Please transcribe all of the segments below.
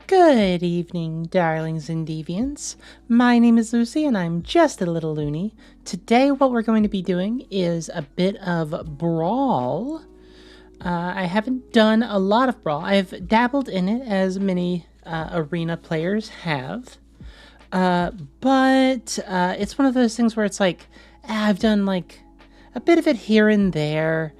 Good evening, darlings and deviants. My name is Lucy and I'm just a little loony. Today what we're going to be doing is a bit of Brawl. I haven't done a lot of Brawl. I've dabbled in it as many arena players have. But it's one of those things where it's like, I've done like a bit of it here and there.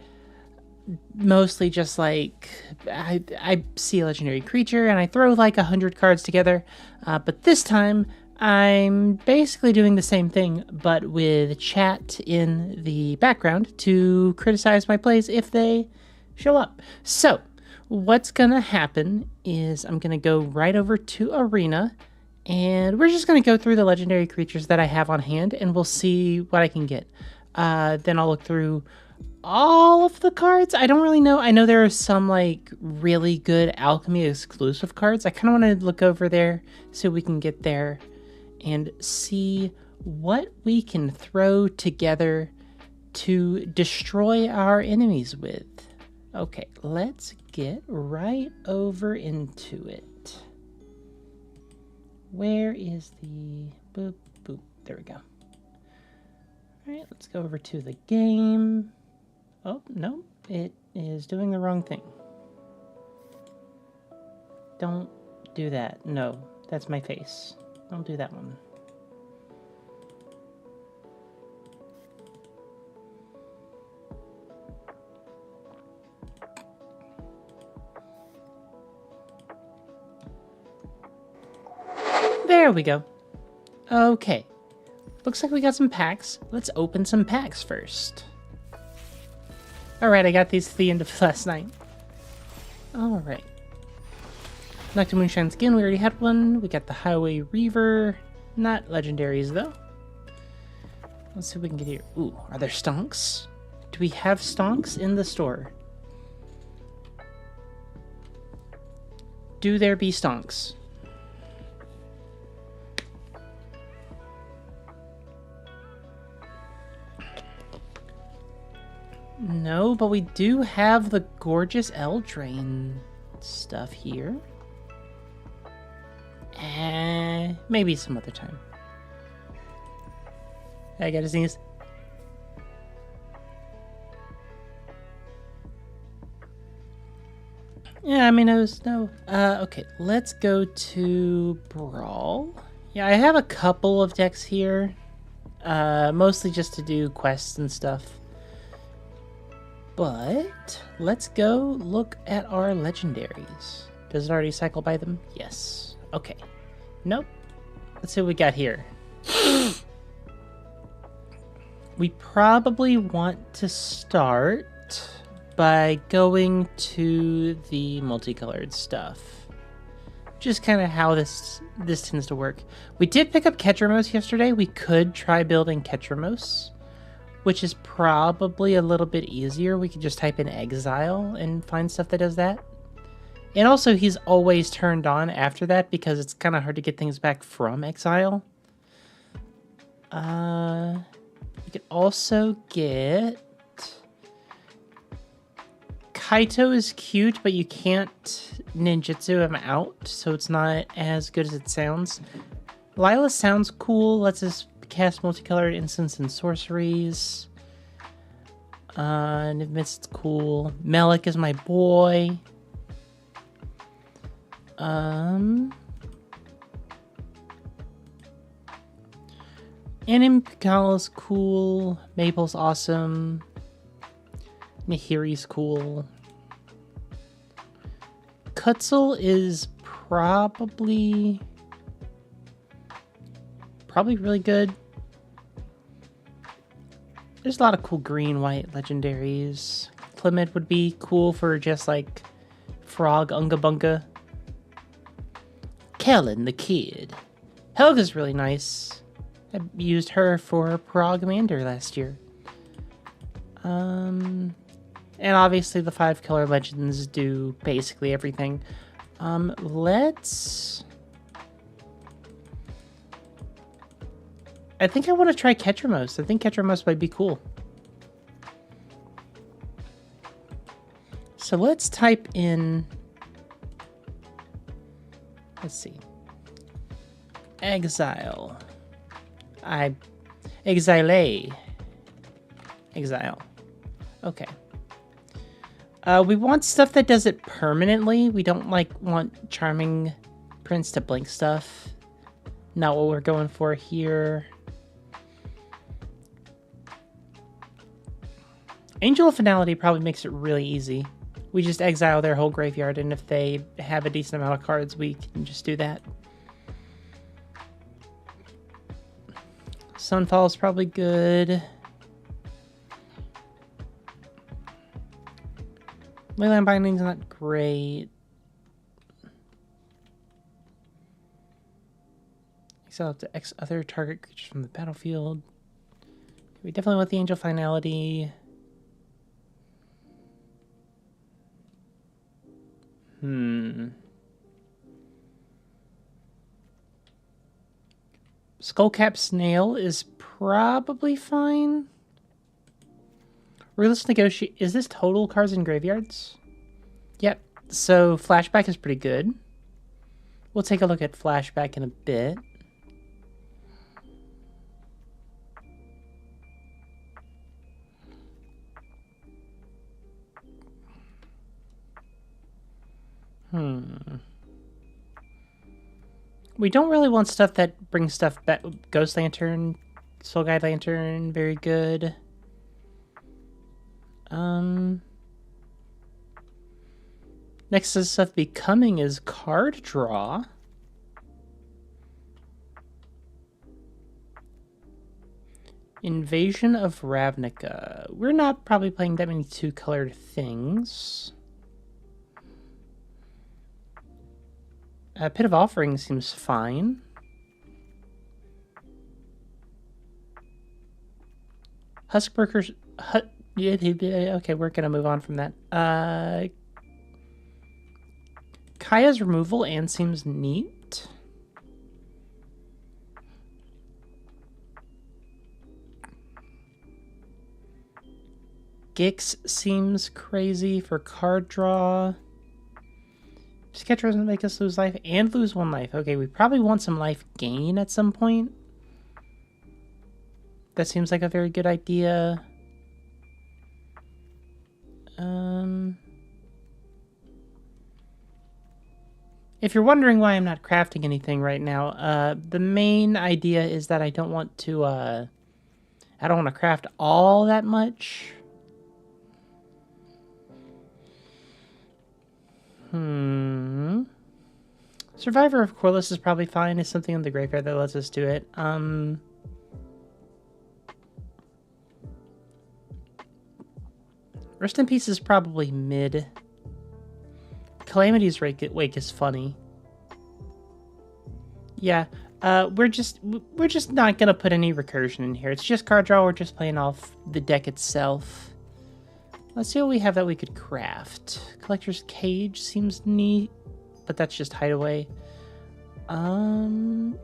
Mostly just like I see a legendary creature and I throw like 100 cards together, but this time I'm basically doing the same thing but with chat in the background to criticize my plays if they show up. So what's gonna happen is I'm gonna go right over to Arena and we're just gonna go through the legendary creatures that I have on hand and we'll see what I can get. Then I'll look through all of the cards. I don't really know. I know there are some like really good alchemy exclusive cards. I kind of want to look over there so we can get there and see what we can throw together to destroy our enemies with. Okay, let's get right over into it. Where is the boop boop? There we go. All right, let's go over to the game. Oh, no, it is doing the wrong thing. Don't do that. No, that's my face. Don't do that one. There we go. Okay. Looks like we got some packs. Let's open some packs first. Alright, I got these at the end of last night. Alright. Nocta Moonshine Skin, we already had one. We got the Highway Reaver. Not legendaries, though. Let's see what we can get here. Ooh, are there stonks? Do we have stonks in the store? Do there be stonks? No, but we do have the gorgeous Eldraine stuff here. Maybe some other time. I gotta sneeze. Yeah, I mean, okay, let's go to Brawl. Yeah, I have a couple of decks here. Mostly just to do quests and stuff. But let's go look at our legendaries. Does it already cycle by them? Yes. Okay. Nope. Let's see what we got here. We probably want to start by going to the multicolored stuff. Just kind of how this tends to work. We did pick up Ketramos yesterday. We could try building Ketramos, which is probably a little bit easier. We could just type in exile and find stuff that does that. And also, he's always turned on after that because it's kind of hard to get things back from exile. You could also get... Kaito is cute, but you can't ninjutsu him out, so it's not as good as it sounds. Lila sounds cool. Lets us cast multicolored instants and sorceries. And it's cool. Melik is my boy. Animkal is cool. Maple's awesome. Nahiri's cool. Kutzel is probably really good. There's a lot of cool green, white legendaries. Clement would be cool for just like Frog Unga Bunga. Kellen the Kid. Helga's really nice. I used her for Progmander last year. And obviously the 5 color legends do basically everything. I think I want to try Ketramos. I think Ketramos might be cool. So let's type in Let's see. Exile. Exile. Exile. Okay. We want stuff that does it permanently. We don't want Charming Prince to blink stuff. Not what we're going for here. Angel of Finality probably makes it really easy. We just exile their whole graveyard, and if they have a decent amount of cards, we can just do that. Sunfall is probably good. Leyline Binding's not great. Exile to X other target creatures from the battlefield. We definitely want the Angel Finality. Skullcap Snail is probably fine. Ruthless Negotiate. Is this total cards in graveyards? Yep. So Flashback is pretty good. We'll take a look at Flashback in a bit. We don't really want stuff that brings stuff back. Ghost Lantern, Soul Guide Lantern, very good. Next to stuff becoming is card draw. Invasion of Ravnica. We're not probably playing that many two-colored things. Pit of Offering seems fine. Huskberger's... okay, we're going to move on from that. Kaya's removal and seems neat. Gix seems crazy for card draw. Sketch doesn't make us lose life and lose 1 life. Okay, we probably want some life gain at some point. That seems like a very good idea. If you're wondering why I'm not crafting anything right now, the main idea is that I don't want to craft all that much. Survivor of Corliss is probably fine. It's something in the graveyard that lets us do it. Rest in Peace is probably mid. Calamity's Wake is funny. Yeah, we're just not gonna put any recursion in here. It's just card draw. We're just playing off the deck itself. Let's see what we have that we could craft. Collector's Cage seems neat, but that's just Hideaway. In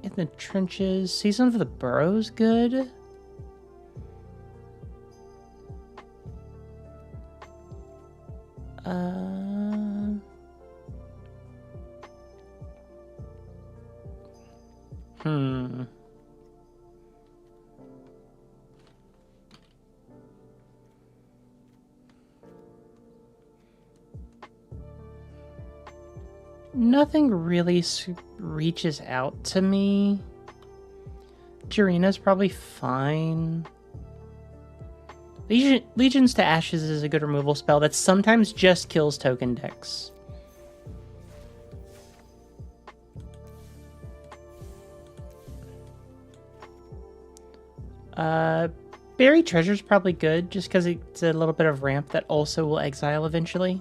the Trenches, Season of the Burrow's good. Nothing really reaches out to me. Jirina's probably fine. Legions to Ashes is a good removal spell that sometimes just kills token decks. Buried Treasure's probably good, just because it's a little bit of ramp that also will exile eventually.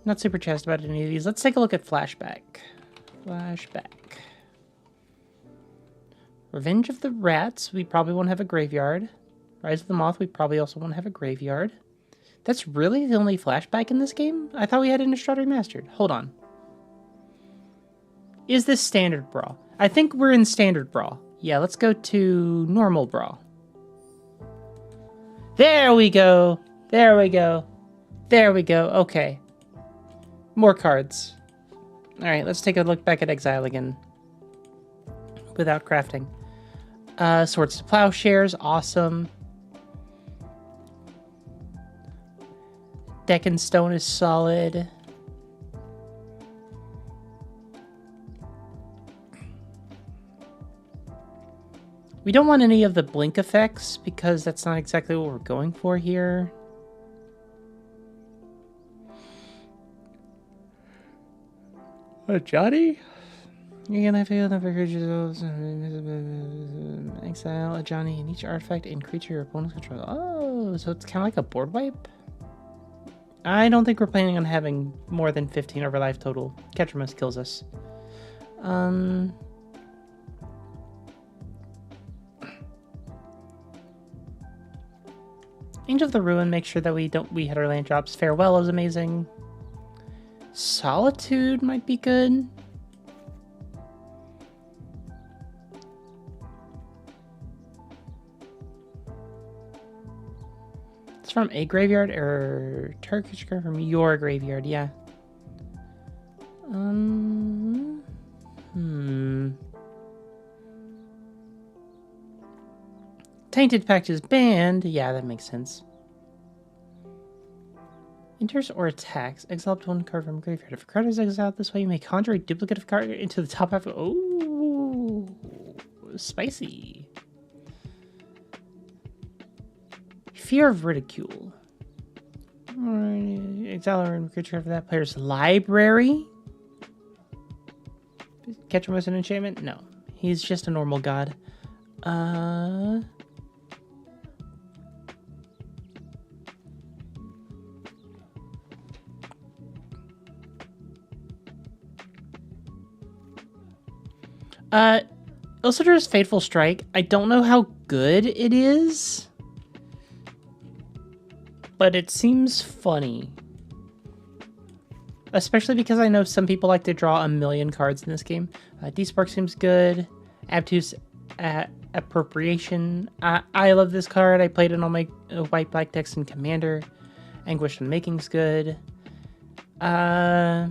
Not super jazzed about any of these. Let's take a look at Flashback. Revenge of the Rats, we probably won't have a graveyard. Rise of the Moth, we probably also won't have a graveyard. That's really the only Flashback in this game? I thought we had Innistrad Remastered. Hold on. Is this Standard Brawl? I think we're in Standard Brawl. Yeah, let's go to Normal Brawl. There we go! There we go. There we go. Okay. More cards. Alright, let's take a look back at Exile again. Without crafting. Swords to Plowshares. Awesome. Deck and Stone is solid. We don't want any of the blink effects because that's not exactly what we're going for here. Johnny? You're gonna feel the creatures exile a Johnny in each artifact and creature your opponent's control. Oh, so it's kind of like a board wipe? I don't think we're planning on having more than 15 over life total. Catchermus kills us. Angel of the Ruin, make sure that we hit our land drops. Farewell is amazing. Solitude might be good. It's from a graveyard or Turkish card from your graveyard, yeah. Tainted Pact is banned. Yeah, that makes sense. Enters or attacks. Exile up to one card from graveyard. If a card is exiled this way, you may conjure a duplicate of card into the top half. Oh, spicy. Fear of Ridicule. Exile a creature for that player's library. Catch him as an enchantment? No. He's just a normal god. Illustrator's Fateful Strike. I don't know how good it is, but it seems funny. Especially because I know some people like to draw a million cards in this game. Despark seems good. Obtuse Appropriation. I love this card. I played it on my white-black decks in Commander. Anguished Unmaking's good. I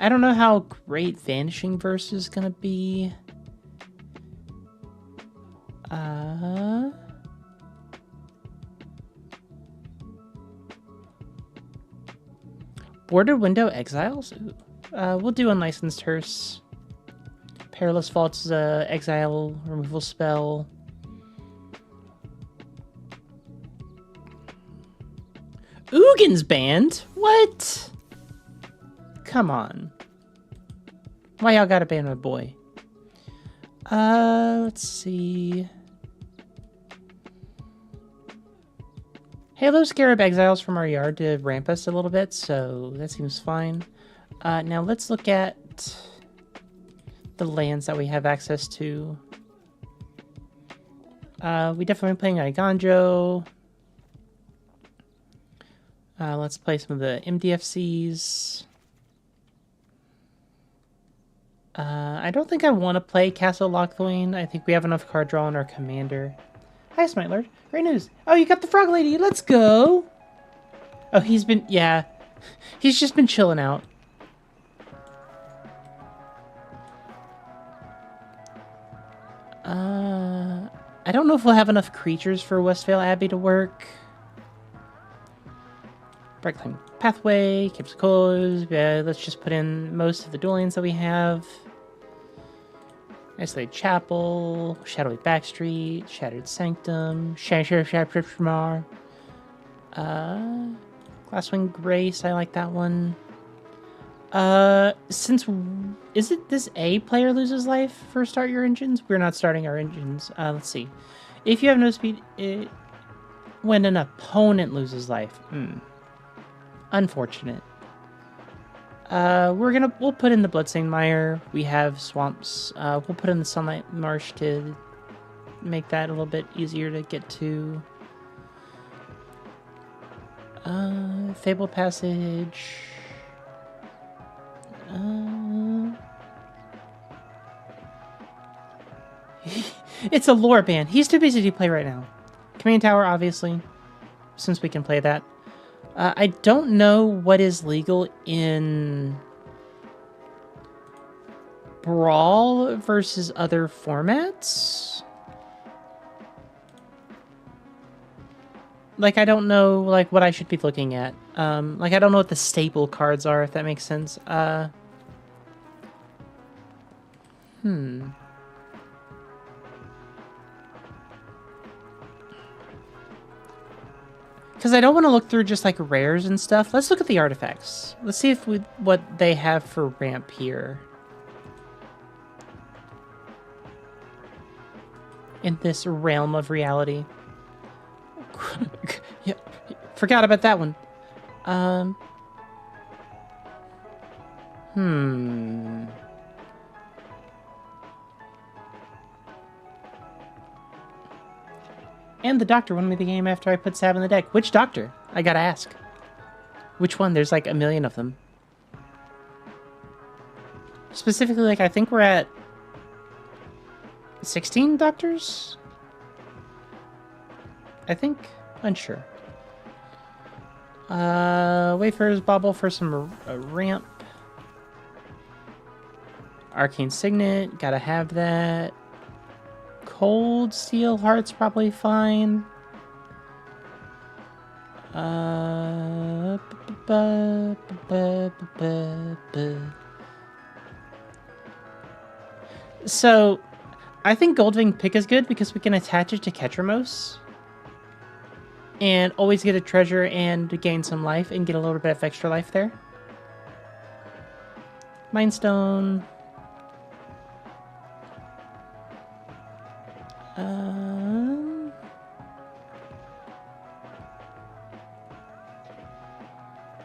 don't know how great Vanishing Verse is going to be. Bordered Window Exiles? Ooh. We'll do Unlicensed Hearse. Perilous Vault's exile removal spell. Ugin's banned? What? Come on. Why y'all gotta ban my boy? Let's see. Halo Scarab exiles from our yard to ramp us a little bit, so that seems fine. Now let's look at the lands that we have access to. We definitely playing Iganjo. Let's play some of the MDFCs. I don't think I want to play Castle Lochloin. I think we have enough card draw on our commander. Hi, Smite Lord. Great news. Oh, you got the Frog Lady. Let's go. Oh, he's been... Yeah. He's just been chilling out. I don't know if we'll have enough creatures for Westvale Abbey to work. Brightclimb Pathway, Caves of Coals. Yeah, let's just put in most of the dual lands that we have. Isolated Chapel, Shadowy Backstreet, Shattered Sanctum, Glasswing Grace, I like that one. Is it this A player loses life for start your engines? We're not starting our engines. Let's see. If you have no speed, when an opponent loses life. Unfortunate. We'll put in the Bloodstained Mire. We have Swamps. We'll put in the Sunlight Marsh to make that a little bit easier to get to. Fable Passage. It's a lore ban. He's too busy to play right now. Command Tower, obviously, since we can play that. I don't know what is legal in Brawl versus other formats. Like, I don't know, like, what I should be looking at. Like, I don't know what the staple cards are, if that makes sense. Because I don't want to look through just, like, rares and stuff. Let's look at the artifacts. Let's see if what they have for ramp here. In this realm of reality. Yeah, forgot about that one. And the doctor won me the game after I put Sab in the deck. Which doctor? I gotta ask. Which one? There's like a million of them. Specifically, like, I think we're at 16 doctors? I think. Unsure. Wafers, bobble for some ramp. Arcane Signet, gotta have that. Cold Steel Heart's probably fine. So, I think Goldwing Pick is good because we can attach it to Ketramos. And always get a treasure and gain some life and get a little bit of extra life there. Mind Stone.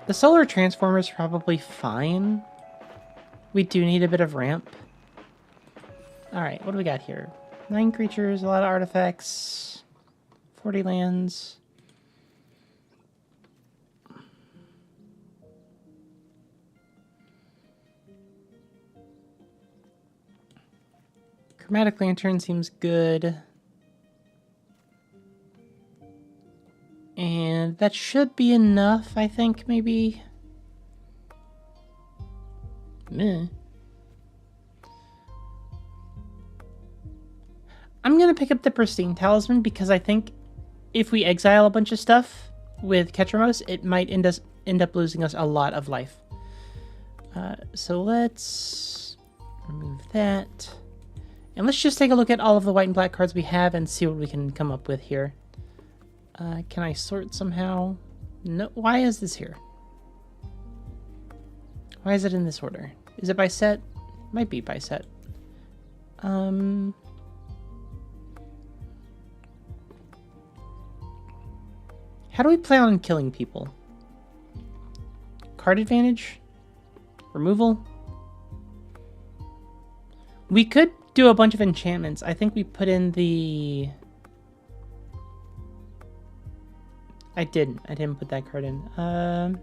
The Solar Transformer is probably fine. We do need a bit of ramp. Alright, what do we got here? 9 creatures, a lot of artifacts, 40 lands. Chromatic Lantern seems good. And that should be enough, I think, maybe. Meh. I'm going to pick up the Pristine Talisman because I think if we exile a bunch of stuff with Ketramos, it might end up losing us a lot of life. So let's remove that. And let's just take a look at all of the white and black cards we have and see what we can come up with here. Can I sort somehow? No. Why is this here? Why is it in this order? Is it by set? Might be by set. How do we plan on killing people? Card advantage? Removal? We could do a bunch of enchantments. I think we put in the... I didn't put that card in.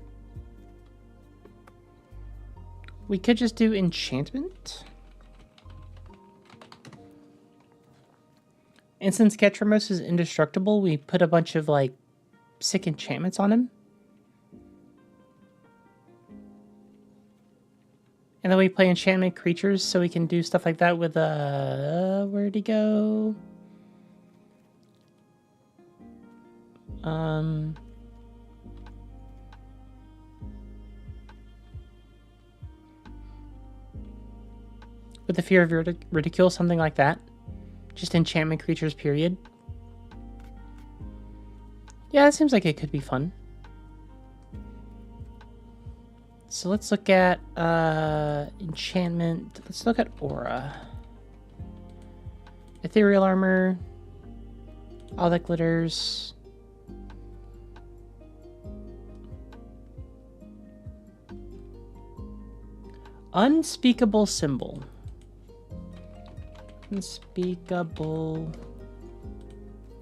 We could just do enchantment. And since Ketramos is indestructible, we put a bunch of, like, sick enchantments on him. And then we play enchantment creatures so we can do stuff like that with, where'd he go? With the Fear of Ridicule, something like that. Just enchantment creatures, period. Yeah, it seems like it could be fun. So let's look at enchantment. Let's look at aura. Ethereal armor. All that glitters. Unspeakable symbol. Unspeakable.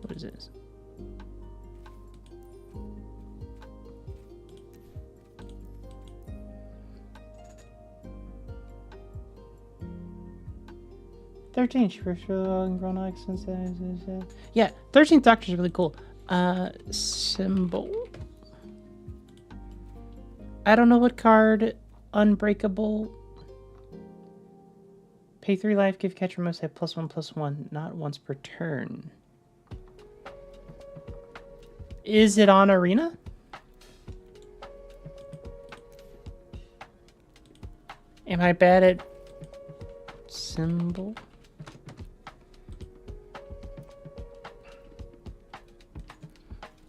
What is this? Yeah, 13th Doctor is really cool. Symbol. I don't know what card. Unbreakable. Pay 3 life, give catcher most have +1/+1, not once per turn. Is it on Arena? Am I bad at symbol?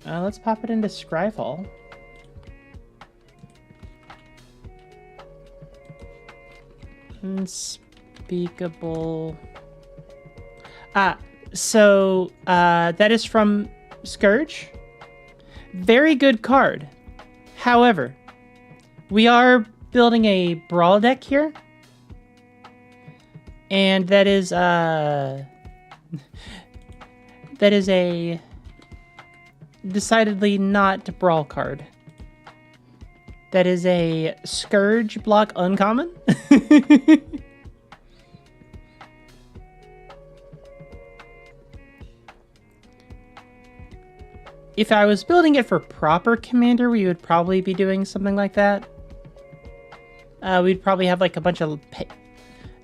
Let's pop it into Scryfall. Unspeakable. So that is from Scourge. Very good card. However, we are building a Brawl deck here. And that is a decidedly not Brawl card. That is a Scourge block uncommon. If I was building it for proper Commander, we would probably be doing something like that. We'd probably have like a bunch of...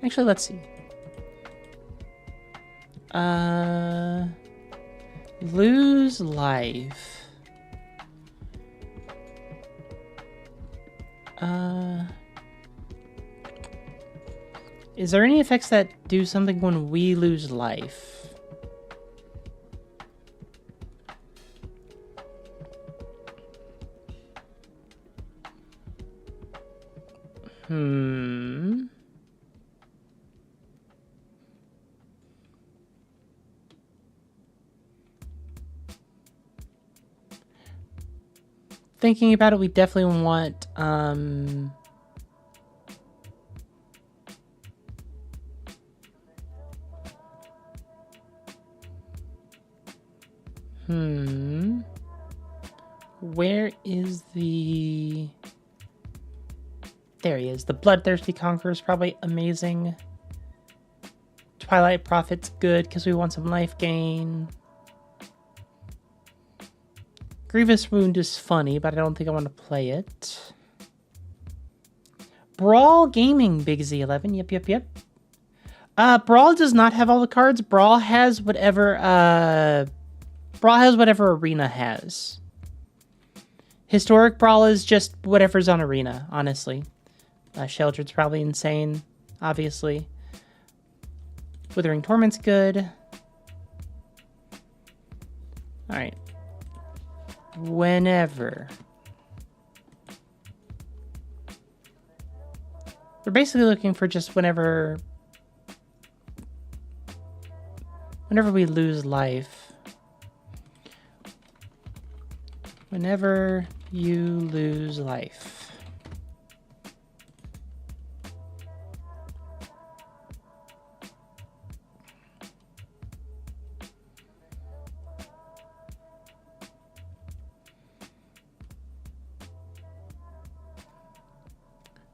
Actually, let's see. Lose life. Is there any effects that do something when we lose life? Thinking about it, we definitely want where is the... There he is. The Bloodthirsty Conqueror is probably amazing. Twilight Prophet's good because we want some life gain. Grievous Wound is funny, but I don't think I want to play it. Brawl Gaming, Big Z11. Yep. Brawl does not have all the cards. Brawl has whatever Arena has. Historic Brawl is just whatever's on Arena, honestly. Sheldred's probably insane, obviously. Withering Torment's good. Alright. Whenever. We're basically looking for just whenever we lose life. Whenever you lose life.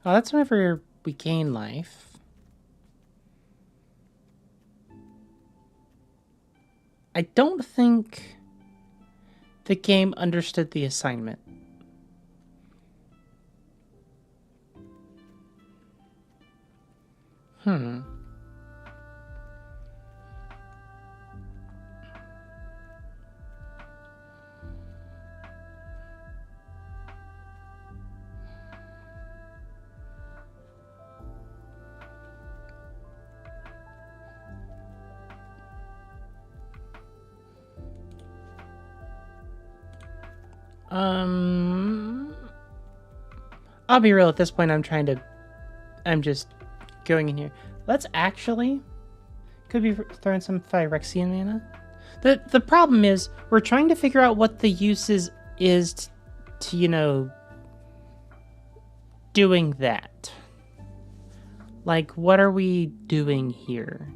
Oh, that's whenever we gain life. I don't think the game understood the assignment. I'll be real, at this point I'm just going in here. Let's actually, could be throwing some Phyrexian mana. The problem is, we're trying to figure out what the use is to, you know, doing that. Like, what are we doing here?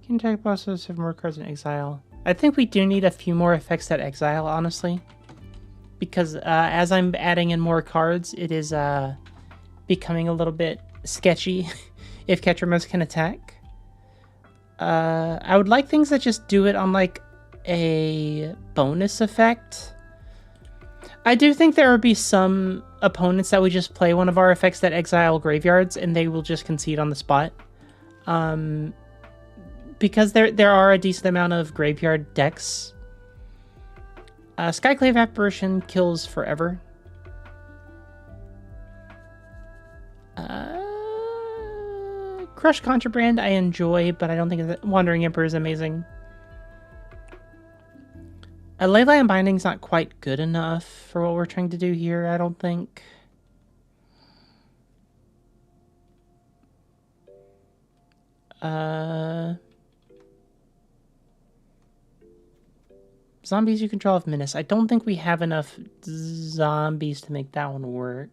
Can attack bosses have more cards in exile? I think we do need a few more effects that exile, honestly. Because as I'm adding in more cards, it is becoming a little bit sketchy if Ketramos can attack. I would like things that just do it on like a bonus effect. I do think there would be some opponents that would just play one of our effects that exile graveyards, and they will just concede on the spot. Because there are a decent amount of graveyard decks. Skyclave Apparition kills forever. Crush Contraband I enjoy, but I don't think Wandering Emperor is amazing. Leyline Binding's not quite good enough for what we're trying to do here, I don't think. Zombies you control of Menace. I don't think we have enough zombies to make that one work.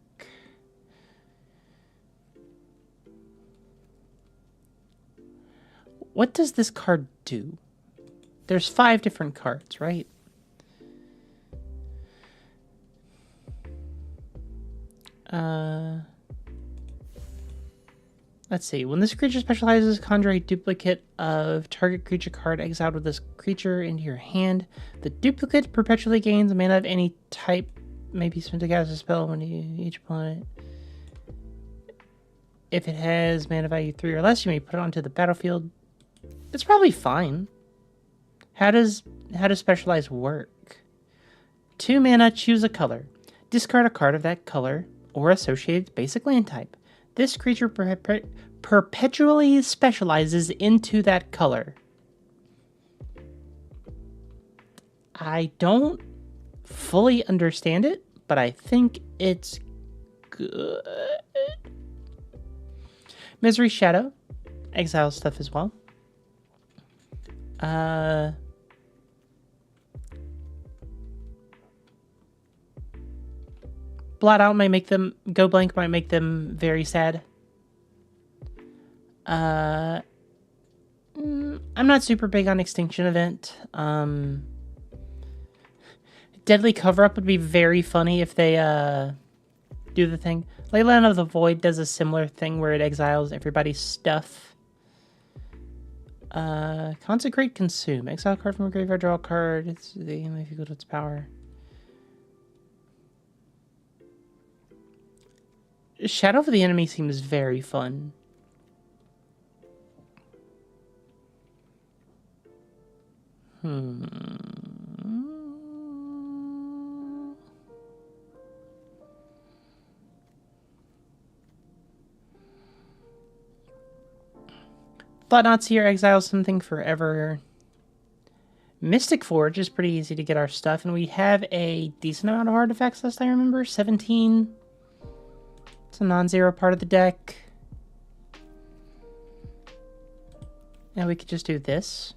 What does this card do? There's 5 different cards, right? Let's see. When this creature specializes, conjure a duplicate of target creature card exiled with this creature into your hand. The duplicate perpetually gains mana of any type. Maybe spent to cast a spell when each opponent. If it has mana value 3 or less, you may put it onto the battlefield. It's probably fine. How does specialize work? 2 mana, choose a color. Discard a card of that color or associated basic land type. This creature perpetually specializes into that color. I don't fully understand it, but I think it's good. Misery Shadow. Exile stuff as well. Blot Out might make them... Go Blank might make them very sad. I'm not super big on Extinction Event. Deadly Cover-Up would be very funny if they do the thing. Leyline of the Void does a similar thing where it exiles everybody's stuff. Consecrate Consume. Exile a card from a graveyard, draw a card. It's the game if you go to its power. Shadow of the Enemy seems very fun. Thought-Knots here, exile something forever. Mystic Forge is pretty easy to get our stuff, and we have a decent amount of artifacts list, I remember. 17. It's a non-zero part of the deck. Now we could just do this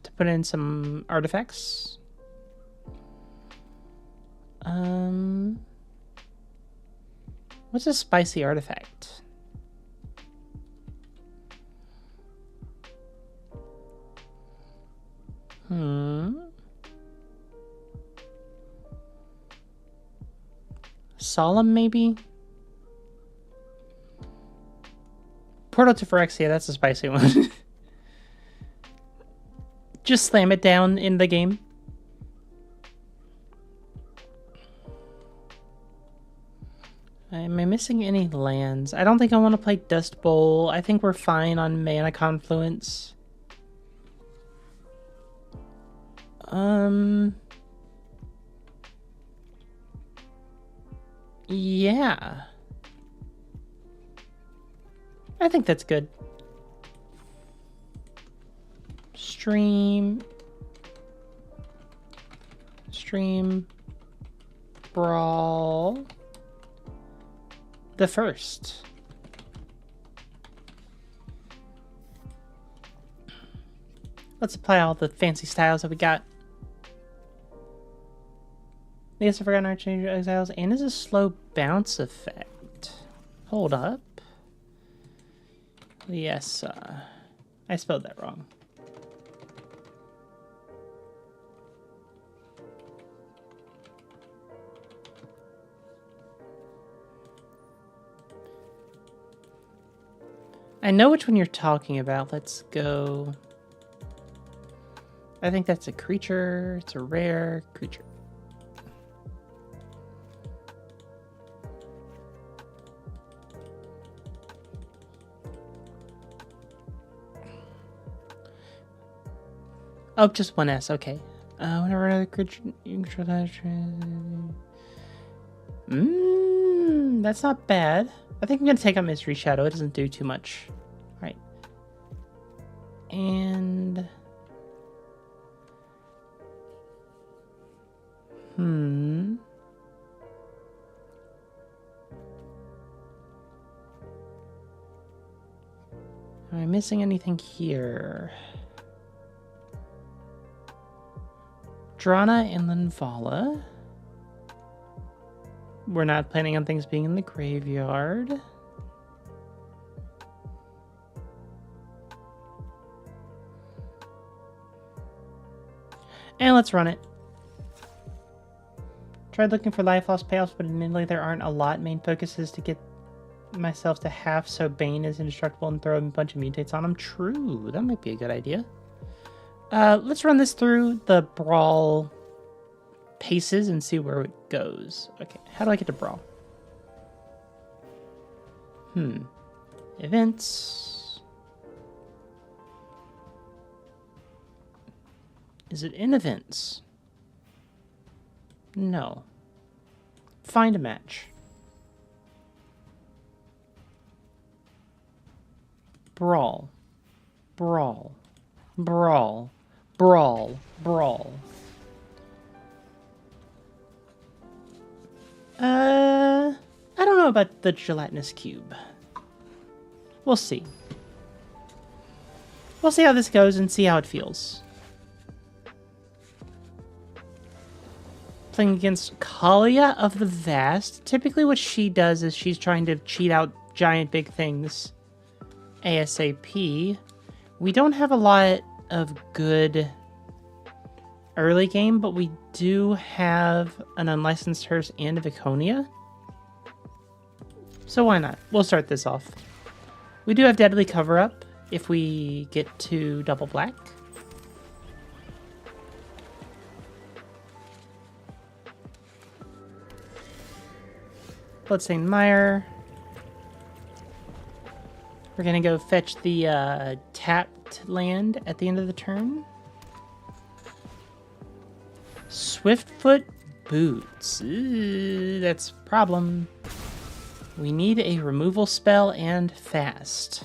to put in some artifacts. What's a spicy artifact? Solemn, maybe? Portal to Phyrexia, that's a spicy one. Just slam it down in the game. Am I missing any lands? I don't think I want to play Dust Bowl. I think we're fine on Mana Confluence. Yeah. I think that's good. Stream. Brawl. The first. Let's apply all the fancy styles that we got. Yes, I forgot our change exiles, and is a slow bounce effect. Hold up. Yes, I spelled that wrong. I know which one you're talking about. Let's go. I think that's a creature. It's a rare creature. Oh, just one S. Okay. Whenever another creature you control that. That's not bad. I think I'm gonna take out Mystery Shadow. It doesn't do too much. All right. And am I missing anything here? Drana and Linvala. We're not planning on things being in the graveyard. And let's run it. Tried looking for life loss payoffs, but admittedly there aren't a lot. Main focus is to get myself to half so Bane is indestructible and throw a bunch of mutates on him. True, that might be a good idea. Let's run this through the Brawl paces and see where it goes. Okay, how do I get to Brawl? Events. Is it in events? No. Find a match. Brawl. Brawl. Brawl. Brawl. Brawl. I don't know about the gelatinous cube. We'll see. We'll see how this goes and see how it feels. Playing against Kalia of the Vast. Typically what she does is she's trying to cheat out giant big things ASAP. We don't have a lot of good early game, but we do have an Unlicensed Hearse and a Viconia. So why not? We'll start this off. We do have Deadly Cover-Up if we get to double black. Bloodstained Mire. We're gonna go fetch the tapped land at the end of the turn. Swiftfoot Boots. Ooh, that's a problem. We need a removal spell and fast.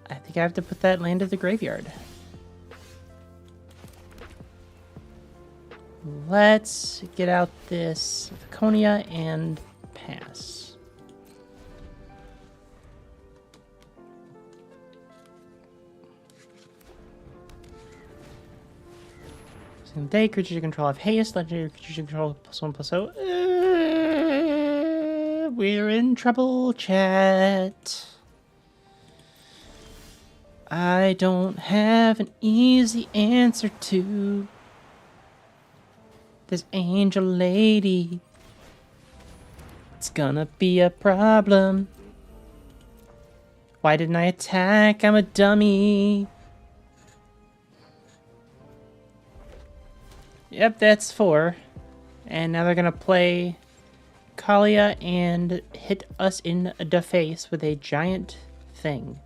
I think I have to put that land at the graveyard. Let's get out this Viconia and pass. Second day, creatures you control have haste. Legendary creatures you control +1/+0. We're in trouble, chat. I don't have an easy answer to this angel lady. It's gonna be a problem. Why didn't I attack? I'm a dummy. Yep, that's 4. And now they're gonna play Kalia and hit us in the face with a giant thing.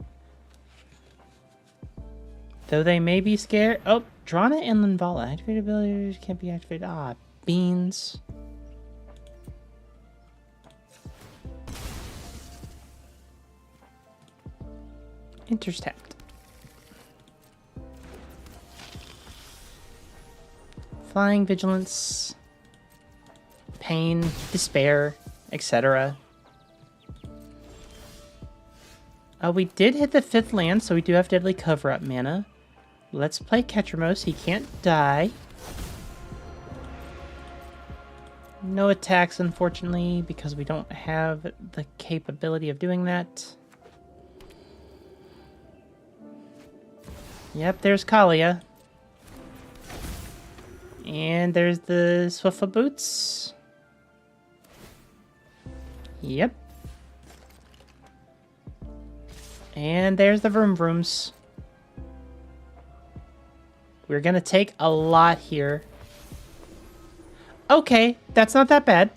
Though they may be scared. Oh, Drana and Linvala. Activated abilities can't be activated. Ah, beans. Intercept. Flying, vigilance, pain, despair, etc. We did hit the 5th land, so we do have Deadly Cover-Up mana. Let's play Ketramos. He can't die. No attacks, unfortunately, because we don't have the capability of doing that. Yep, there's Kalia. And there's the Swiftfoot Boots. Yep. And there's the VROOMs. We're gonna take a lot here. Okay, that's not that bad.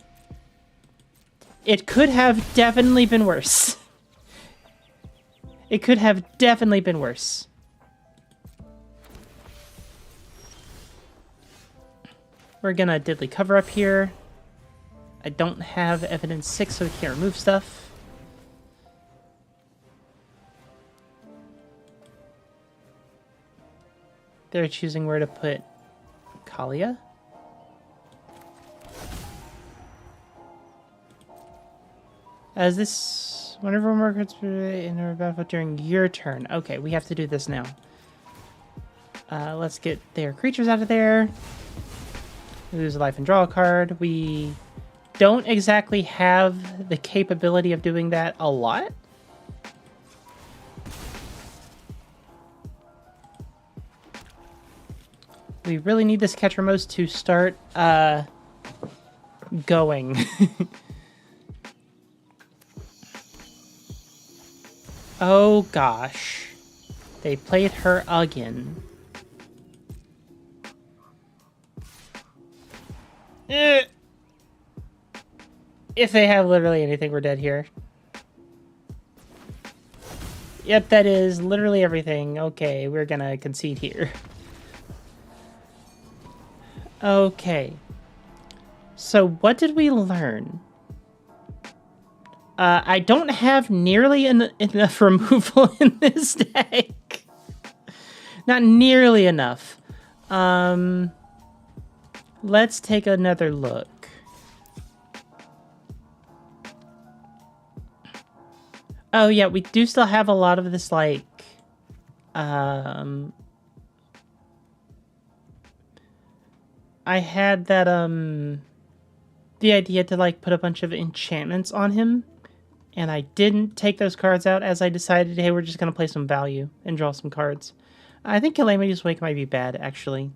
It could have definitely been worse. It could have definitely been worse. We're gonna diddly cover up here. I don't have evidence 6, so we can't remove stuff. They're choosing where to put Kalia. As this, whenever one more cards in our battle during your turn. Okay, we have to do this now. Let's get their creatures out of there. Lose a life and draw a card. We don't exactly have the capability of doing that a lot. We really need this Ketramos to start going. Oh gosh. They played her again. If they have literally anything, we're dead here. Yep, that is literally everything. Okay, we're gonna concede here. Okay. So what did we learn? I don't have nearly enough removal in this deck. Not nearly enough. Let's take another look. Oh yeah, we do still have a lot of this, like, I had that, the idea to, like, put a bunch of enchantments on him, and I didn't take those cards out as I decided, hey, we're just going to play some value and draw some cards. I think Calamity's Wake might be bad, actually.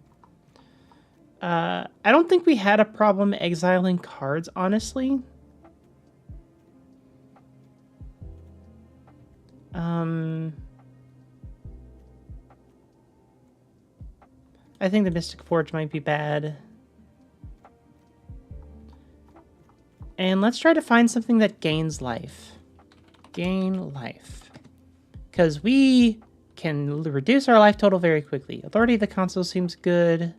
I don't think we had a problem exiling cards, honestly. I think the Mystic Forge might be bad. And let's try to find something that gains life. Gain life. Because we can reduce our life total very quickly. Authority of the Council seems good.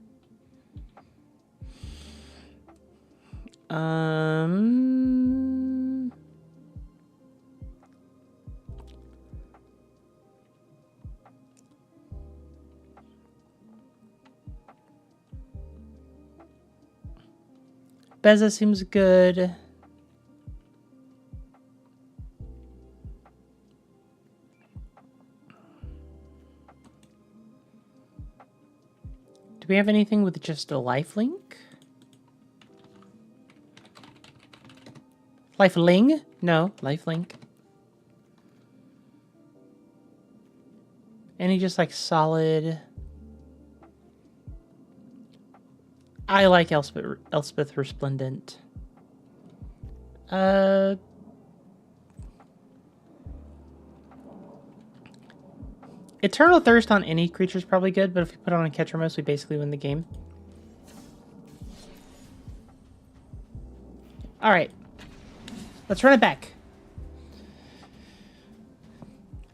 Beza seems good. Do we have anything with just a lifelink? Lifeling? No, lifelink. Any just like solid... I like Elspeth Resplendent. Eternal Thirst on any creature is probably good, but if we put on a Ketramos, we basically win the game. Alright. Let's run it back.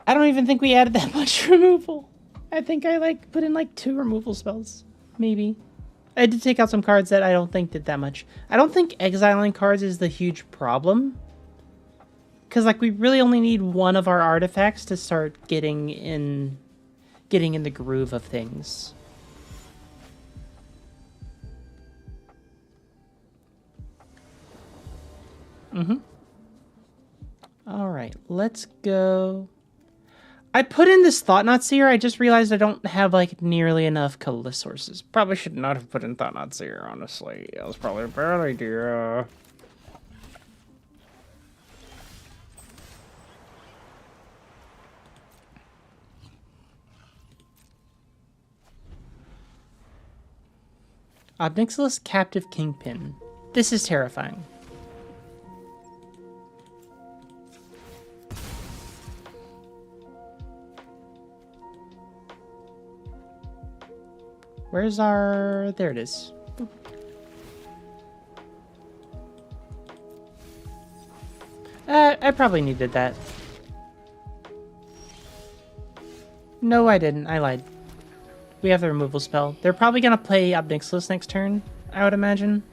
I don't even think we added that much removal. I think I like put in like 2 removal spells. Maybe. I did take out some cards that I don't think did that much. I don't think exiling cards is the huge problem. Because, like, we really only need one of our artifacts to start getting in the groove of things. Alright, let's go. I put in this Thought-Knot Seer. I just realized I don't have, like, nearly enough colorless sources. Probably should not have put in Thought-Knot Seer, honestly. That was probably a bad idea. Obnixilis Captive Kingpin. This is terrifying. Where's our... There it is. I probably needed that. No, I didn't. I lied. We have the removal spell. They're probably going to play Obnixilis next turn, I would imagine.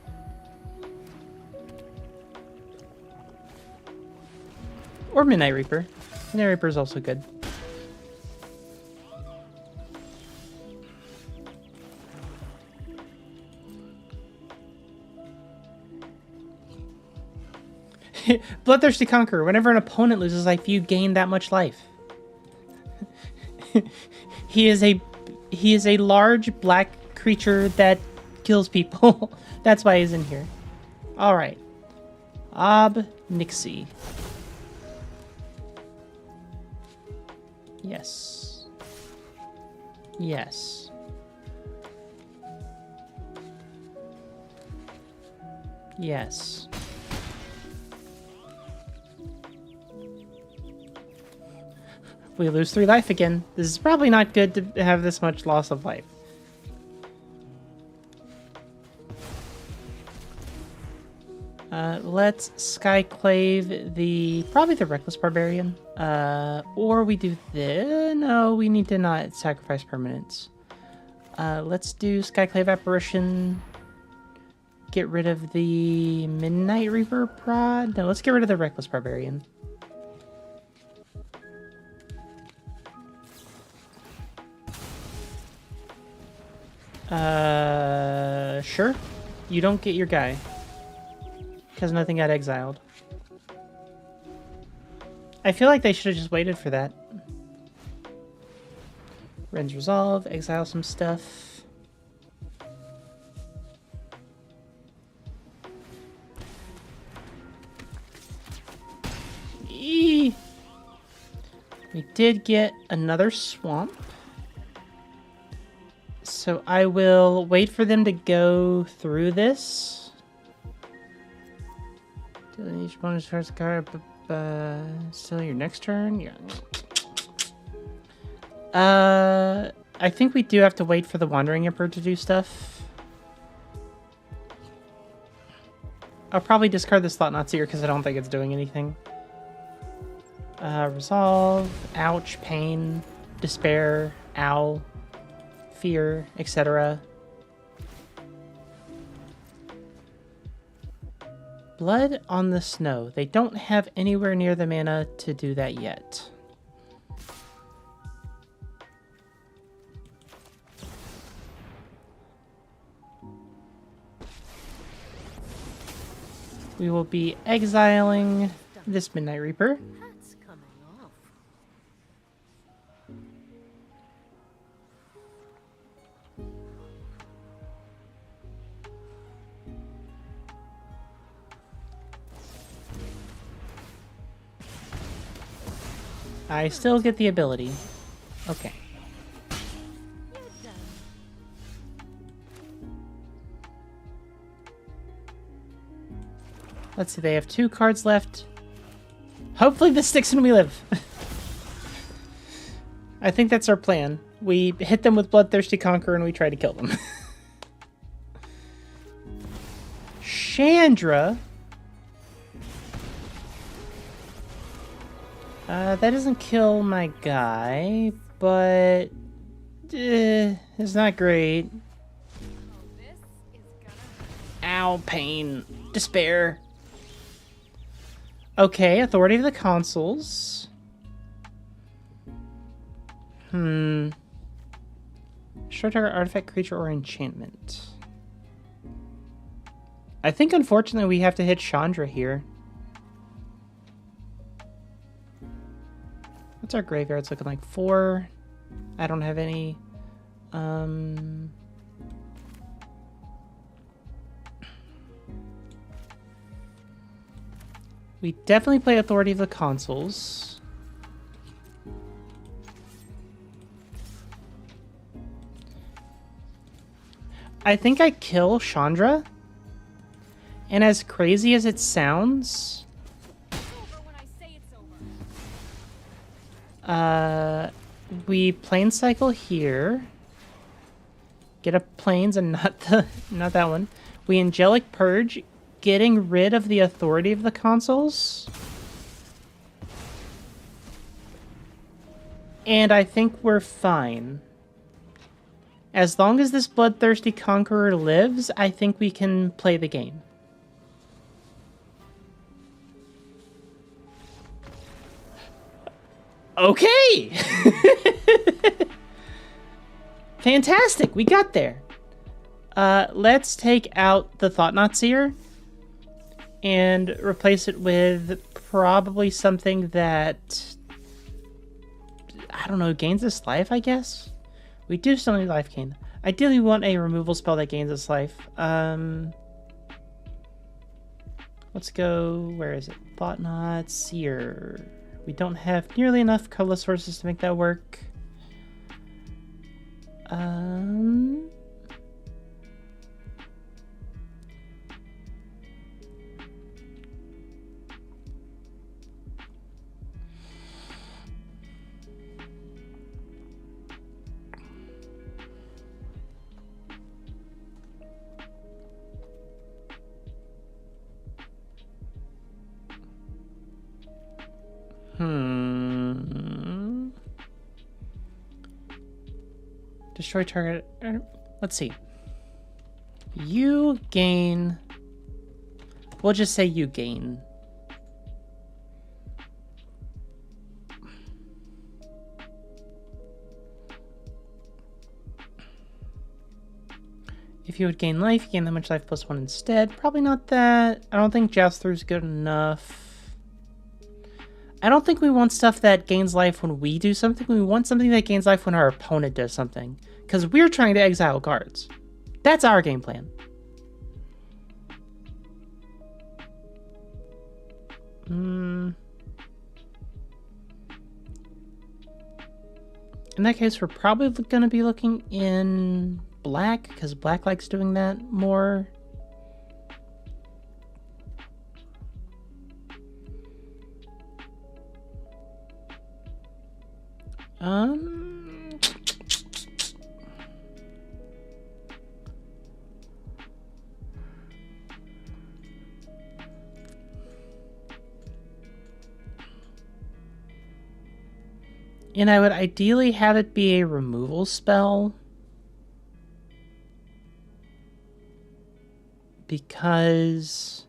Or Midnight Reaper. Midnight Reaper is also good. Bloodthirsty Conqueror. Whenever an opponent loses life, you gain that much life. He is a large black creature that kills people. That's why he's in here. All right. Obnixie. Yes. Yes. Yes. We lose 3 life again. This is probably not good to have this much loss of life. Let's Skyclave probably the Reckless Barbarian. Or we do this. No, we need to not sacrifice permanents. Let's do Skyclave Apparition. Get rid of the Midnight Reaper prod. No, let's get rid of the Reckless Barbarian. Sure. You don't get your guy. Because nothing got exiled. I feel like they should have just waited for that. Ren's Resolve, exile some stuff. Eee! We did get another swamp. So I will wait for them to go through this. Each bonus first card, still your next turn. Yeah. I think we do have to wait for the Wandering Emperor to do stuff. I'll probably discard the Slot Nazi because I don't think it's doing anything. Resolve, ouch, pain, despair, owl, fear, etc. Blood on the Snow. They don't have anywhere near the mana to do that yet. We will be exiling this Midnight Reaper. I still get the ability. Okay. Let's see, they have 2 cards left. Hopefully this sticks and we live. I think that's our plan. We hit them with Bloodthirsty Conqueror and we try to kill them. Chandra. That doesn't kill my guy, but it's not great. Ow, pain, despair. Okay, Authority of the Consuls. Short target artifact, creature, or enchantment. I think, unfortunately, we have to hit Chandra here. What's our graveyards looking like? 4. I don't have any. We definitely play Authority of the Consuls. I think I kill Chandra. And as crazy as it sounds, we plane cycle here. Get a planes and not that one. We Angelic Purge, getting rid of the Authority of the Consuls. And I think we're fine. As long as this bloodthirsty conqueror lives, I think we can play the game. Okay! Fantastic, we got there. Let's take out the Thought-Knot Seer and replace it with probably something that, I don't know, gains us life, I guess? We do still need life gain. Ideally, we want a removal spell that gains us life. Let's go, where is it? Thought-Knot Seer. We don't have nearly enough colorless sources to make that work. Destroy target. Let's see. You gain. We'll just say you gain. If you would gain life, you gain that much life plus 1 instead. Probably not that. I don't think Joust Through's good enough. I don't think we want stuff that gains life when we do something. We want something that gains life when our opponent does something. Because we're trying to exile cards. That's our game plan. In that case, we're probably going to be looking in black, because black likes doing that more. And I would ideally have it be a removal spell. Because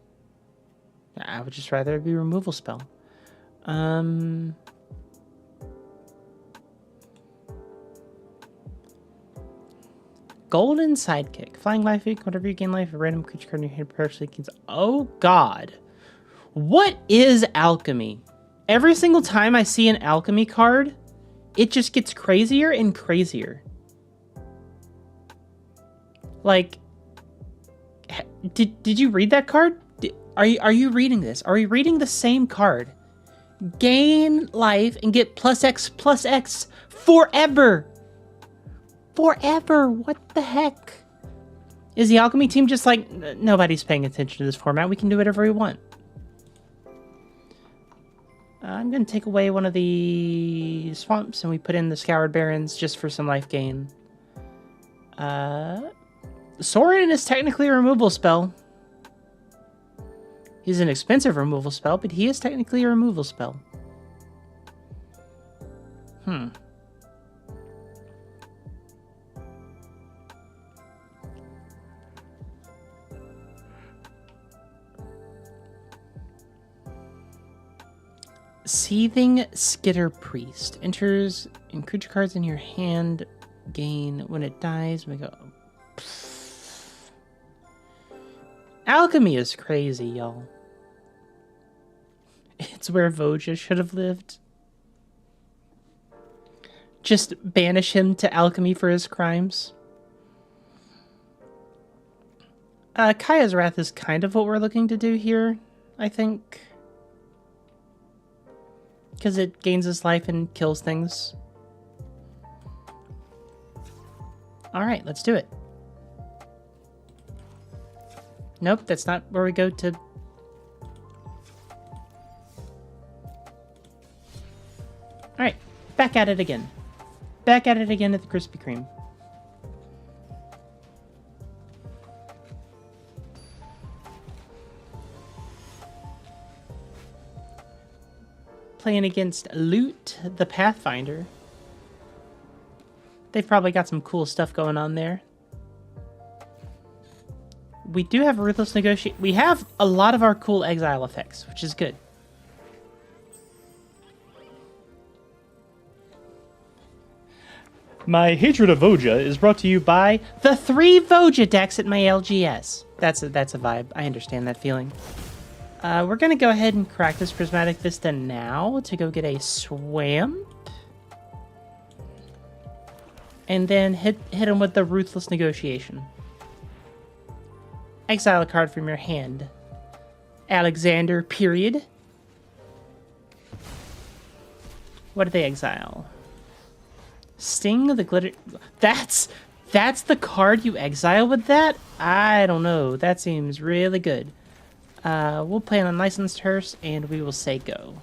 I would just rather it be a removal spell. Golden Sidekick. Flying life weak. Whenever you gain life, a random creature card in your hand partially gains. Oh god. What is alchemy? Every single time I see an alchemy card, it just gets crazier and crazier. Like, did you read that card? Are you reading this? Are we reading the same card? Gain life and get +X forever. Forever. What the heck? Is the alchemy team just like, nobody's paying attention to this format. We can do whatever we want. I'm going to take away one of the swamps and we put in the Scoured Barrens just for some life gain. Sorin is technically a removal spell. He's an expensive removal spell, but he is technically a removal spell. Seething Skitter Priest. Enters in creature cards in your hand. Gain when it dies. We go. Alchemy is crazy, y'all. It's where Voja should have lived. Just banish him to alchemy for his crimes. Kaya's Wrath is kind of what we're looking to do here, I think. Because it gains us life and kills things. Alright, let's do it. Nope, that's not where we go to... Alright, back at it again. Back at it again at the Krispy Kreme. Playing against Loot, the Pathfinder. They've probably got some cool stuff going on there. We do have Ruthless Negotiate. We have a lot of our cool exile effects, which is good. My hatred of Voja is brought to you by the 3 Voja decks at my LGS. That's a vibe. I understand that feeling. We're going to go ahead and crack this Prismatic Vista now to go get a Swamp. And then hit him with the Ruthless Negotiation. Exile a card from your hand. Alexander, period. What did they exile? Sting of the Glitter... That's the card you exile with that? I don't know. That seems really good. We'll play on Unlicensed Hearse, and we will say go.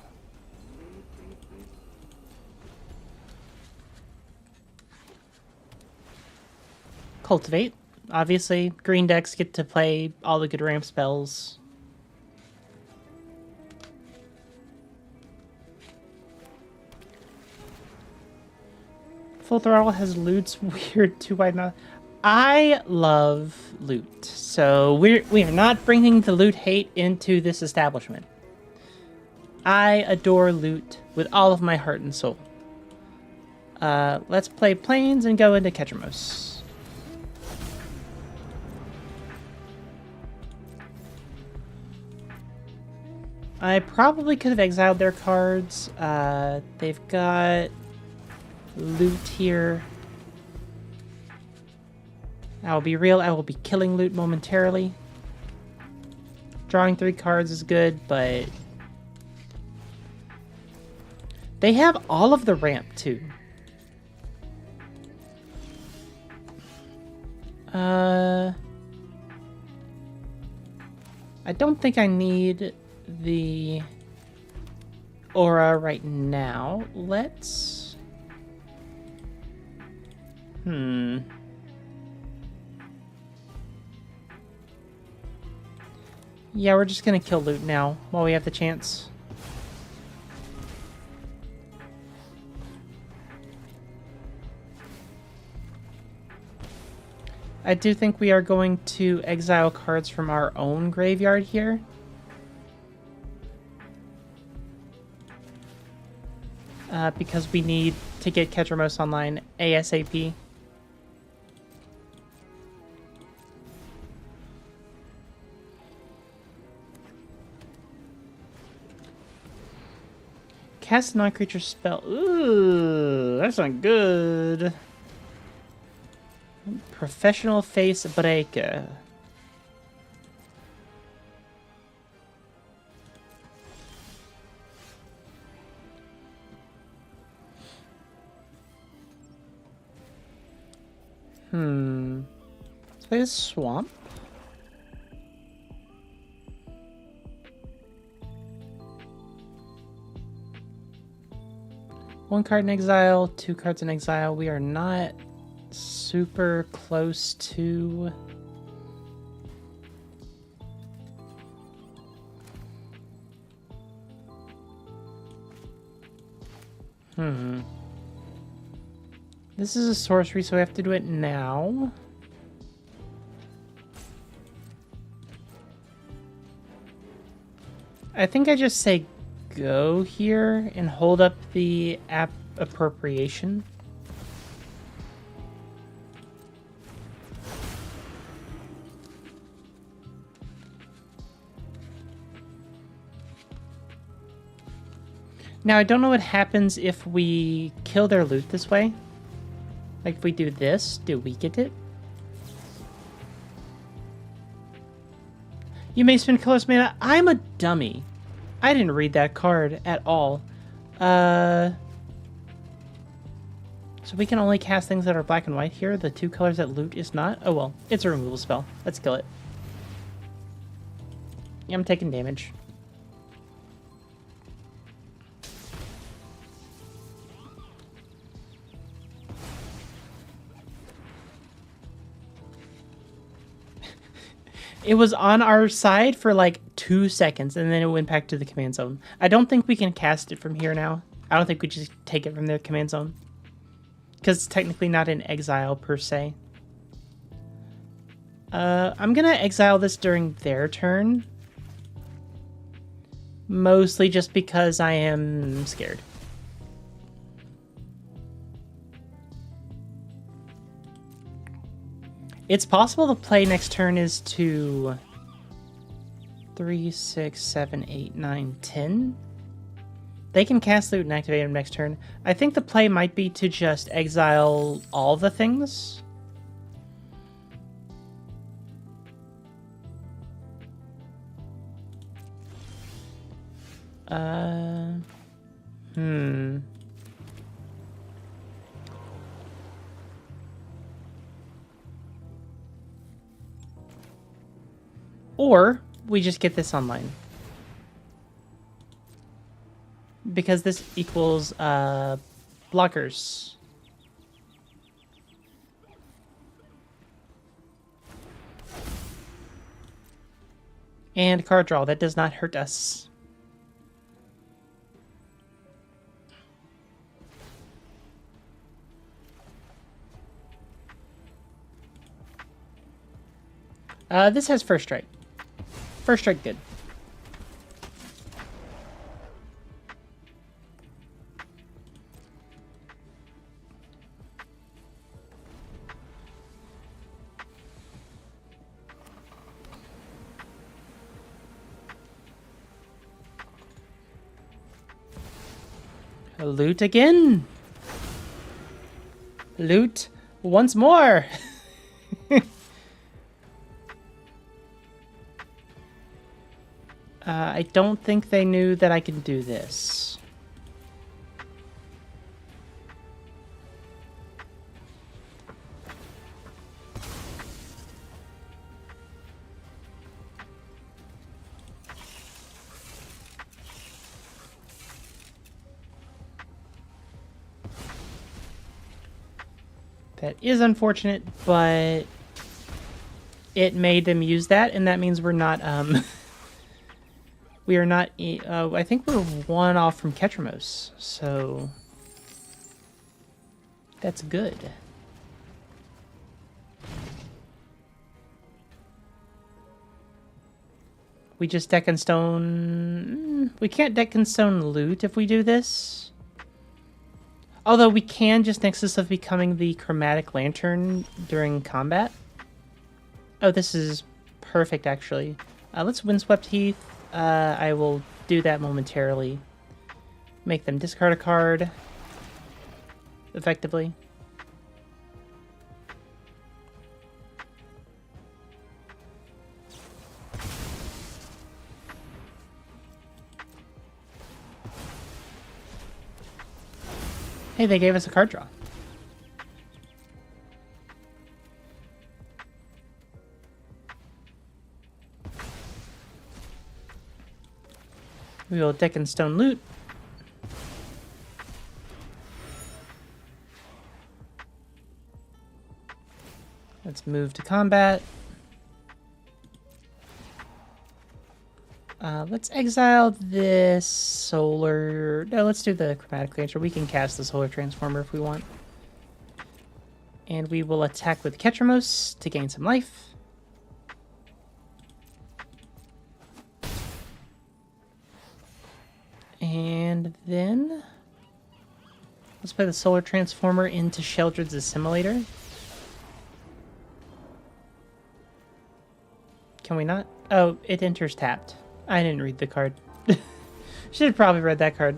Cultivate. Obviously, green decks get to play all the good ramp spells. Full Throttle has loot's weird 2-wide mouth. I love loot, so we are not bringing the loot hate into this establishment. I adore loot with all of my heart and soul. Let's play Plains and go into Ketramos. I probably could have exiled their cards. They've got loot here. I will be real, I will be killing loot momentarily. Drawing 3 cards is good, but they have all of the ramp too. I don't think I need the aura right now. Let's... Yeah, we're just gonna kill loot now while we have the chance. I do think we are going to exile cards from our own graveyard here. Because we need to get Ketramos online ASAP. Cast a non-creature spell. Ooh, that's not good. Professional Face Breaker. Let's play a Swamp. One card in exile, 2 cards in exile. We are not super close to... This is a sorcery, so we have to do it now. I think I just say go here and hold up the appropriation. Now, I don't know what happens if we kill their loot this way. Like, if we do this, do we get it? You may spend colorless mana. I'm a dummy. I didn't read that card at all. So we can only cast things that are black and white here. The 2 colors that loot is not. Oh well, it's a removal spell. Let's kill it. Yeah, I'm taking damage. It was on our side for like 2 seconds, and then it went back to the command zone. I don't think we can cast it from here now. I don't think we just take it from their command zone. because it's technically not an exile per se. I'm gonna exile this during their turn. Mostly just because I am scared. It's possible the play next turn is to 3, 6, 7, 8, 9, 10. They can cast Loot and activate him next turn. I think the play might be to just exile all the things. Or we just get this online. Because this equals blockers. And card draw. That does not hurt us. This has first strike. First strike, good. Loot again. Loot once more. I don't think they knew that I can do this. That is unfortunate, but it made them use that, and that means we're not, we are not, I think we're one off from Ketramos, so that's good. We just deck and stone, we can't deck and stone loot if we do this. Although we can just Nexus of becoming the Chromatic Lantern during combat. Oh, this is perfect, actually. Let's Windswept Heath. I will do that momentarily. Make them discard a card. Effectively. Hey, they gave us a card draw. We will deck and stone loot. Let's move to combat. Let's exile this solar... No, let's do the Chromatic Lantern. We can cast the Solar Transformer if we want. And we will attack with Ketramos to gain some life. And then... let's play the Solar Transformer into Sheldred's Assimilator. Can we not? Oh, it enters tapped. I didn't read the card. Should have probably read that card.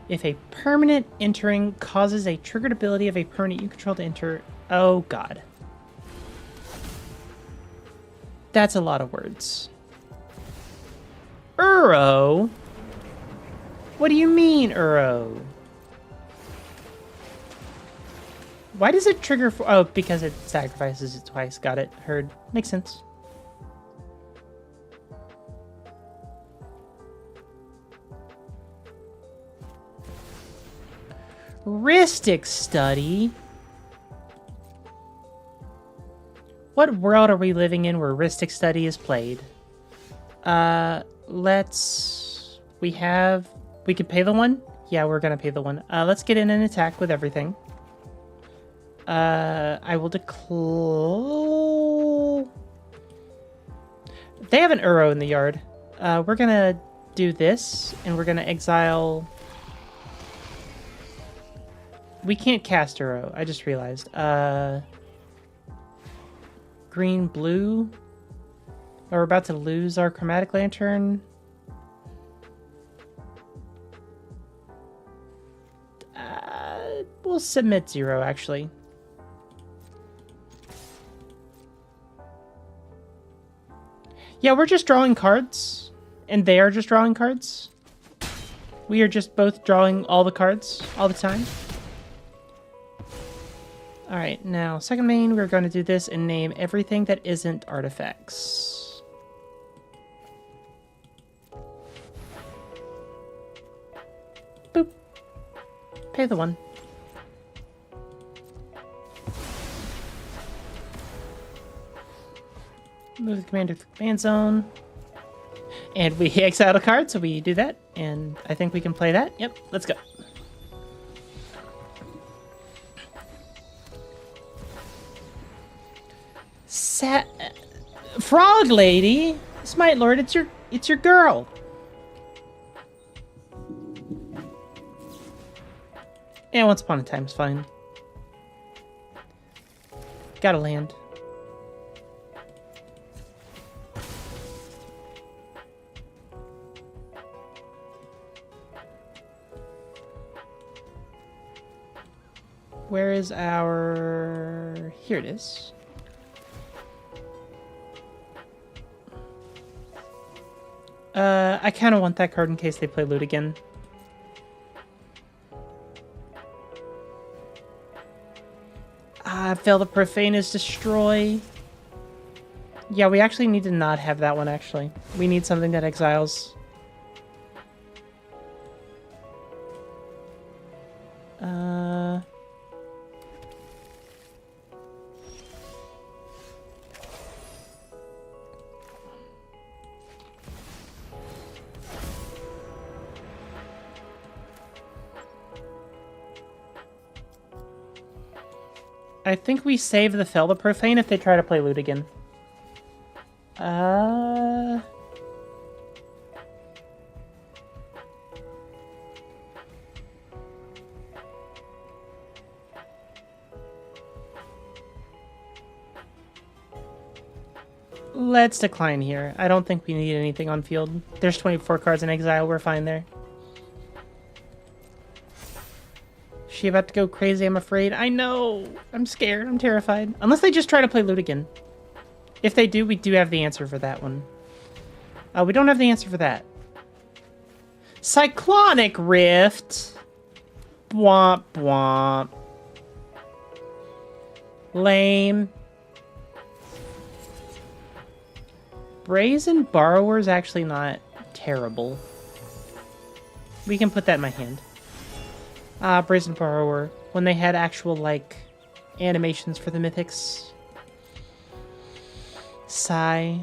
If a permanent entering causes a triggered ability of a permanent you control to enter... oh, God. That's a lot of words. Uro? What do you mean, Uro? Why does it trigger for... oh, because it sacrifices it twice. Got it. Heard. Makes sense. Rhystic Study? What world are we living in where Rhystic Study is played? Let's... we have We could pay the one? Yeah, we're gonna pay the one. Let's get in and attack with everything. I will declare... They have an Uro in the yard. We're gonna do this, and we're gonna exile... We can't cast Uro, I just realized. Green, blue. We're about to lose our Chromatic Lantern. We'll submit 0, actually. Yeah, we're just drawing cards, and they are just drawing cards. We are just both drawing all the cards all the time. Alright, now, second main, we're going to do this and name everything that isn't artifacts. Boop. Pay the one. Move the commander to the command zone. And we exile a card, so we do that. And I think we can play that. Yep, let's go. Frog lady, Smite Lord, it's your girl. Yeah, once upon a time's fine. Gotta land. Where is our... Here it is. I kind of want that card in case they play loot again. Fail the Profane is destroy. Yeah, we actually need to not have that one, actually. We need something that exiles. I think we save the Fail the Profane if they try to play loot again. Let's decline here. I don't think we need anything on field. There's 24 cards in exile. We're fine there. She about to go crazy, I'm afraid. I know! I'm scared. I'm terrified. Unless they just try to play loot again. If they do, we do have the answer for that one. We don't have the answer for that. Cyclonic Rift! Bwomp, bwomp. Lame. Brazen Borrower's actually not terrible. We can put that in my hand. Brazen Borrower. When they had actual, like, animations for the mythics. Sigh.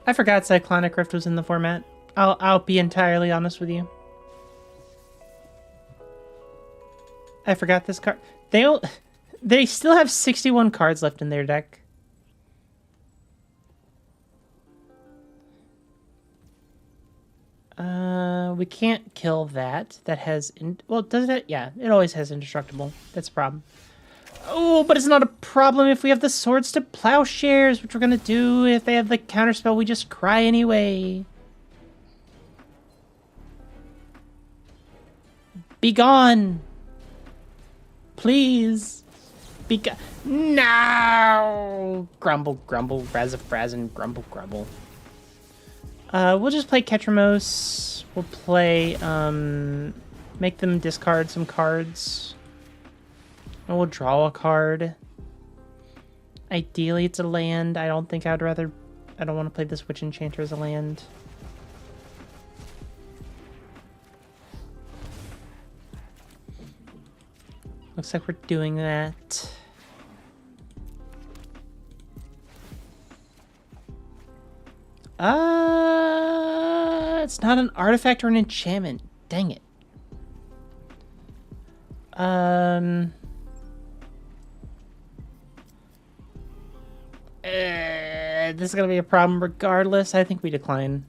I forgot Cyclonic Rift was in the format. I'll be entirely honest with you. I forgot this card. They still have 61 cards left in their deck. We can't kill that. That has... well, does it? Yeah, it always has indestructible. That's a problem. Oh, but it's not a problem if we have the Swords to Plowshares, which we're gonna do. If they have the counterspell, we just cry anyway. Be gone! Please! Be gone! No! Grumble, grumble, razzafrazzin, grumble, grumble. We'll just play Ketramos. We'll play, make them discard some cards. And we'll draw a card. Ideally, it's a land. I don't think I'd rather... I don't want to play this Witch Enchanter as a land. Looks like we're doing that. It's not an artifact or an enchantment. Dang it. This is gonna be a problem regardless. I think we decline.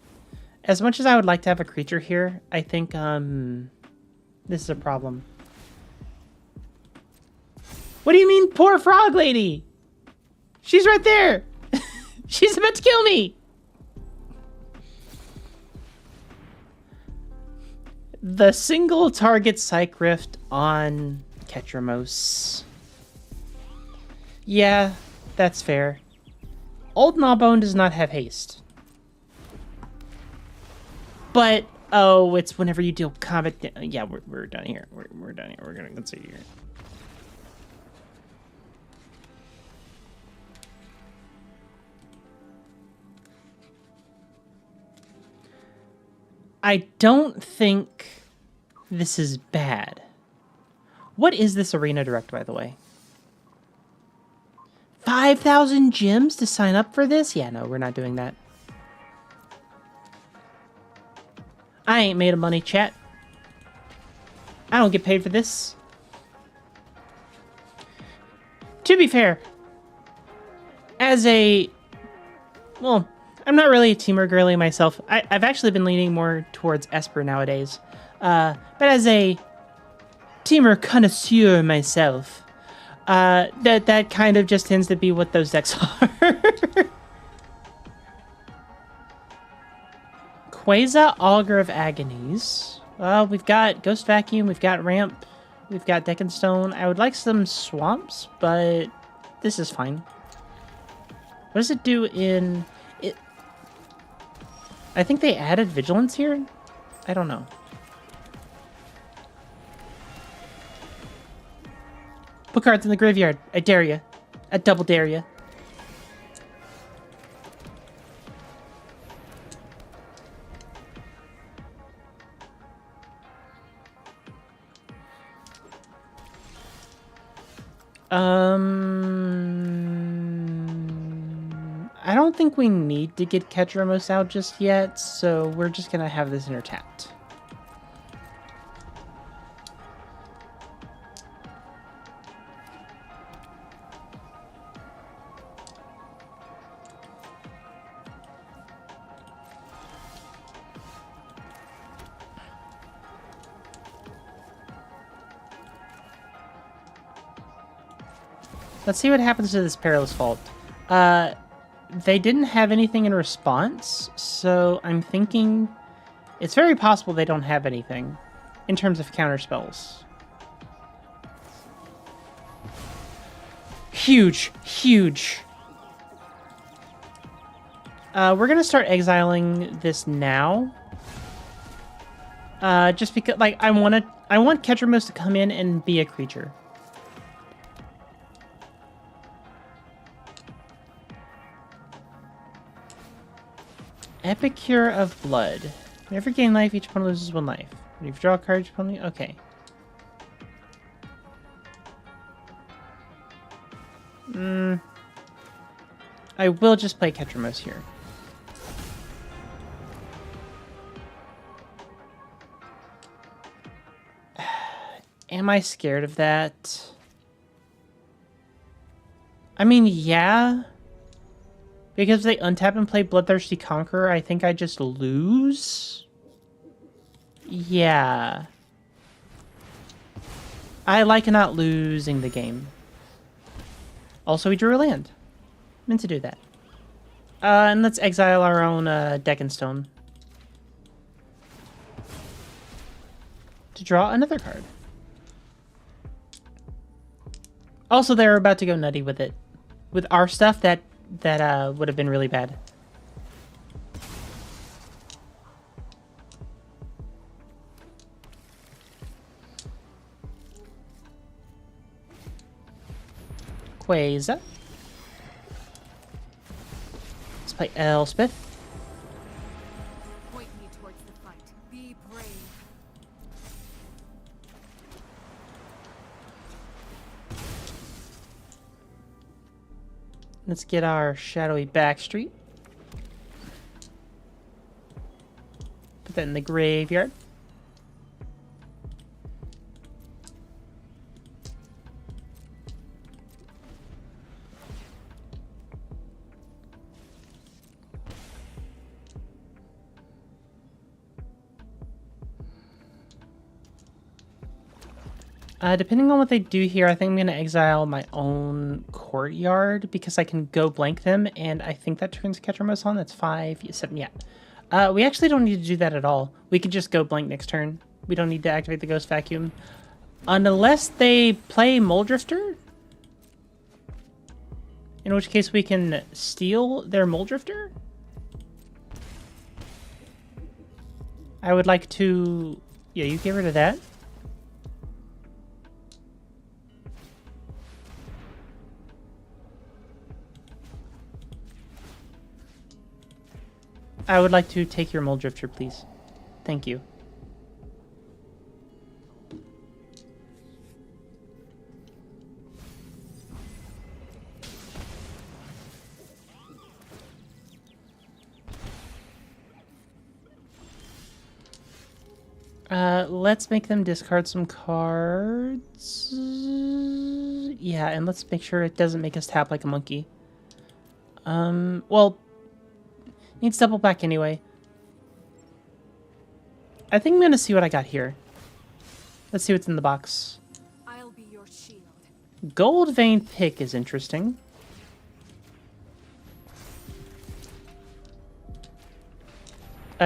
As much as I would like to have a creature here, I think this is a problem. What do you mean, poor frog lady? She's right there. She's about to kill me. The single target Psych Rift on Ketramos. Yeah, that's fair. Old Gnawbone does not have haste. But, oh, it's whenever you deal combat... Yeah, we're done here. We're done here. We're gonna consider here. I don't think this is bad. What is this arena direct, by the way? 5,000 gems to sign up for this? Yeah, no, we're not doing that. I ain't made of money, chat. I don't get paid for this. To be fair, as a... Well, I'm not really a teamer girly myself. I've actually been leaning more towards Esper nowadays. But as a teamer connoisseur myself, that kind of just tends to be what those decks are. Quasar Augur of Agonies. We've got Ghost Vacuum, we've got Ramp, we've got Deck and Stone. I would like some Swamps, but this is fine. What does it do in... I think they added Vigilance here? I don't know. Put cards in the graveyard. I dare ya. I double dare ya. I don't think we need to get Ketramos out just yet, so we're just gonna have this intertapped. Let's see what happens to this Perilous Fault. They didn't have anything in response, so I'm thinking it's very possible they don't have anything in terms of counter spells. Huge, huge. We're gonna start exiling this now. Just because, like, I want Ketramos to come in and be a creature. Epicure of Blood. Whenever you gain life, each opponent loses 1 life. When you draw a card, each opponent... Okay. I will just play Ketramos here. Am I scared of that? I mean, yeah. Because if they untap and play Bloodthirsty Conqueror, I think I just lose? Yeah. I like not losing the game. Also, we drew a land. Meant to do that. And let's exile our own Deck and Stone. To draw another card. Also, they're about to go nutty with it. With our stuff, that would have been really bad. Quasar. Let's play Elspeth. Point me towards the fight. Be brave. Let's get our Shadowy Backstreet. Put that in the graveyard. Depending on what they do here, I think I'm going to exile my own courtyard because I can go blank them, and I think that turns Ketchermos on. That's 5, 7, yeah. We actually don't need to do that at all. We could just go blank next turn. We don't need to activate the Ghost Vacuum. Unless they play Mole Drifter. In which case we can steal their Mole Drifter. I would like to... Yeah, you get rid of that. I would like to take your Mole Drifter, please. Thank you. Let's make them discard some cards. Yeah, and let's make sure it doesn't make us tap like a monkey. Well, needs double back anyway. I think I'm gonna see what I got here. Let's see what's in the box. I'll be your shield. Gold Vein Pick is interesting.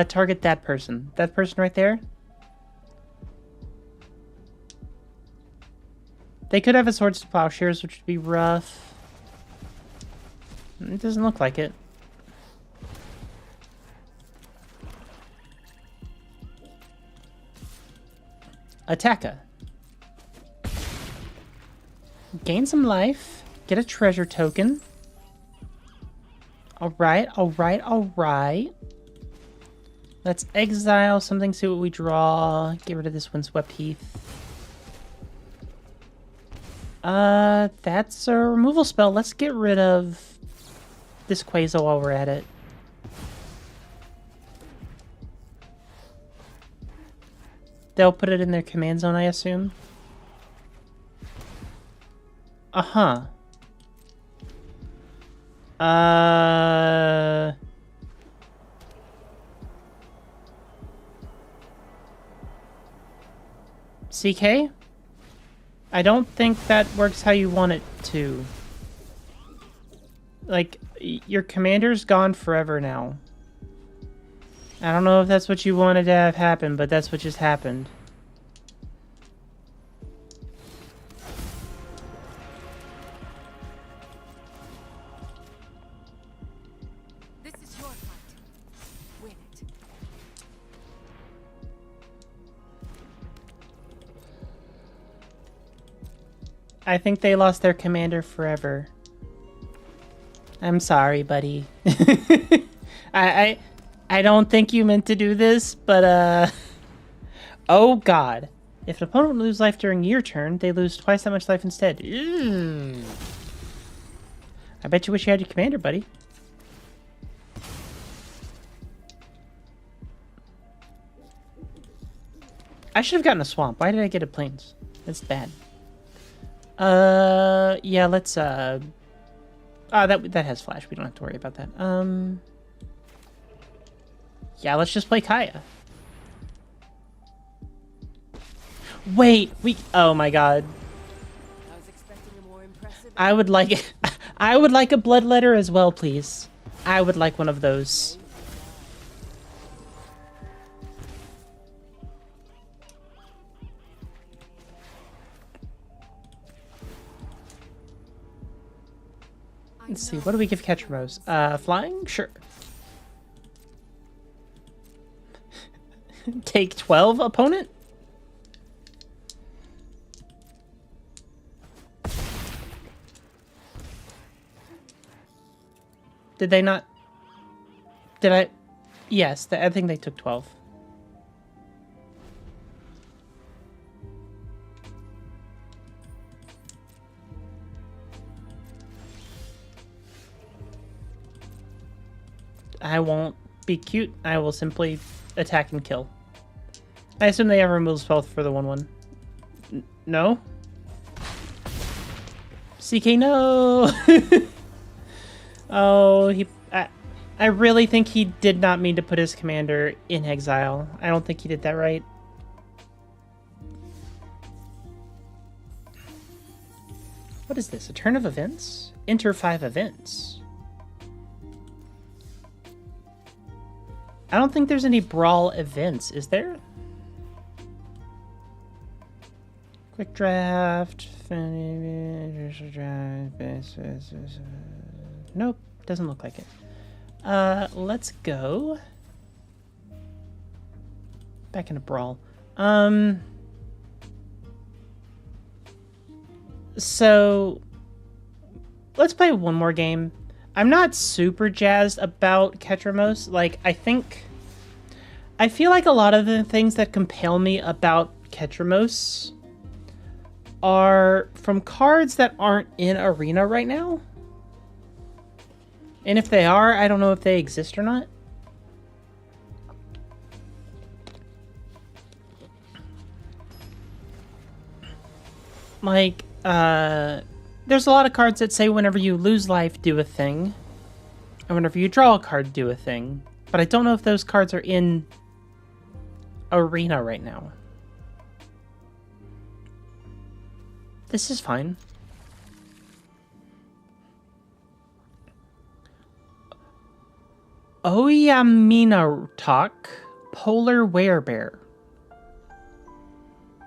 Target that person. That person right there. They could have a Swords to Plowshares, which would be rough. It doesn't look like it. Attacka. Gain some life. Get a treasure token. Alright, alright, alright. Let's exile something, see what we draw. Get rid of this Windswept Heath. That's a removal spell. Let's get rid of this Quasar while we're at it. They'll put it in their command zone, I assume. Uh-huh. CK? I don't think that works how you want it to. Like, your commander's gone forever now. I don't know if that's what you wanted to have happen, but that's what just happened. This is your fight. Win it. I think they lost their commander forever. I'm sorry, buddy. I don't think you meant to do this, but oh god. If an opponent loses life during your turn, they lose twice that much life instead. Ew. I bet you wish you had your commander, buddy. I should have gotten a swamp. Why did I get a plains? That's bad. Yeah, let's that has flash. We don't have to worry about that. Yeah, let's just play Kaya. Wait, oh my god. I was expecting a more impressive. I would like a bloodletter as well, please. I would like one of those. Let's see, what do we give Ketchermos? Flying? Sure. Take 12, opponent? Did they not... Did I... Yes, I think they took 12. I won't be cute. I will simply attack and kill. I assume they have removal spell for the 1/1. No? CK, no! Oh, I really think he did not mean to put his commander in exile. I don't think he did that right. What is this? A turn of events? Enter 5 events. I don't think there's any Brawl events, is there? Quick draft. Nope, doesn't look like it. Let's go back into Brawl. So let's play one more game. I'm not super jazzed about Ketramos. Like, I feel like a lot of the things that compel me about Ketramos are from cards that aren't in Arena right now. And if they are, I don't know if they exist or not. Like, there's a lot of cards that say whenever you lose life, do a thing. And whenever you draw a card, do a thing. But I don't know if those cards are in Arena right now. This is fine. Oyamina Polar Werebear.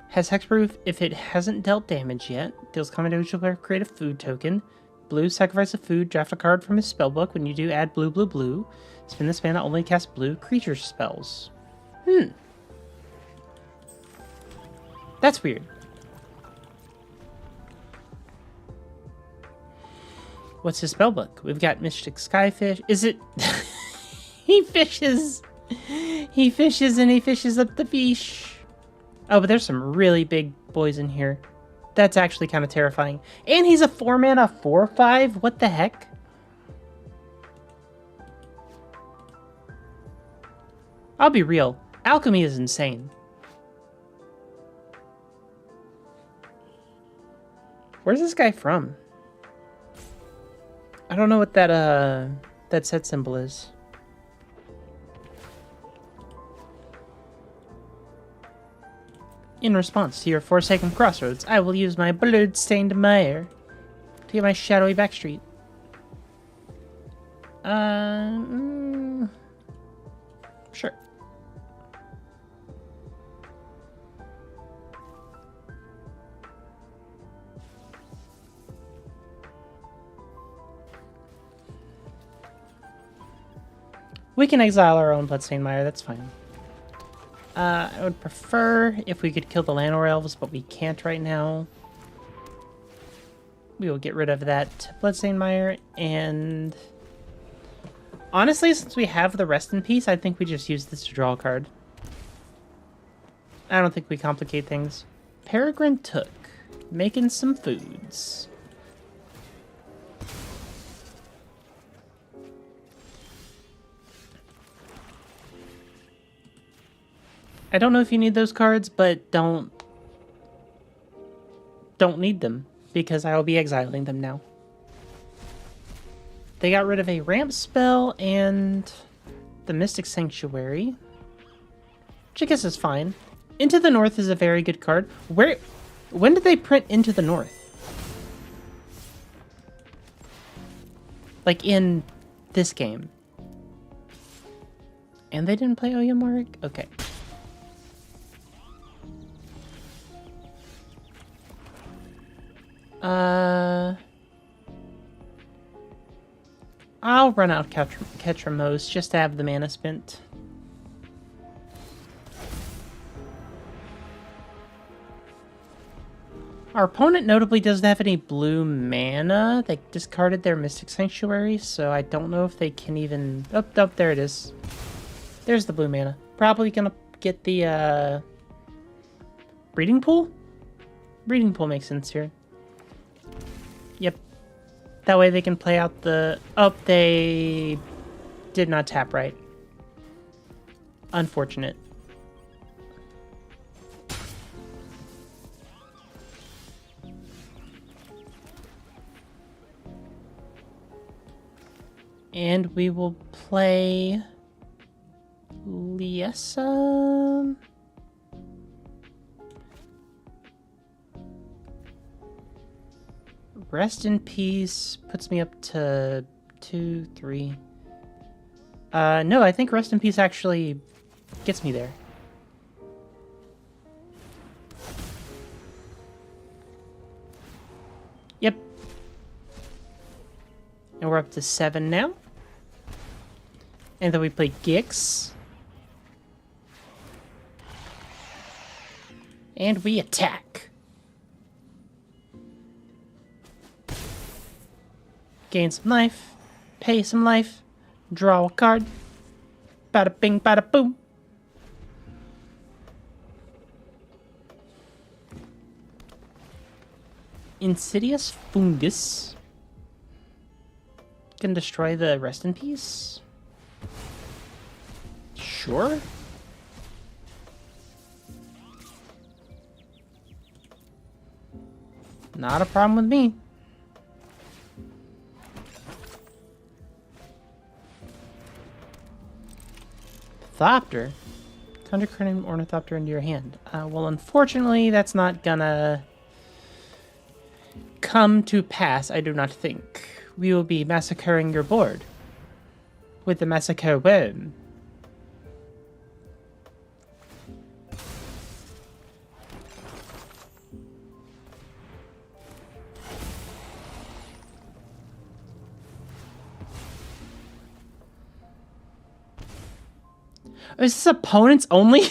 Has hexproof if it hasn't dealt damage yet. Deals combat damage to player, create a food token. Blue, sacrifice a food, draft a card from his spellbook. When you do, add blue, blue, blue. Spin this mana, only cast blue creature spells. That's weird. What's his spellbook? We've got Mystic Skyfish. Is it... He fishes and he fishes up the fish. Oh, but there's some really big boys in here. That's actually kind of terrifying. And he's a 4-mana 4/5? What the heck? I'll be real. Alchemy is insane. Where's this guy from? I don't know what that set symbol is. In response to your Forsaken Crossroads, I will use my blood-stained mire to get my shadowy backstreet. Sure. We can exile our own Bloodstained Mire, that's fine. I would prefer if we could kill the Llanowar Elves, but we can't right now. We will get rid of that Bloodstained Mire, and... honestly, since we have the Rest in Peace, I think we just use this to draw a card. I don't think we complicate things. Peregrine Took. Making some foods. I don't know if you need those cards, but don't need them, because I will be exiling them now. They got rid of a ramp spell and the Mystic Sanctuary, which I guess is fine. Into the North is a very good card. When did they print Into the North? Like in this game. And they didn't play Oyamoric? Okay. I'll run out Ketramos just to have the mana spent. Our opponent notably doesn't have any blue mana. They discarded their Mystic Sanctuary, so I don't know if they can even... Oh, there it is. There's the blue mana. Probably gonna get the, Breeding Pool? Breeding Pool makes sense here. Yep. That way they can play out the... Oh, they did not tap right. Unfortunate. And we will play Liesa. Rest in Peace puts me up to 2, 3. No, I think Rest in Peace actually gets me there. Yep. And we're up to 7 now. And then we play Gix. And we attack. Gain some life. Pay some life. Draw a card. Bada bing, bada boom. Insidious Fungus. Can destroy the Rest in Peace. Sure. Not a problem with me. Thopter? Conjure Cranium Ornithopter into your hand. Well, unfortunately, that's not gonna come to pass, I do not think. We will be massacring your board with the Massacre Worm. Is this opponents only?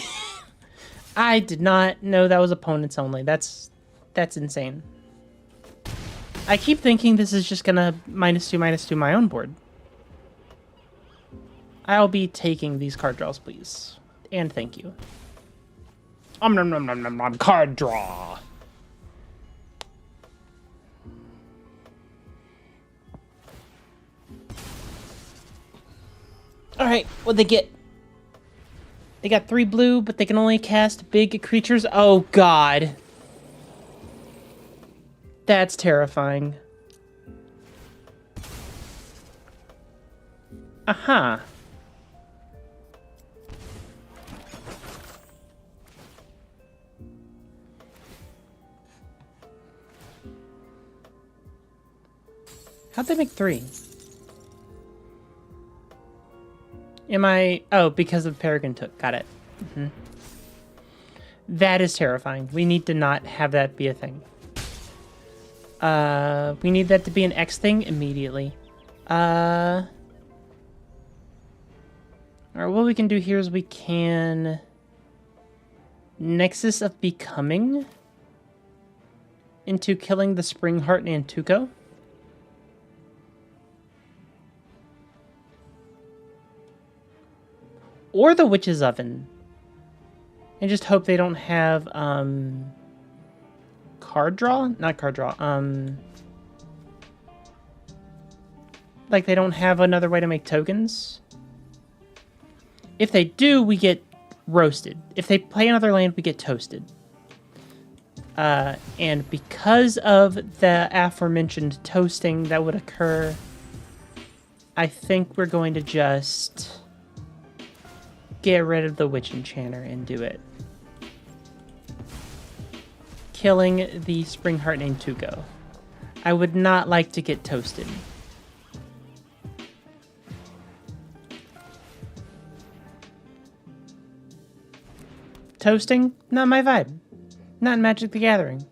I did not know that was opponents only. That's insane. I keep thinking this is just gonna -2/-2 my own board. I'll be taking these card draws, please. And thank you. Nom nom nom nom nom, card draw. Alright, what'd they get? They got 3 blue, but they can only cast big creatures. Oh, God. That's terrifying. Aha. How'd they make 3? Am I... Oh, because of Peregrine Took. Got it. Mm-hmm. That is terrifying. We need to not have that be a thing. We need that to be an X thing immediately. Alright, what we can do here is we can... Nexus of Becoming into killing the Springheart Nantuko. Or the Witch's Oven. And just hope they don't have, card draw? Not card draw, like they don't have another way to make tokens. If they do, we get roasted. If they play another land, we get toasted. And because of the aforementioned toasting that would occur, I think we're going to just... get rid of the Witch Enchanter and do it. Killing the Springheart Nantuko. I would not like to get toasted. Toasting? Not my vibe. Not in Magic the Gathering.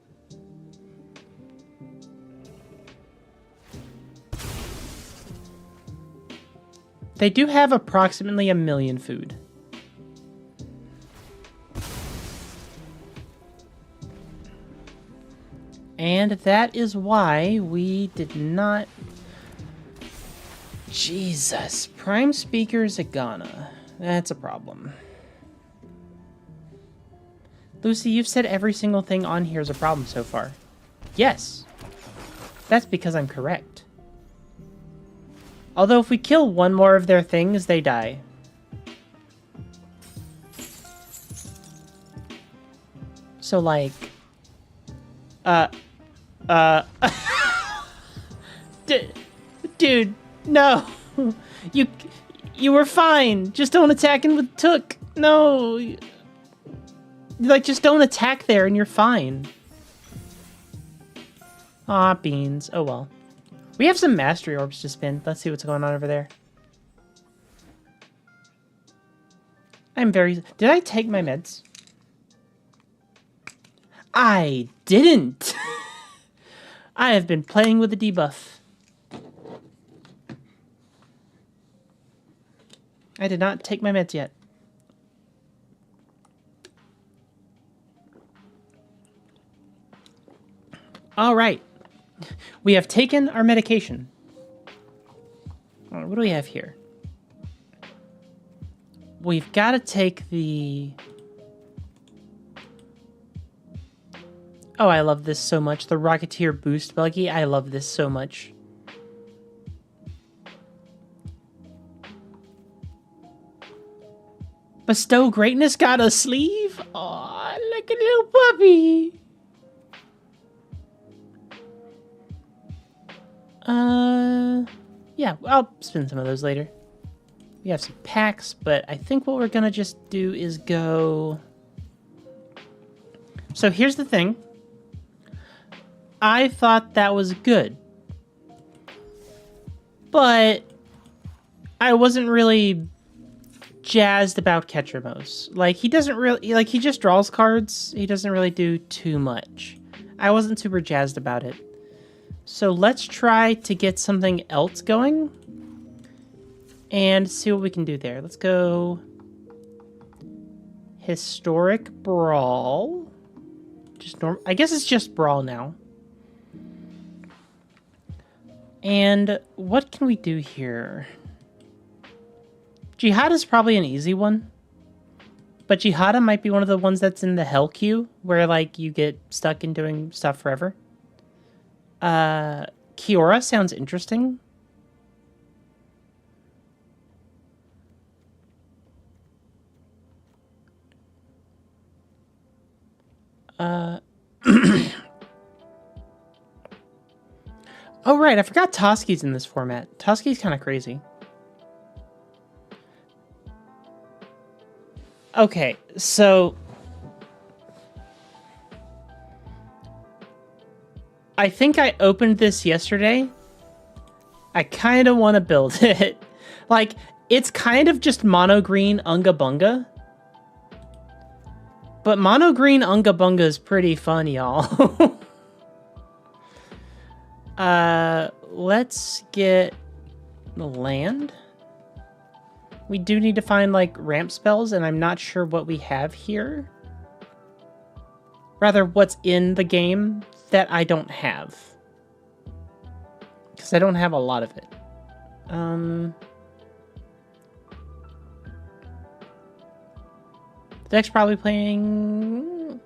They do have approximately 1 million food. And that is why we did not... Jesus. Prime Speaker Zagana. That's a problem. Lucy, you've said every single thing on here is a problem so far. Yes. That's because I'm correct. Although if we kill one more of their things, they die. So, like... uh... Dude, no! You were fine! Just don't attack him with Took! No! Like, just don't attack there and you're fine. Aw, beans. Oh well. We have some mastery orbs to spin. Let's see what's going on over there. I'm very... Did I take my meds? I didn't! I have been playing with the debuff. I did not take my meds yet. All right. We have taken our medication. All right, what do we have here? We've got to take the... Oh, I love this so much. The Rocketeer Boost Buggy. I love this so much. Bestow Greatness got a sleeve? Aw, look at little puppy. Yeah, I'll spin some of those later. We have some packs, but I think what we're gonna just do is go... So here's the thing. I thought that was good. But I wasn't really jazzed about Ketramos. Like, he doesn't really... Like, he just draws cards. He doesn't really do too much. I wasn't super jazzed about it. So let's try to get something else going and see what we can do there. Let's go Historic Brawl. Just normal. I guess it's just Brawl now. And what can we do here? Jihad is probably an easy one. But Jihada might be one of the ones that's in the hell queue where, like, you get stuck in doing stuff forever. Kiora sounds interesting. Oh, right. I forgot Toski's in this format. Toski's kind of crazy. Okay, so... I think I opened this yesterday. I kind of want to build it. Like, it's kind of just mono green Unga Bunga. But mono green Unga Bunga is pretty fun, y'all. Let's get the land. We do need to find, like, ramp spells, and I'm not sure what we have here. Rather, what's in the game that I don't have. Because I don't have a lot of it. Deck's probably playing...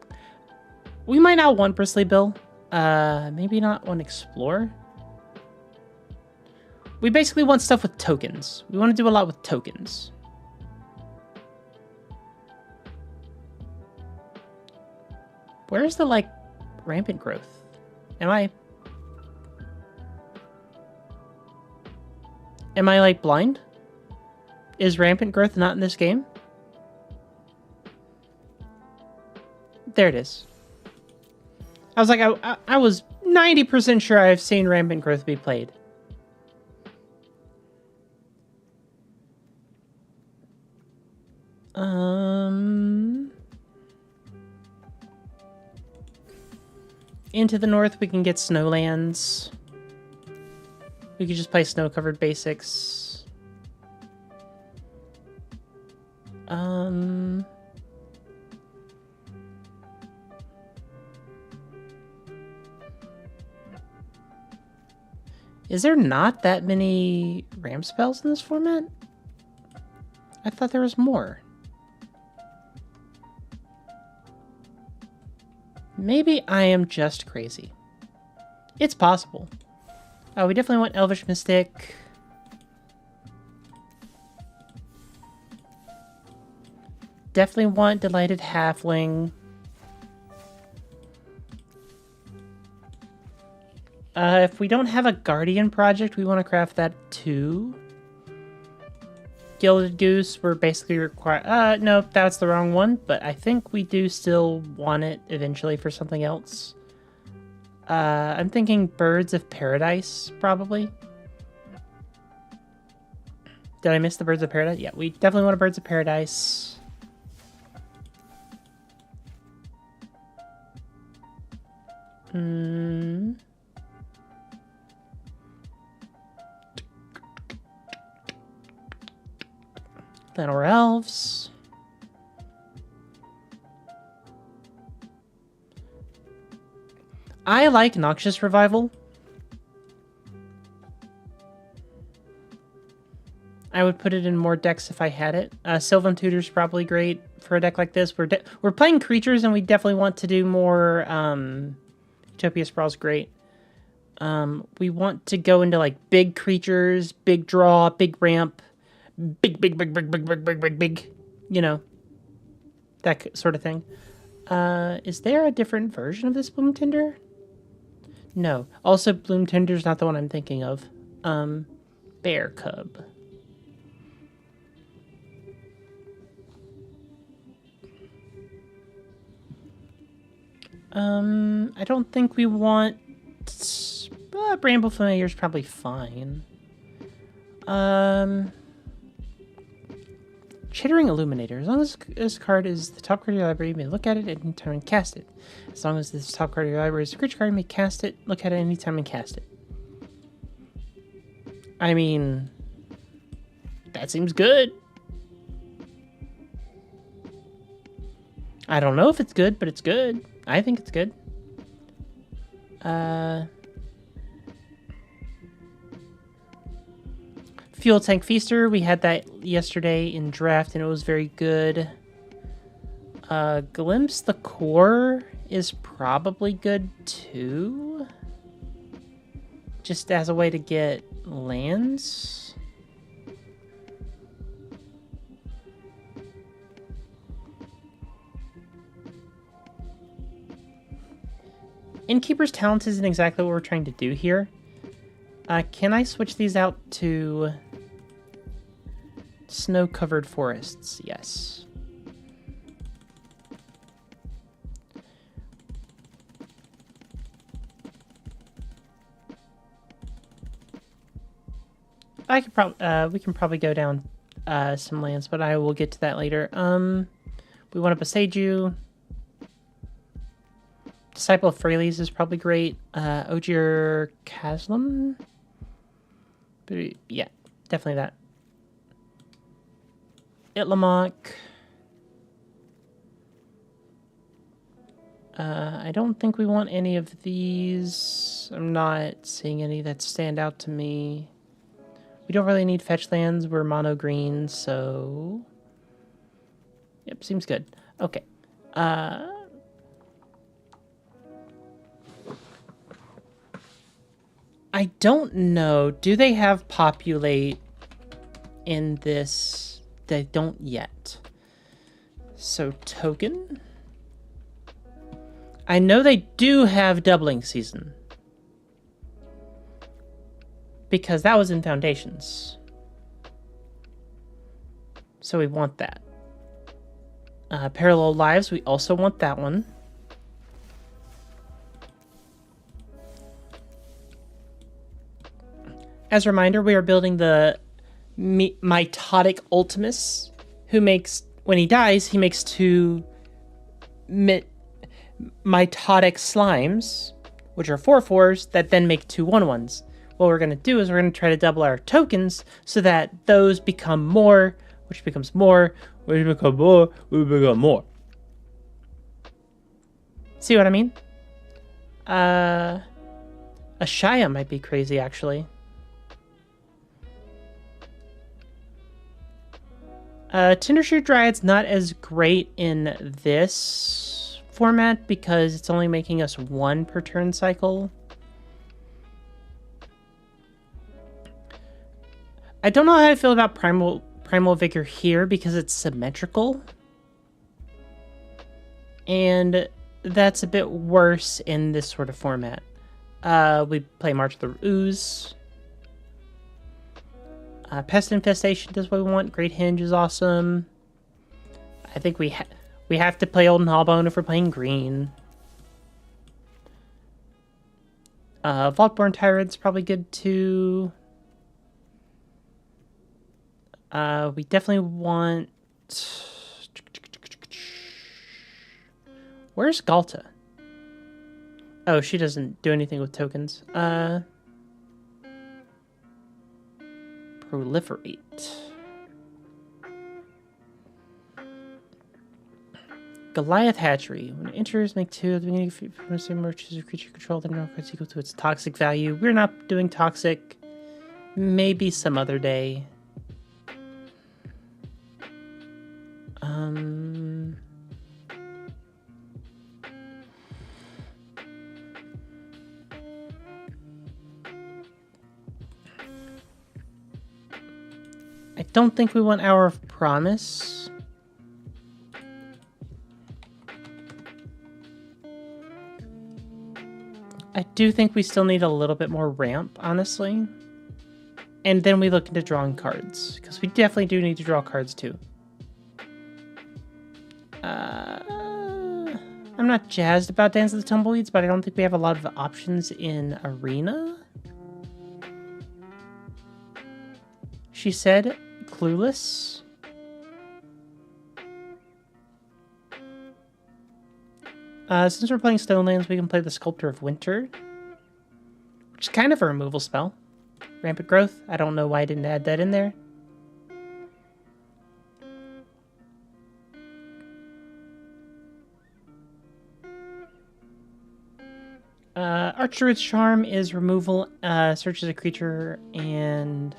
We might not want Bristly Bill. Maybe not want Explore. We basically want stuff with tokens. We want to do a lot with tokens. Where's the, like, rampant growth? Am I, like, blind? Is rampant growth not in this game? There it is. I was like, I was 90% sure I've seen rampant growth be played. Into the north, we can get Snowlands. We could just play snow-covered basics. Is there not that many ramp spells in this format? I thought there was more. Maybe I am just crazy. It's possible. Oh, we definitely want Elvish Mystic. Definitely want Delighted Halfling. If we don't have a Guardian project, we want to craft that too. Gilded Goose, we're basically required... no, that's the wrong one, but I think we do still want it eventually for something else. I'm thinking Birds of Paradise, probably. Did I miss the Birds of Paradise? Yeah, we definitely want a Birds of Paradise. Then our elves. I like Noxious Revival. I would put it in more decks if I had it. Sylvan Tutor's probably great for a deck like this. We're playing creatures, and we definitely want to do more. Utopia Sprawl's great. We want to go into like big creatures, big draw, big ramp, big. You know, that sort of thing. Is there a different version of this Bloom Tinder? No. Also, Bloom Tinder's not the one I'm thinking of. Bear Cub. I don't think we want... Bramble Familiar's probably fine. Chittering Illuminator. As long as this card is the top card of your library, you may look at it at any time and cast it. As long as this top card of your library is a creature card, you may cast it, look at it any time and cast it. I mean... that seems good. I don't know if it's good, but it's good. I think it's good. Fuel Tank Feaster, we had that yesterday in draft and it was very good. Glimpse the Core is probably good too. Just as a way to get lands. Innkeeper's Talent isn't exactly what we're trying to do here. Can I switch these out to snow-covered forests? Yes. I could we can probably go down some lands, but I will get to that later. We want to Besage you. Disciple of Freyles is probably great. Ogier Kaslam? Yeah, definitely that. Itlamok. I don't think we want any of these. I'm not seeing any that stand out to me. We don't really need fetch lands. We're mono green, so... Yep, seems good. Okay. I don't know. Do they have populate in this? They don't yet. So token. I know they do have doubling season. Because that was in Foundations. So we want that. Parallel Lives, we also want that one. As a reminder, we are building the Mitotic Ultimus, who makes, when he dies, he makes 2 Mitotic Slimes, which are 4/4s, that then make 2 1/1s. What we're going to do is we're going to try to double our tokens so that those become more, which becomes more, which become more, which become more. See what I mean? A Shia might be crazy, actually. Tindershoot Dryad's not as great in this format because it's only making us 1 per turn cycle. I don't know how I feel about Primal Vigor here because it's symmetrical. And that's a bit worse in this sort of format. We play March of the Ooze. Pest Infestation does what we want. Great Hinge is awesome. I think we have to play Olden Hawbone if we're playing green. Vaultborn Tyrant's probably good too. We definitely want... Where's Galta? Oh, she doesn't do anything with tokens. Proliferate. Goliath Hatchery. When it enters, make 2 at the beginning from the same merchants or creature control, then no cards equal to its toxic value. We're not doing toxic. Maybe some other day. I don't think we want Hour of Promise. I do think we still need a little bit more ramp, honestly. And then we look into drawing cards, because we definitely do need to draw cards too. I'm not jazzed about Dance of the Tumbleweeds, but I don't think we have a lot of options in Arena. She said, Clueless. Since we're playing Stonelands, we can play the Sculptor of Winter, which is kind of a removal spell. Rampant Growth. I don't know why I didn't add that in there. Archdruid's Charm is removal, searches a creature, and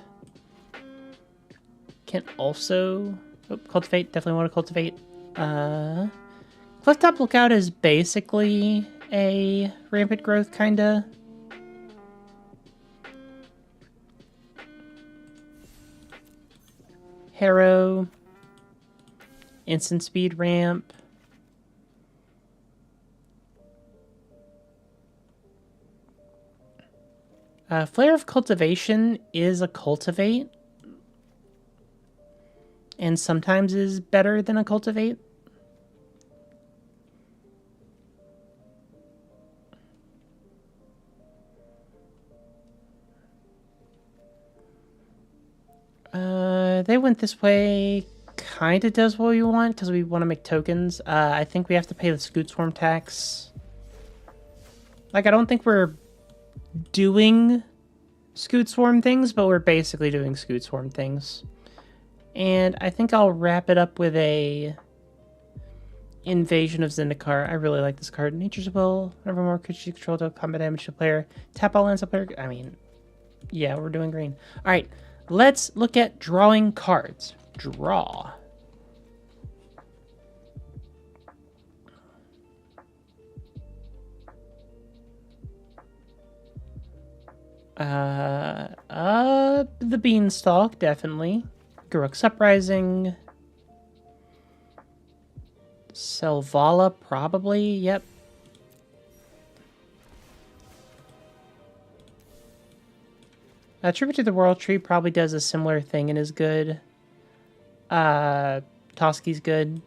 can also... Oh, cultivate. Definitely want to cultivate. Clifftop Lookout is basically a Rampant Growth, kinda. Harrow. Instant Speed Ramp. Flare of Cultivation is a Cultivate. And sometimes is better than a Cultivate. They went this way. Kind of does what we want because we want to make tokens. I think we have to pay the Scoot Swarm tax. Like, I don't think we're doing Scoot Swarm things, but we're basically doing Scoot Swarm things. And I think I'll wrap it up with a Invasion of Zendikar. I really like this card. Nature's Will. Whenever more creatures you control do combat damage to player. Tap all lands up player. I mean, yeah, we're doing green. All right, let's look at drawing cards. Draw. The Beanstalk, definitely. Garruk's Uprising. Selvala, probably, yep. Tribute to the World Tree probably does a similar thing and is good. Toski's good.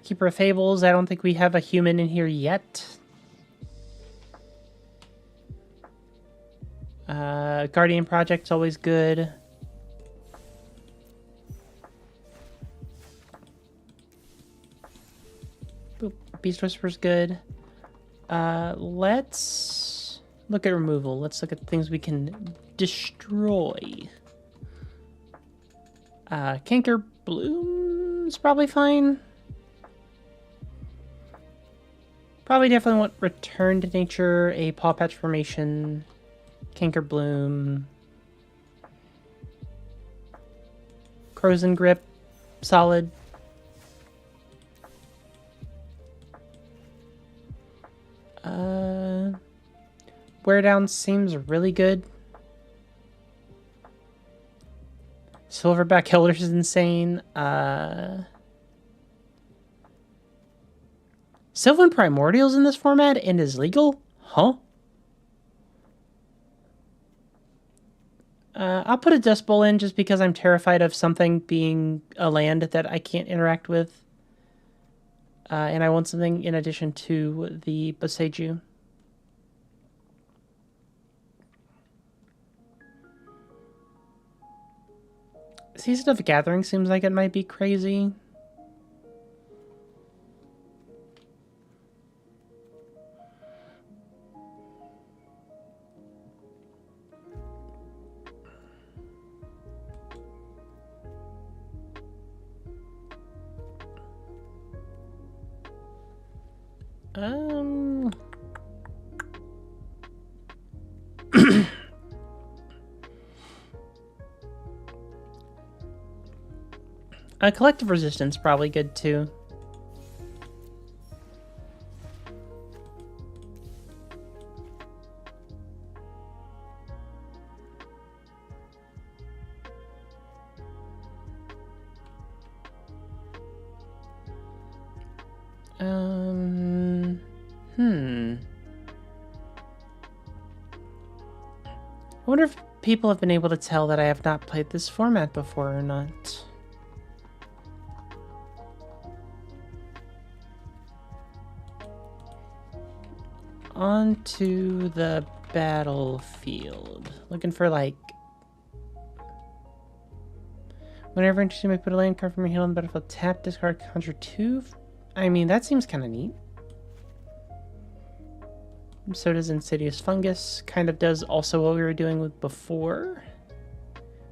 Keeper of Fables, I don't think we have a human in here yet. Guardian Project's always good. Boop. Beast Whisper's good. Let's look at removal. Let's look at things we can destroy. Canker Bloom's probably fine. Probably definitely want Return to Nature, a Paw Patch Formation, Canker Bloom, Crows and Grip, solid. Wear Down seems really good. Silverback Elders is insane. Sylvan Primordial's in this format and is legal? Huh? I'll put a Dust Bowl in just because I'm terrified of something being a land that I can't interact with. And I want something in addition to the Boseiju. Season of Gathering seems like it might be crazy. Collective Resistance probably good too. I wonder if people have been able to tell that I have not played this format before or not. Onto the battlefield. Looking for, like... Whenever interested, you may put a land card from your hand on the battlefield. Tap, discard, conjure 2. I mean, that seems kind of neat. So does Insidious Fungus. Kind of does also what we were doing with before.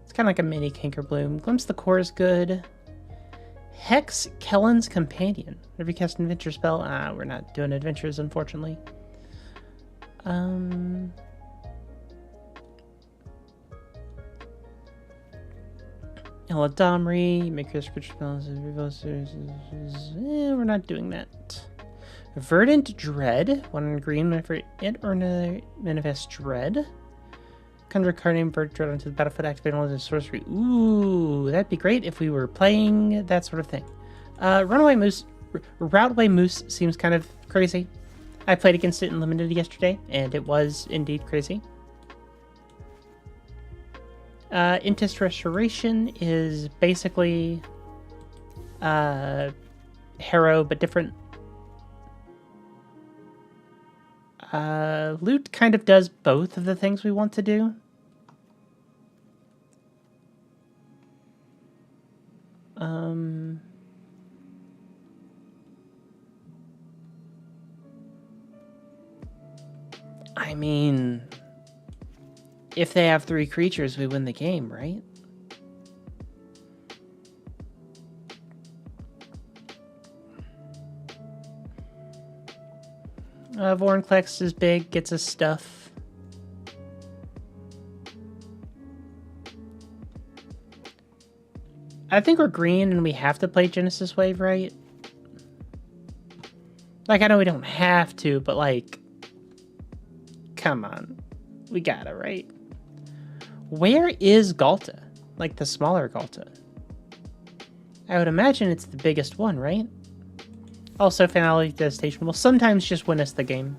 It's kind of like a mini Cankerbloom. Glimpse the Core is good. Hex, Kellen's Companion. Whenever you cast an adventure spell... we're not doing adventures, unfortunately. Eladamri, make your spiritual spells. We're not doing that. Verdant Dread, 1 in green, whenever it or another manifests Dread. Conjure a card named Verdant Dread onto the battlefield, activate all the sorcery. Ooh, that'd be great if we were playing that sort of thing. Runaway Moose, Routeway Moose seems kind of crazy. I played against it in Limited yesterday, and it was indeed crazy. Intest Restoration is basically Harrow, but different. Loot kind of does both of the things we want to do. I mean, if they have 3 creatures, we win the game, right? Vorinclex is big, gets us stuff. I think we're green and we have to play Genesis Wave, right? Like, I know we don't have to, but like... Come on. We gotta, right? Where is Galta? Like the smaller Galta? I would imagine it's the biggest one, right? Also, Finale Devastation will sometimes just win us the game.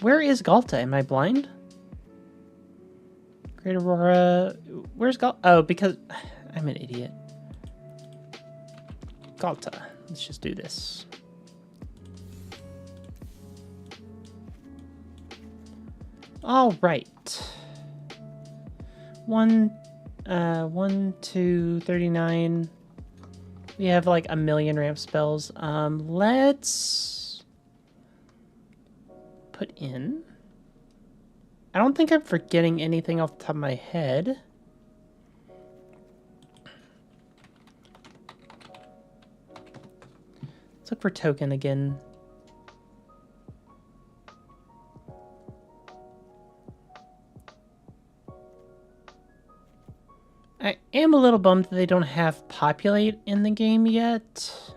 Where is Galta? Am I blind? Great Aurora... Where's Galta? Oh, because... I'm an idiot. Galta. Let's just do this. All right. 1, 2, 39. We have like a million ramp spells. Let's put in. I don't think I'm forgetting anything off the top of my head. Let's look for token again. I am a little bummed that they don't have Populate in the game yet.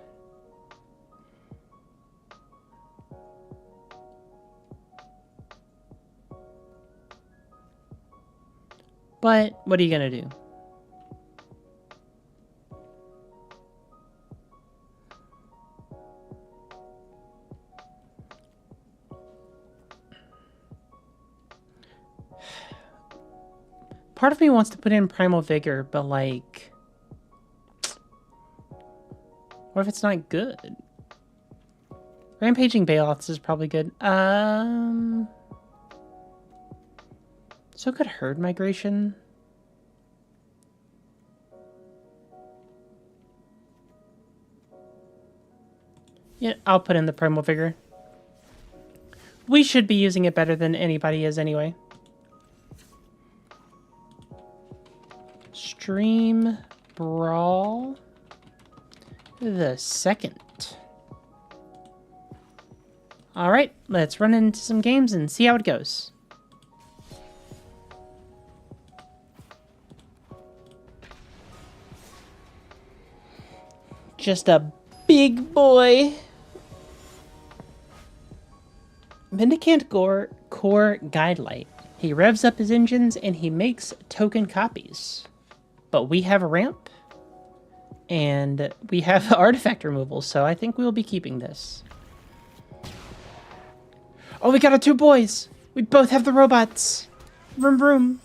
But what are you gonna do? Part of me wants to put in Primal Vigor, but like... what if it's not good? Rampaging Baloths is probably good. So could Herd Migration. Yeah, I'll put in the Primal Vigor. We should be using it better than anybody is anyway. Stream Brawl the second. Alright, let's run into some games and see how it goes. Just a big boy. Mendicant Core Guidelight. He revs up his engines and he makes token copies. But we have a ramp. And we have artifact removal, so I think we'll be keeping this. Oh, we got our two boys! We both have the robots! Vroom vroom!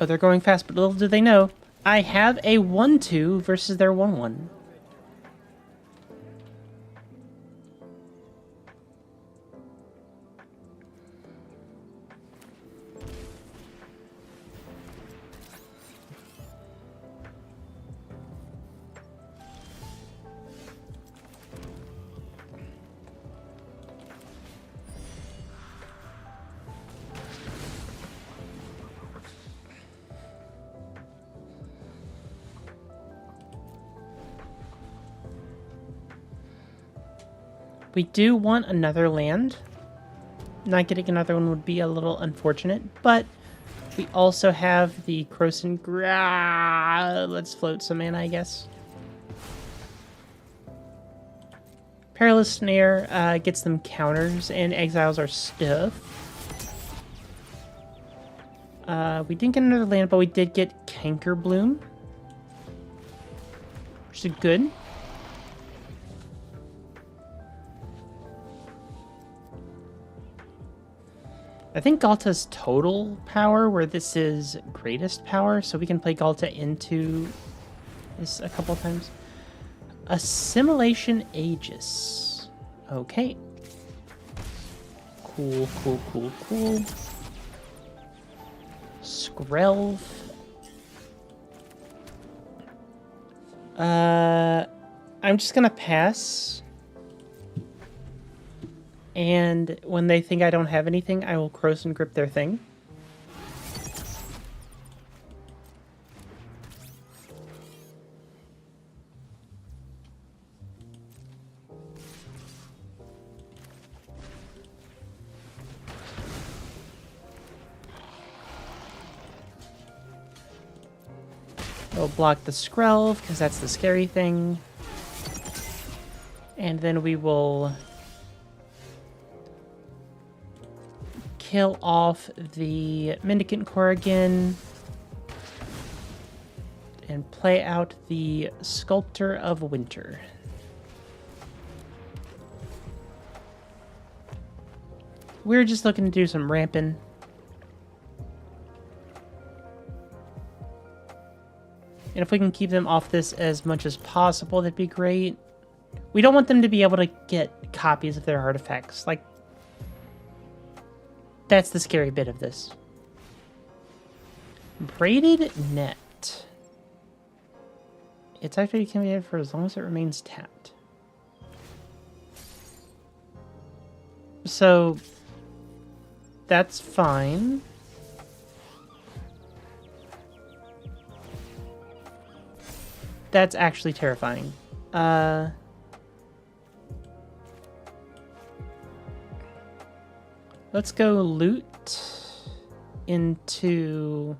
Oh, they're going fast, but little do they know, I have a 1-2 versus their 1-1. We do want another land. Not getting another one would be a little unfortunate, but we also have the Croson let's float some mana, I guess. Perilous Snare gets them counters and exiles our stuff. We didn't get another land, but we did get Canker Bloom, which is good. I think Galta's total power, where this is greatest power, so we can play Galta into this a couple of times. Assimilation Aegis. Okay. Cool, cool, cool, cool. Skrelv. I'm just gonna pass. And when they think I don't have anything, I will Croson grip their thing. We'll block the Skrelv, because that's the scary thing. And then we will kill off the Mendicant Core again. And play out the Sculptor of Winter. We're just looking to do some ramping. And if we can keep them off this as much as possible, that'd be great. We don't want them to be able to get copies of their artifacts. Like, that's the scary bit of this. Braided Net. It's actually can be added for as long as it remains tapped. So, that's fine. That's actually terrifying. Let's go loot into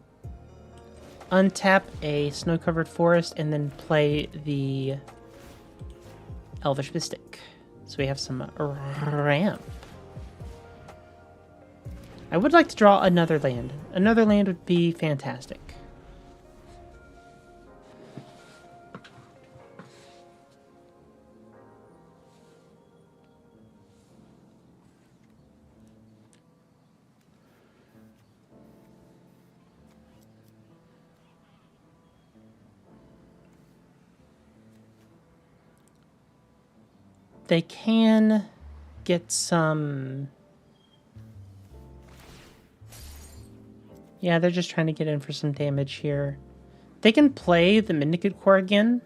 untap a snow-covered forest and then play the Elvish Mystic. So we have some ramp. I would like to draw another land. Another land would be fantastic. they can get some... Yeah, they're just trying to get in for some damage here. They can play the Mendicant Core again.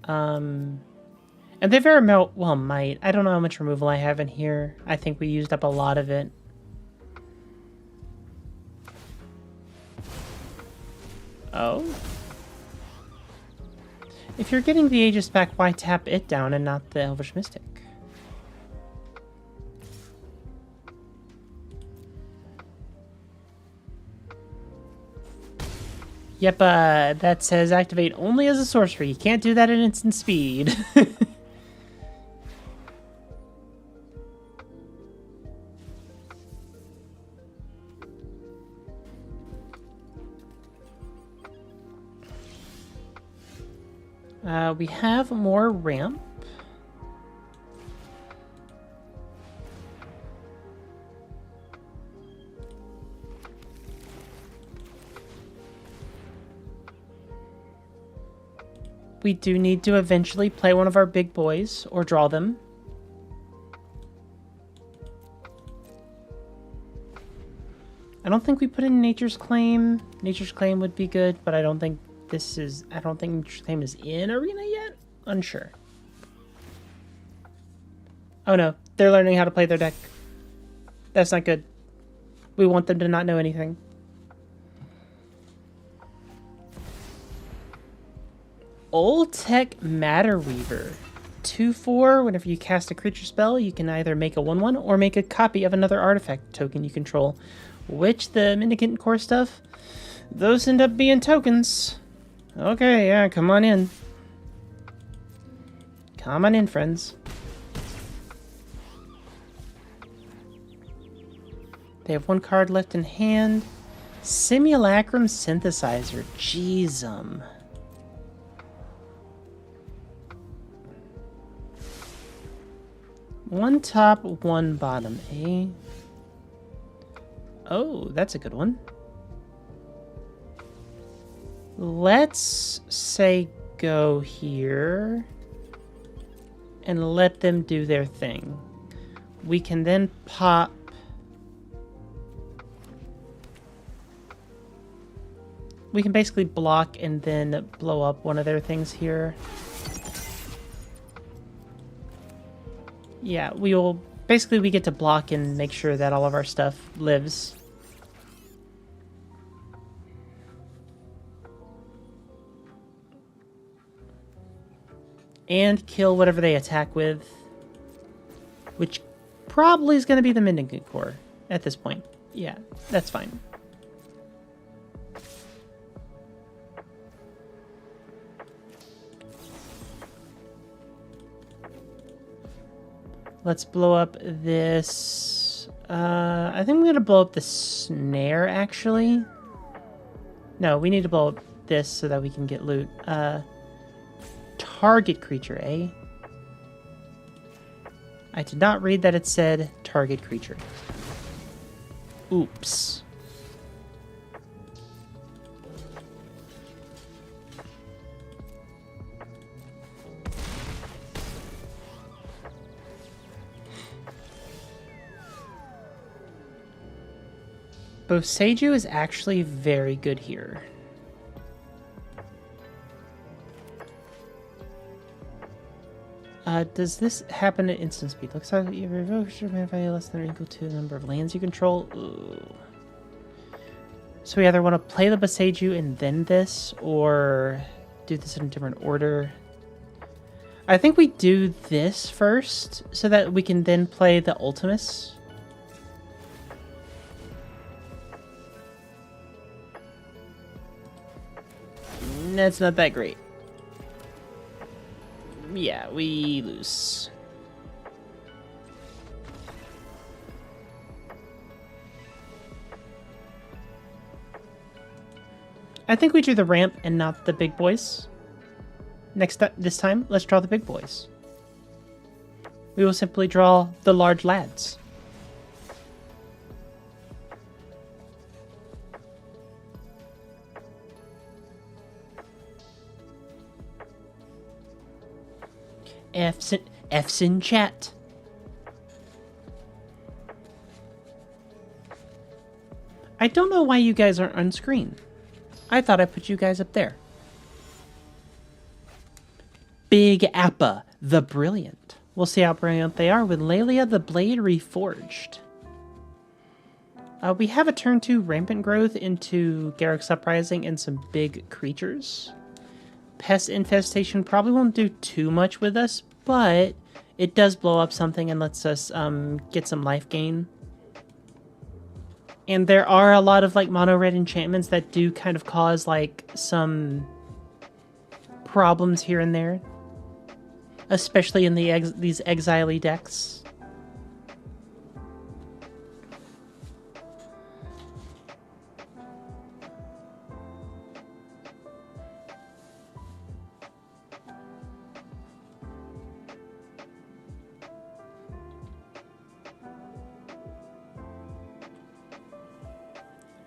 And they very well might. I don't know how much removal I have in here. I think we used up a lot of it. Oh. If you're getting the Aegis back, why tap it down and not the Elvish Mystic? Yep, that says activate only as a sorcery. You can't do that at instant speed. We have more ramp. We do need to eventually play one of our big boys or draw them. I don't think we put in Nature's Claim. Nature's Claim would be good, but I don't think this is... I don't think Nature's Claim is in Arena yet? Unsure. Oh no, they're learning how to play their deck. That's not good. We want them to not know anything. Old Tech Matter Weaver. 2/4. Whenever you cast a creature spell, you can either make a 1/1 or make a copy of another artifact token you control. Which the Mendicant Core stuff, those end up being tokens. Okay, yeah, come on in. Come on in, friends. They have one card left in hand. Simulacrum Synthesizer. Jeezum. One top, one bottom, eh? Oh, that's a good one. Let's say go here and let them do their thing. We can then pop... We can basically block and then blow up one of their things here. Yeah, we will... Basically, we get to block and make sure that all of our stuff lives. And kill whatever they attack with. Which probably is going to be the Mendicant Core at this point. Yeah, that's fine. Let's blow up this... I think I'm going to blow up the snare, actually. No, we need to blow up this so that we can get loot. Target creature, eh? I did not read that it said target creature. Oops. Boseiju is actually very good here. Does this happen at instant speed? Looks like you revoke your mana value less than or equal to the number of lands you control. Ooh. So we either want to play the Boseiju and then this, or do this in a different order. I think we do this first, so that we can then play the Ultimus. That's not that great. Yeah, we lose. I think we drew the ramp and not the big boys. This time, let's draw the big boys. We will simply draw the large lads. F's in chat. I don't know why you guys aren't on screen. I thought I put you guys up there. Big Appa, the Brilliant. We'll see how brilliant they are with Lelia the Blade Reforged. We have a turn 2 Rampant Growth into Garrick's Uprising and some big creatures. Pest Infestation probably won't do too much with us, but it does blow up something and lets us get some life gain. And there are a lot of like mono red enchantments that do kind of cause like some problems here and there, especially in these exile-y decks.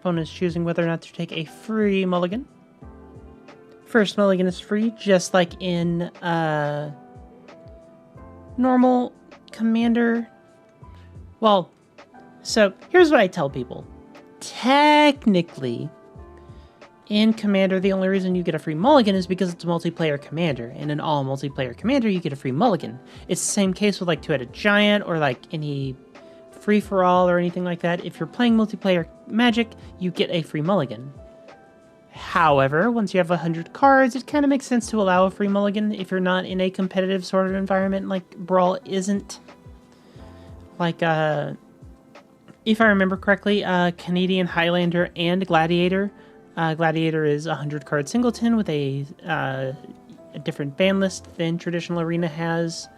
Opponent's choosing whether or not to take a free mulligan. First mulligan is free, just like in normal Commander. Well, so here's what I tell people. Technically, in Commander, the only reason you get a free mulligan is because it's a multiplayer Commander. And in all multiplayer Commander, you get a free mulligan. It's the same case with like Two-Headed Giant or like any free-for-all or anything like that. If you're playing multiplayer Magic, you get a free mulligan. However, once you have 100 cards, it kind of makes sense to allow a free mulligan if you're not in a competitive sort of environment like Brawl isn't. Like, if I remember correctly, Canadian Highlander and Gladiator. Gladiator is a 100-card singleton with a different ban list than traditional Arena has.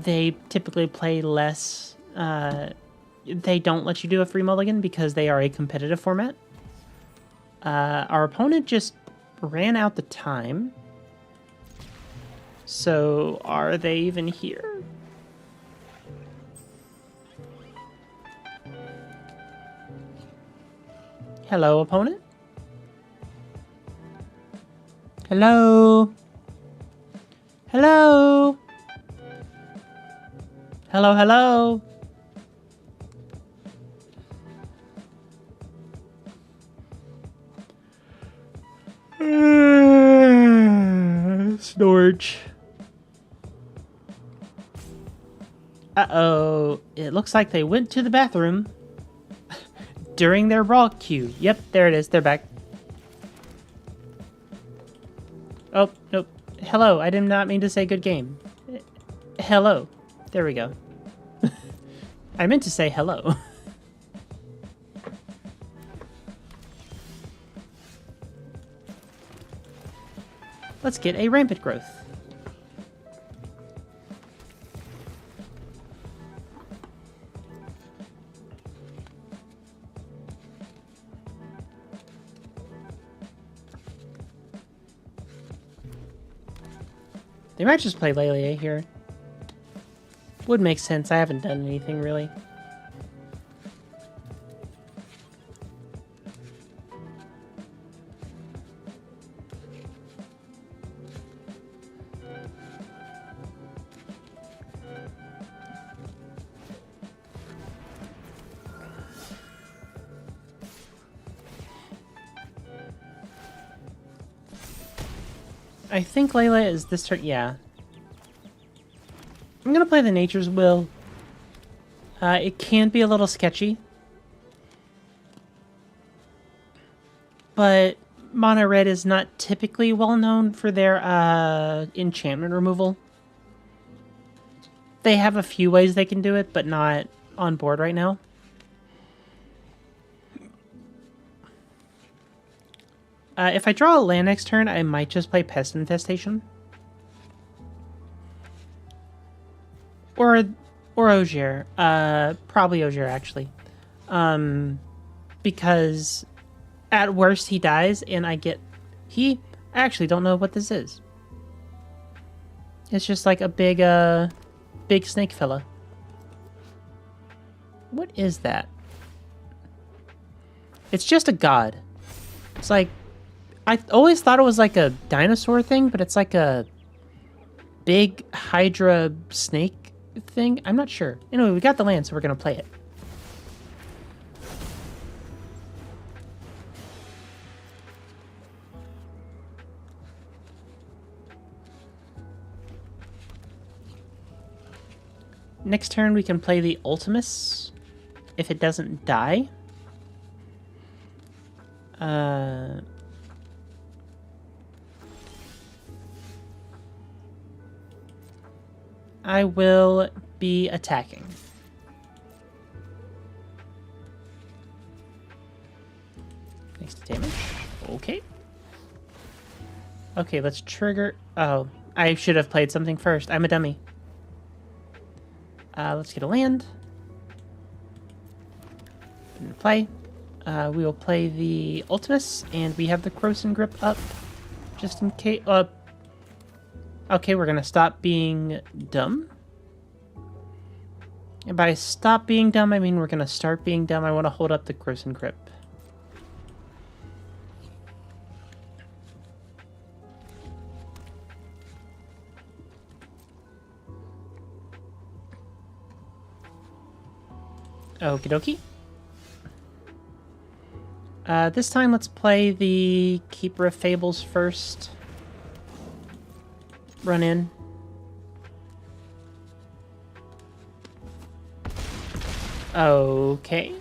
They typically play less. They don't let you do a free mulligan because they are a competitive format. Our opponent just ran out the time. So are they even here? Hello, opponent? Hello? Hello? Hello, hello? Snorge. Uh-oh. It looks like they went to the bathroom during their Brawl queue. Yep, there it is. They're back. Oh, nope. Hello. I did not mean to say good game. Hello. There we go. I meant to say hello. Let's get a Rampant Growth. They might just play Lelia here. Would make sense. I haven't done anything really. I think Layla is this turn. Yeah. I'm going to play the Nature's Will. It can be a little sketchy. But Mono Red is not typically well known for their enchantment removal. They have a few ways they can do it, but not on board right now. If I draw a land next turn, I might just play Pest Infestation. Or Ogier. Probably Ogier, actually. Because at worst he dies, and I get... I actually don't know what this is. It's just like a big snake fella. What is that? It's just a god. It's like... I always thought it was like a dinosaur thing, but it's like a big Hydra snake thing. I'm not sure. Anyway, we got the land, so we're going to play it. Next turn, we can play the Ultimus if it doesn't die. I will be attacking. Makes the damage. Okay. Okay, let's trigger. Oh, I should have played something first. I'm a dummy. Let's get a land. Play. We will play the Ultimus, and we have the Croson Grip up, just in case. Okay, we're gonna stop being dumb. And by stop being dumb, I mean we're gonna start being dumb. I want to hold up the Croson Grip. Okie dokie. This time, let's play the Keeper of Fables first. Run in. Okay.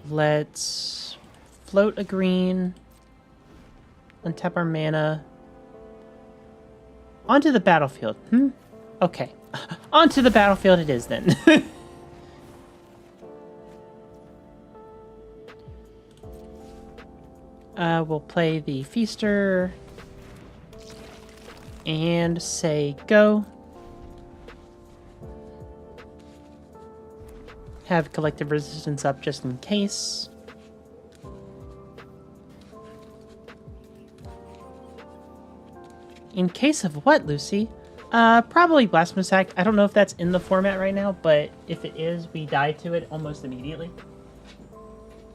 Let's float a green. Untap our mana. Onto the battlefield. Okay. Onto the battlefield it is then. We'll play the Feaster and say go. Have Collective Resistance up just in case. In case of what, Lucy? Probably Blasphemous Attack. I don't know if that's in the format right now, but if it is, we die to it almost immediately.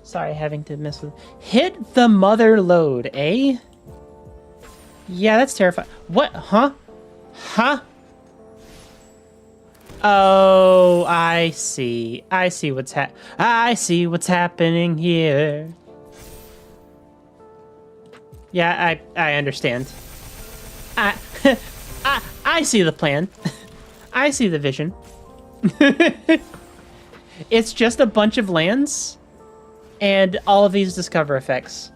Sorry, having to mess with... Hit the mother load, eh? Yeah, that's terrifying. What? Huh? Huh? Oh, I see. I see what's happening here. Yeah, I understand. I see the plan. I see the vision. It's just a bunch of lands and all of these discover effects.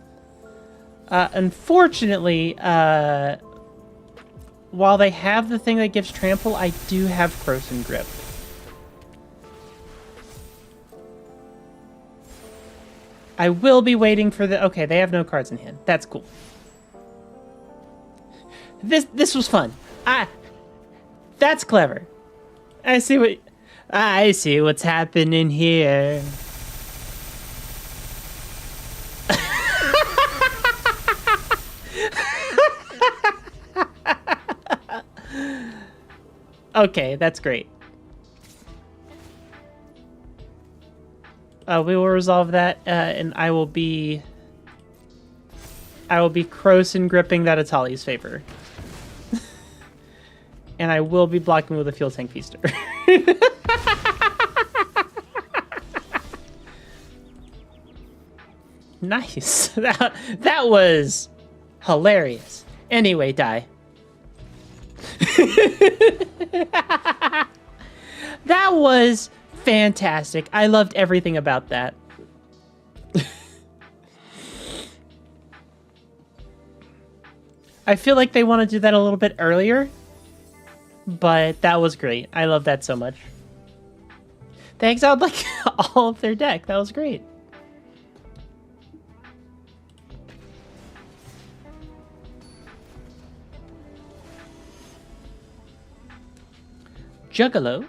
Unfortunately, while they have the thing that gives trample, I do have Croson Grip. I will be waiting for the... Okay, they have no cards in hand. That's cool. This was fun. That's clever. I see what's happening here. Okay, that's great. We will resolve that, and I will be Croson gripping that Atali's favor. And I will be blocking with a Fuel Tank Feaster. Nice. That was hilarious. Anyway, die. That was fantastic. I loved everything about that. I feel like they want to do that a little bit earlier, but that was great. I love that so much. They exiled like all of their deck. That was great. Juggalo.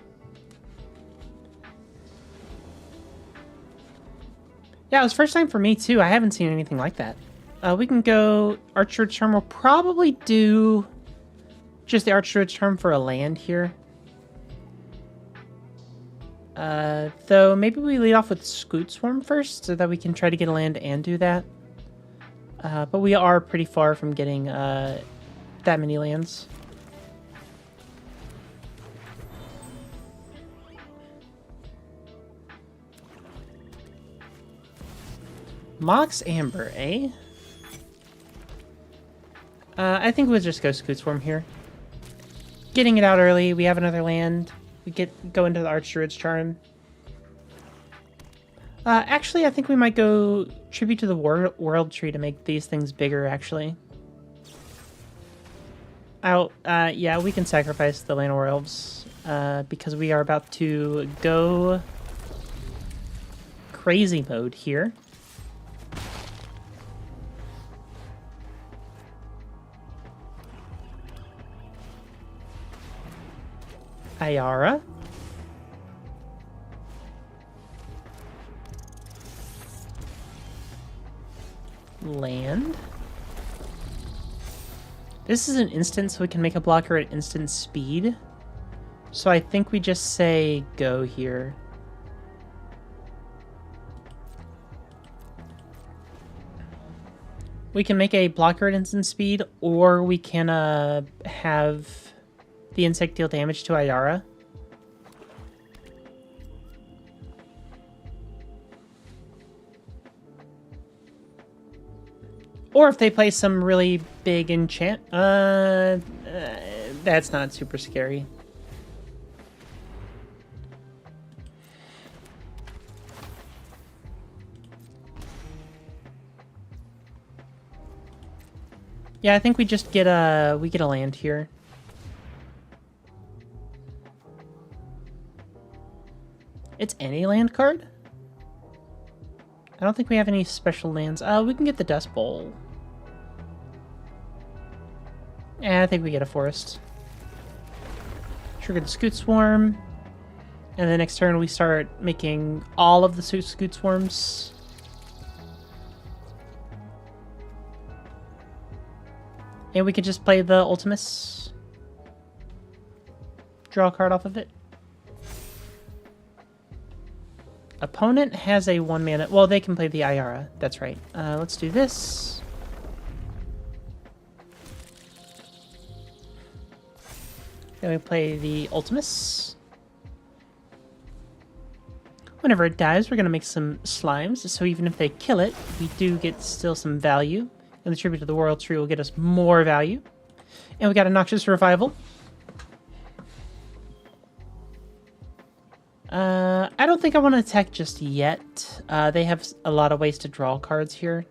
Yeah, it was first time for me too. I haven't seen anything like that. We can go Archer Charm. We'll probably do just the Archer Charm for a land here. Though maybe we lead off with Scoot Swarm first so that we can try to get a land and do that. But we are pretty far from getting that many lands. Mox Amber, eh? I think we'll just go Scoot Swarm here. Getting it out early. We have another land. We go into the Archdruid's Charm. Actually, I think we might go Tribute to the World Tree to make these things bigger, actually. Yeah, we can sacrifice the Llanowar Elves, because we are about to go crazy mode here. Ayara. Land. This is an instant, so we can make a blocker at instant speed. So I think we just say go here. We can make a blocker at instant speed, or we can have the insect deal damage to Ayara. Or if they play some really big enchant, that's not super scary. Yeah, I think we just get a land here. It's any land card? I don't think we have any special lands. We can get the Dust Bowl. Yeah, I think we get a forest. Trigger the Scoot Swarm. And the next turn we start making all of the Scoot Swarms. And we could just play the Ultimus. Draw a card off of it. Opponent has a 1-mana... Well, they can play the Ayara. That's right. Let's do this. Then we play the Ultimus. Whenever it dies, we're going to make some slimes. So even if they kill it, we do get still some value. And the Tribute to the World Tree will get us more value. And we got a Noxious Revival. I don't think I want to attack just yet. They have a lot of ways to draw cards here.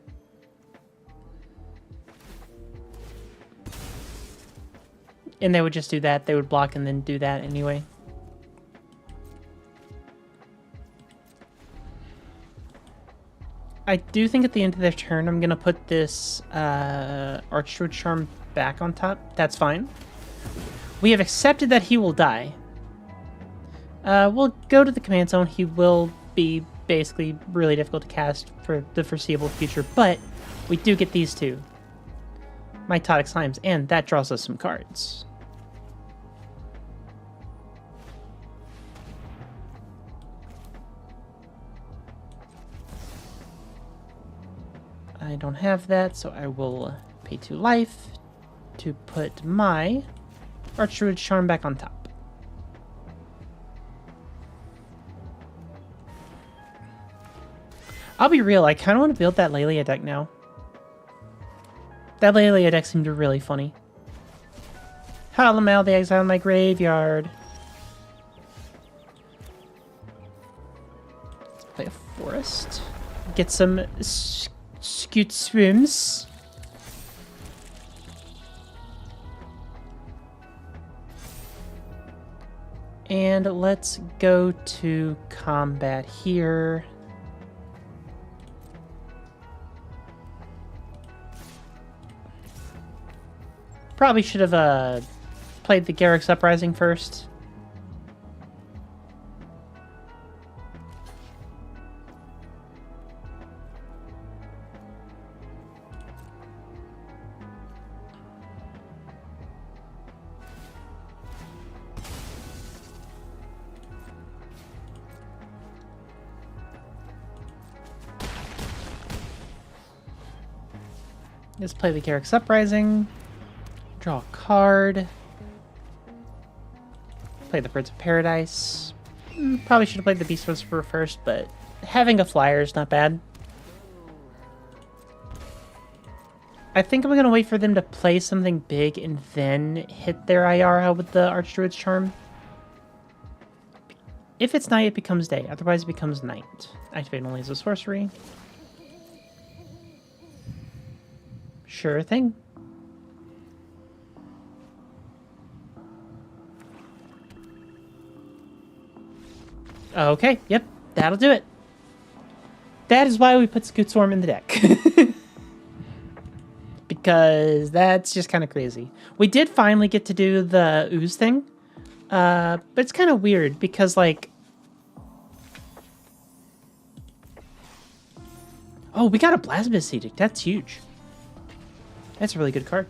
And they would just do that. They would block and then do that anyway. I do think at the end of their turn, I'm going to put this Archdruid Charm back on top. That's fine. We have accepted that he will die. We'll go to the command zone. He will be basically really difficult to cast for the foreseeable future, but we do get these two. Mitotic Slimes, and that draws us some cards. I don't have that, so I will pay 2 life to put my Archdruid Charm back on top. I'll be real, I kind of want to build that Lelia deck now. That Lelia deck seemed really funny. Halamal the Exile in my graveyard. Let's play a forest. Get some Scoot Swims. And let's go to combat here. Probably should have played the Garruk's Uprising first. Let's play the Garrick's Uprising. Draw a card. Play the Birds of Paradise. Probably should have played the Beast Whisperer first, but having a flyer is not bad. I think I'm going to wait for them to play something big and then hit their IR with the Archdruid's Charm. If it's night, it becomes day. Otherwise, it becomes night. Activate only as a sorcery. Sure thing. Okay, yep, that'll do it. That is why we put Scootsworm in the deck. Because that's just kind of crazy. We did finally get to do the ooze thing. But it's kind of weird because, like... Oh, we got a Blasphemous Edict. That's huge. That's a really good card.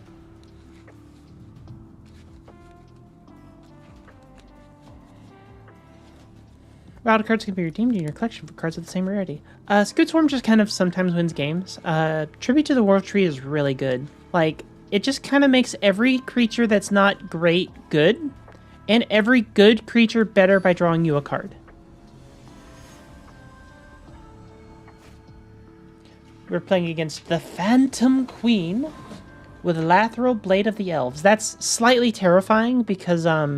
Wild cards can be redeemed in your collection for cards of the same rarity. Scootsworm just kind of sometimes wins games. Tribute to the World Tree is really good. Like, it just kind of makes every creature that's not great good, and every good creature better by drawing you a card. We're playing against the Phantom Queen with Lateral Blade of the Elves. That's slightly terrifying because, I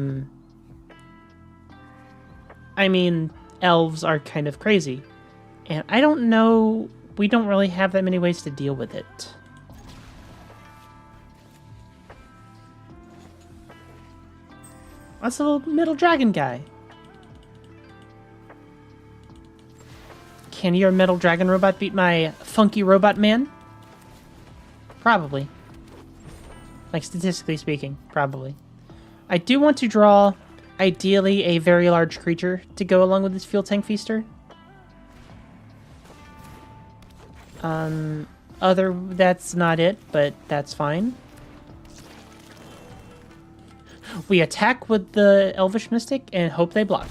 mean, elves are kind of crazy. And I don't know, we don't really have that many ways to deal with it. That's a little middle dragon guy. Can your metal dragon robot beat my funky robot man? Probably. Like, statistically speaking, probably. I do want to draw, ideally, a very large creature to go along with this Fuel Tank Feaster. That's not it, but that's fine. We attack with the Elvish Mystic and hope they block.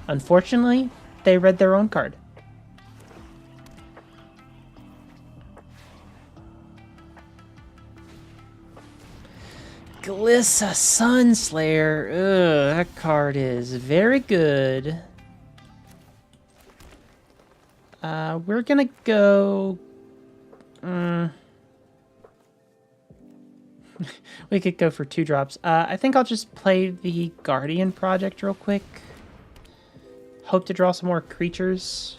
Unfortunately, they read their own card. Glissa Sunslayer. Ugh, that card is very good. We're gonna go... we could go for 2 drops. I think I'll just play the Guardian Project real quick. Hope to draw some more creatures.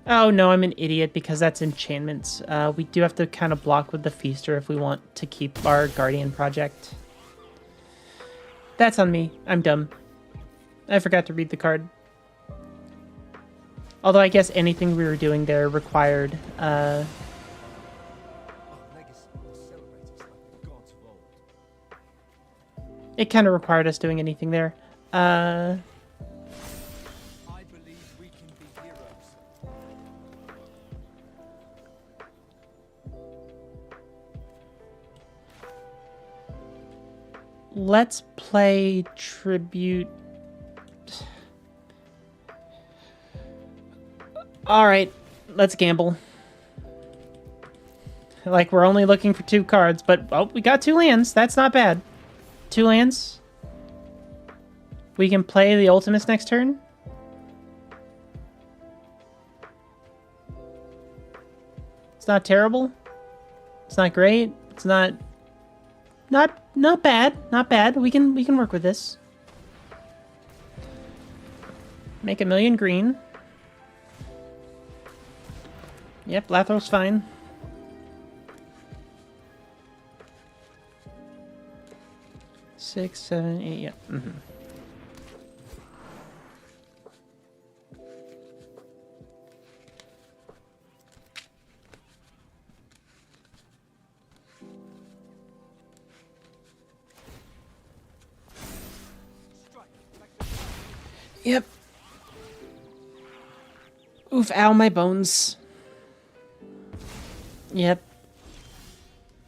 Oh no, I'm an idiot because that's enchantments. We do have to kind of block with the Feaster if we want to keep our Guardian Project. That's on me. I'm dumb. I forgot to read the card. Although I guess anything we were doing there required... It kind of required us doing anything there. I believe we can be heroes. Let's play Tribute. Alright, let's gamble. Like, we're only looking for 2 cards, but, oh, we got 2 lands. That's not bad. 2 lands. We can play the Ultimates next turn. It's not terrible. It's not great. It's not bad. Not bad. We can work with this. Make 1,000,000 green. Yep, Lathros's fine. Six, 7, 8, yeah. Mm-hmm. Yep. Oof, ow, my bones. Yep.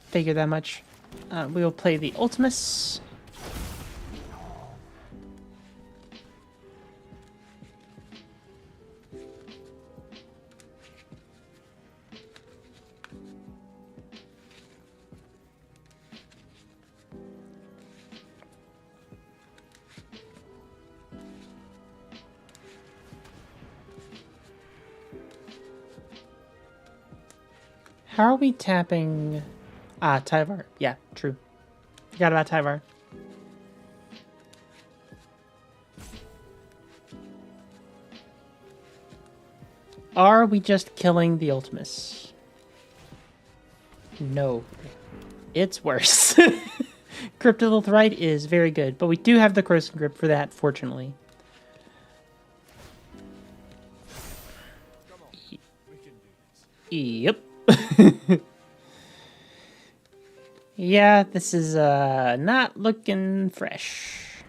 Figure that much. We will play the Ultimus. How are we tapping... Ah, Tyvar. Yeah, true. Forgot about Tyvar. Are we just killing the Ultimus? No. It's worse. Cryptolithrite is very good, but we do have the Corrosive Grip for that, fortunately. Come on, we can do this. Yep. Yeah, this is not looking fresh.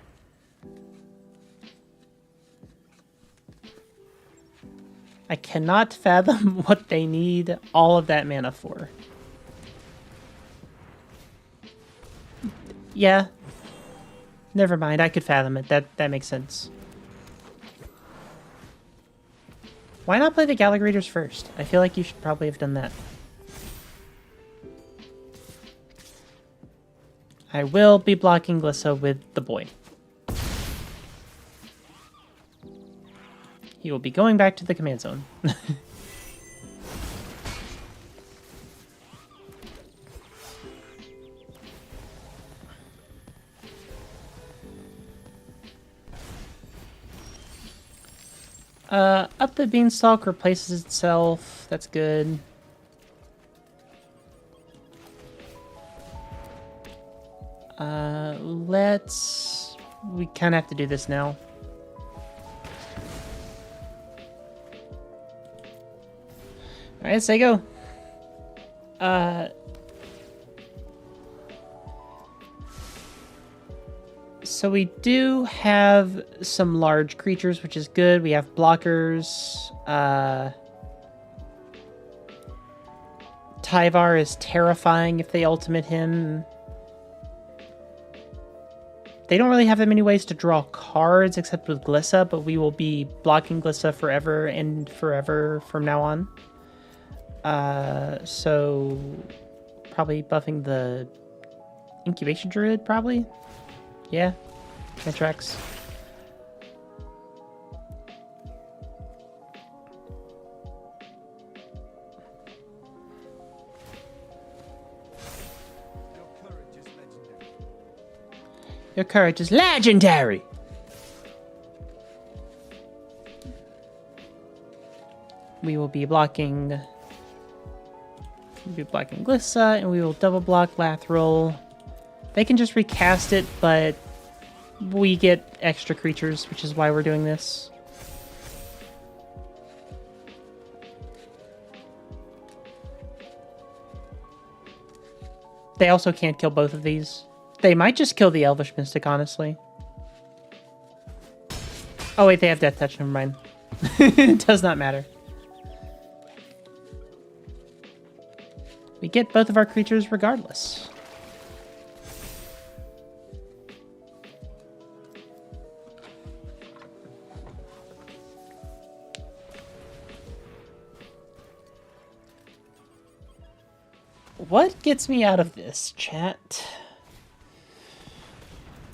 I cannot fathom what they need all of that mana for. Yeah. Never mind, I could fathom it. That makes sense. Why not play the Gallagrators first? I feel like you should probably have done that. I will be blocking Glissa with the boy. He will be going back to the command zone. Up the Beanstalk replaces itself. That's good. We kind of have to do this now. Alright, say go. So we do have some large creatures, which is good. We have blockers. Tyvar is terrifying if they ultimate him. They don't really have that many ways to draw cards except with Glissa, but we will be blocking Glissa forever and forever from now on. So probably buffing the Incubation Druid, probably. Yeah, that tracks. Your courage is legendary! We will be blocking... Glissa, and we will double block Lathril. They can just recast it, but we get extra creatures, which is why we're doing this. They also can't kill both of these. They might just kill the Elvish Mystic, honestly. Oh wait, they have Death Touch, never mind. It does not matter. We get both of our creatures regardless. What gets me out of this, chat?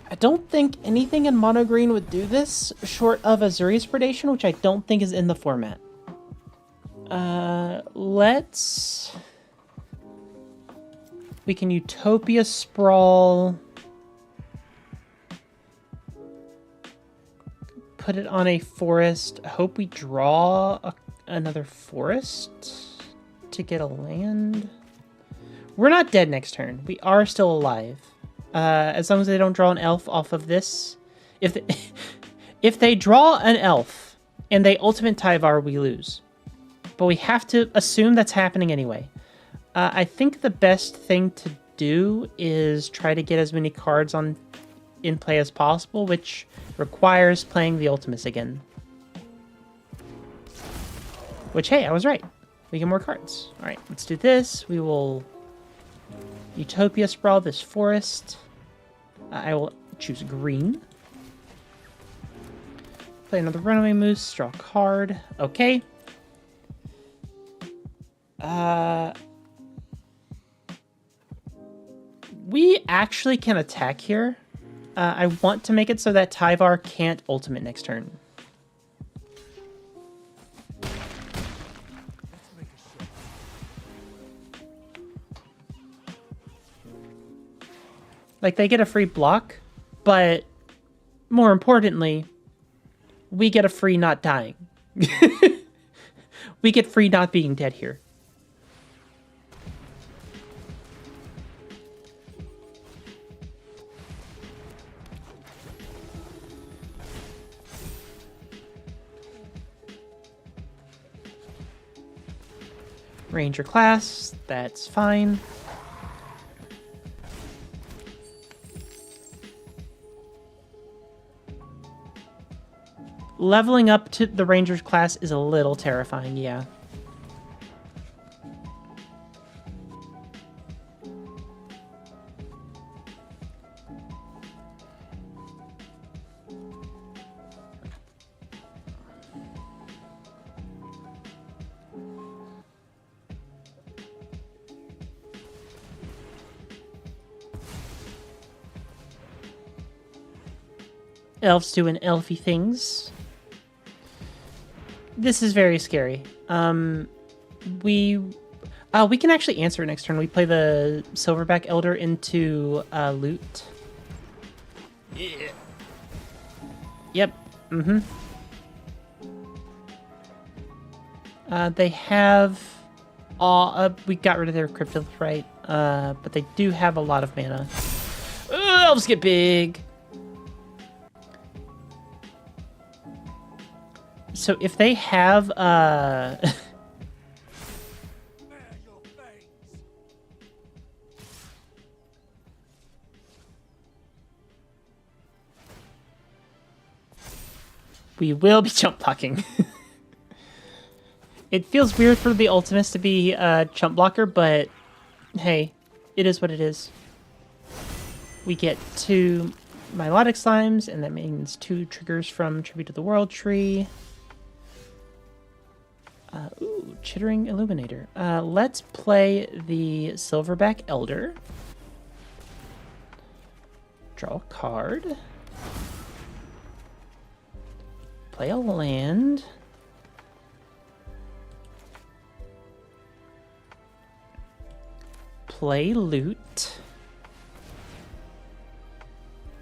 I don't think anything in mono green would do this, short of Azurius Predation, which I don't think is in the format. We can Utopia Sprawl. Put it on a forest. I hope we draw another forest to get a land. We're not dead next turn. We are still alive. As long as they don't draw an elf off of this. If they draw an elf and they ultimate Tyvar, we lose. But we have to assume that's happening anyway. I think the best thing to do is try to get as many cards in play as possible, which requires playing the Ultimus again. Which, hey, I was right. We get more cards. Alright, let's do this. We will Utopia Sprawl this forest. I will choose green. Play another Runaway Moose, draw a card. Okay. We actually can attack here. I want to make it so that Tyvar can't ultimate next turn. Like, they get a free block, but more importantly, we get a free not dying. We get free not being dead here. Ranger class, that's fine. Leveling up to the Ranger's class is a little terrifying, yeah. Elves doing elfy things. This is very scary. We can actually answer it next turn. We play the Silverback Elder into loot. Yeah. Yep. Mm-hmm. They have all. We got rid of their Cryptolith, right? But they do have a lot of mana. Elves get big. So if they have we will be chump blocking. It feels weird for the Ultimates to be a chump blocker, but hey, it is what it is. We get 2 Milotic Slimes, and that means 2 triggers from Tribute to the World Tree. Ooh, Chittering Illuminator. Let's play the Silverback Elder. Draw a card. Play a land. Play loot.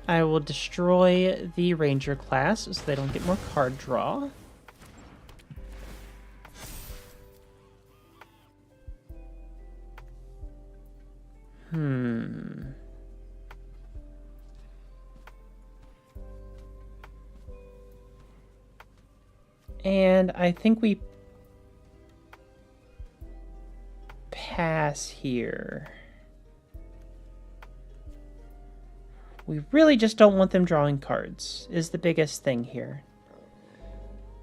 I will destroy the Ranger class so they don't get more card draw. And I think we pass here. We really just don't want them drawing cards, is the biggest thing here.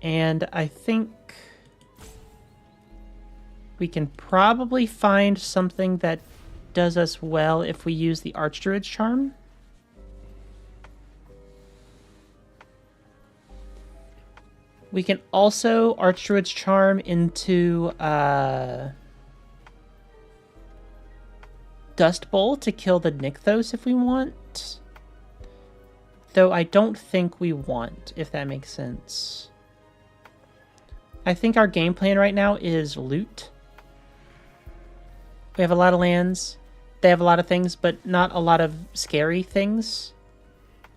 And I think we can probably find something that does us well if we use the Archdruid's Charm. We can also Archdruid's Charm into Dust Bowl to kill the Nykthos if we want. Though I don't think we want, if that makes sense. I think our game plan right now is loot. We have a lot of lands. They have a lot of things, but not a lot of scary things.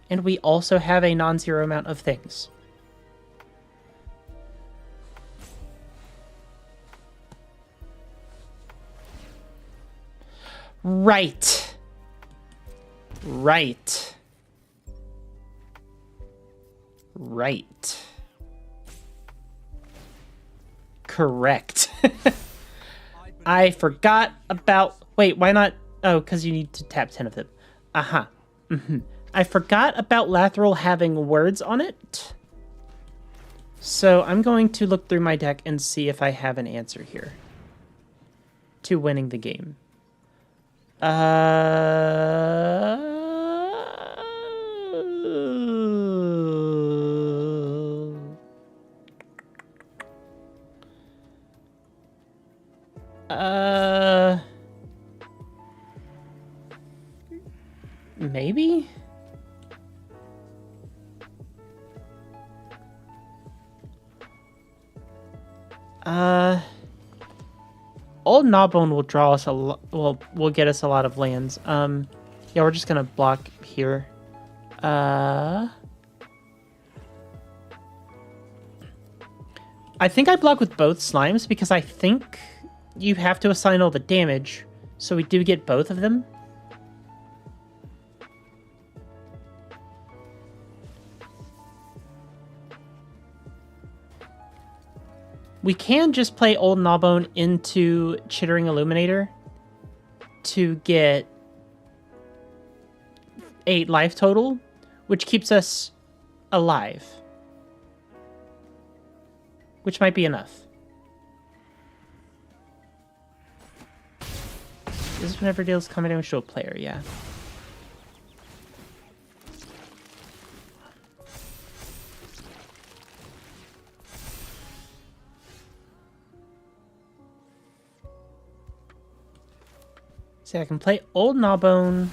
And we also have a non-zero amount of things. Right. Right. Right. Correct. I forgot about... Wait, why not... Oh, because you need to tap 10 of them. Aha. I forgot about Lathril having words on it. So I'm going to look through my deck and see if I have an answer here to winning the game. Maybe? Old Gnawbone will draw us a lot. Will get us a lot of lands. Yeah, we're just gonna block here. I think I block with both slimes because I think you have to assign all the damage, so we do get both of them. We can just play Old Gnawbone into Chittering Illuminator to get 8 life total, which keeps us alive. Which might be enough. This is whenever deals combat damage to a player, yeah. See, I can play Old Gnawbone,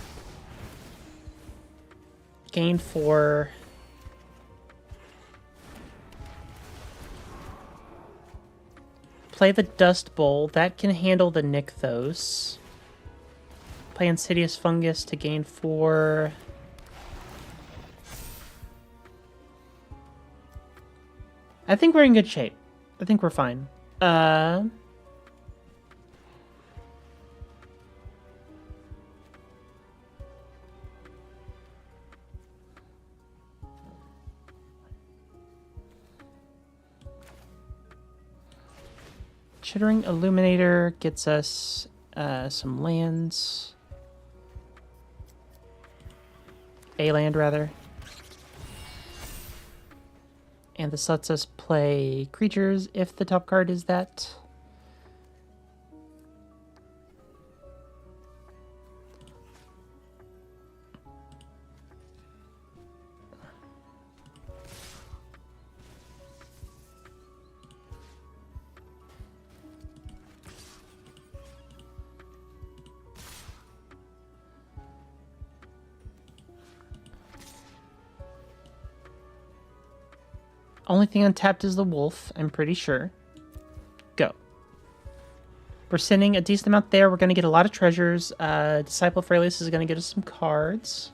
gain 4. Play the Dust Bowl, that can handle the Nykthos. Play Insidious Fungus to gain 4. I think we're in good shape. I think we're fine. Chittering Illuminator gets us some lands. A land, rather. And this lets us play creatures if the top card is that. Only thing untapped is the wolf, I'm pretty sure. Go. We're sending a decent amount there. We're going to get a lot of treasures. Disciple of Aurelius is going to get us some cards.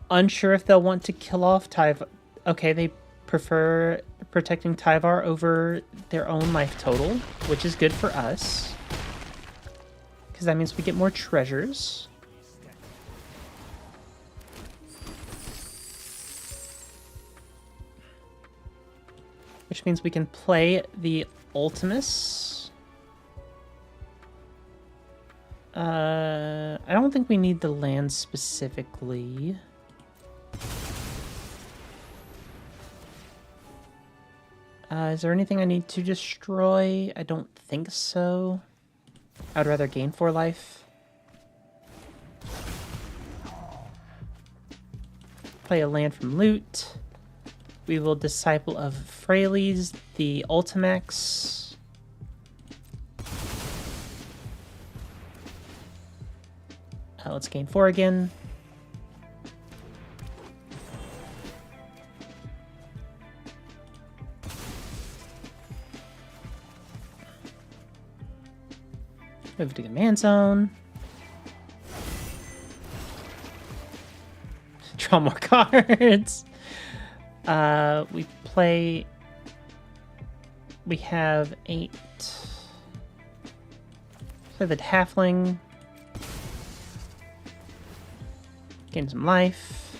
Unsure if they'll want to kill off Tyvar. Okay, they prefer protecting Tyvar over their own life total, which is good for us. Because that means we get more treasures. Which means we can play the Ultimus. I don't think we need the land specifically. Is there anything I need to destroy? I don't think so. I'd rather gain 4 life. Play a land from loot. We will Disciple of Freyles, the Ultimax. Let's gain 4 again. Move to Command Zone. Draw more cards. We play. We have 8. Play the Halfling. Gain some life.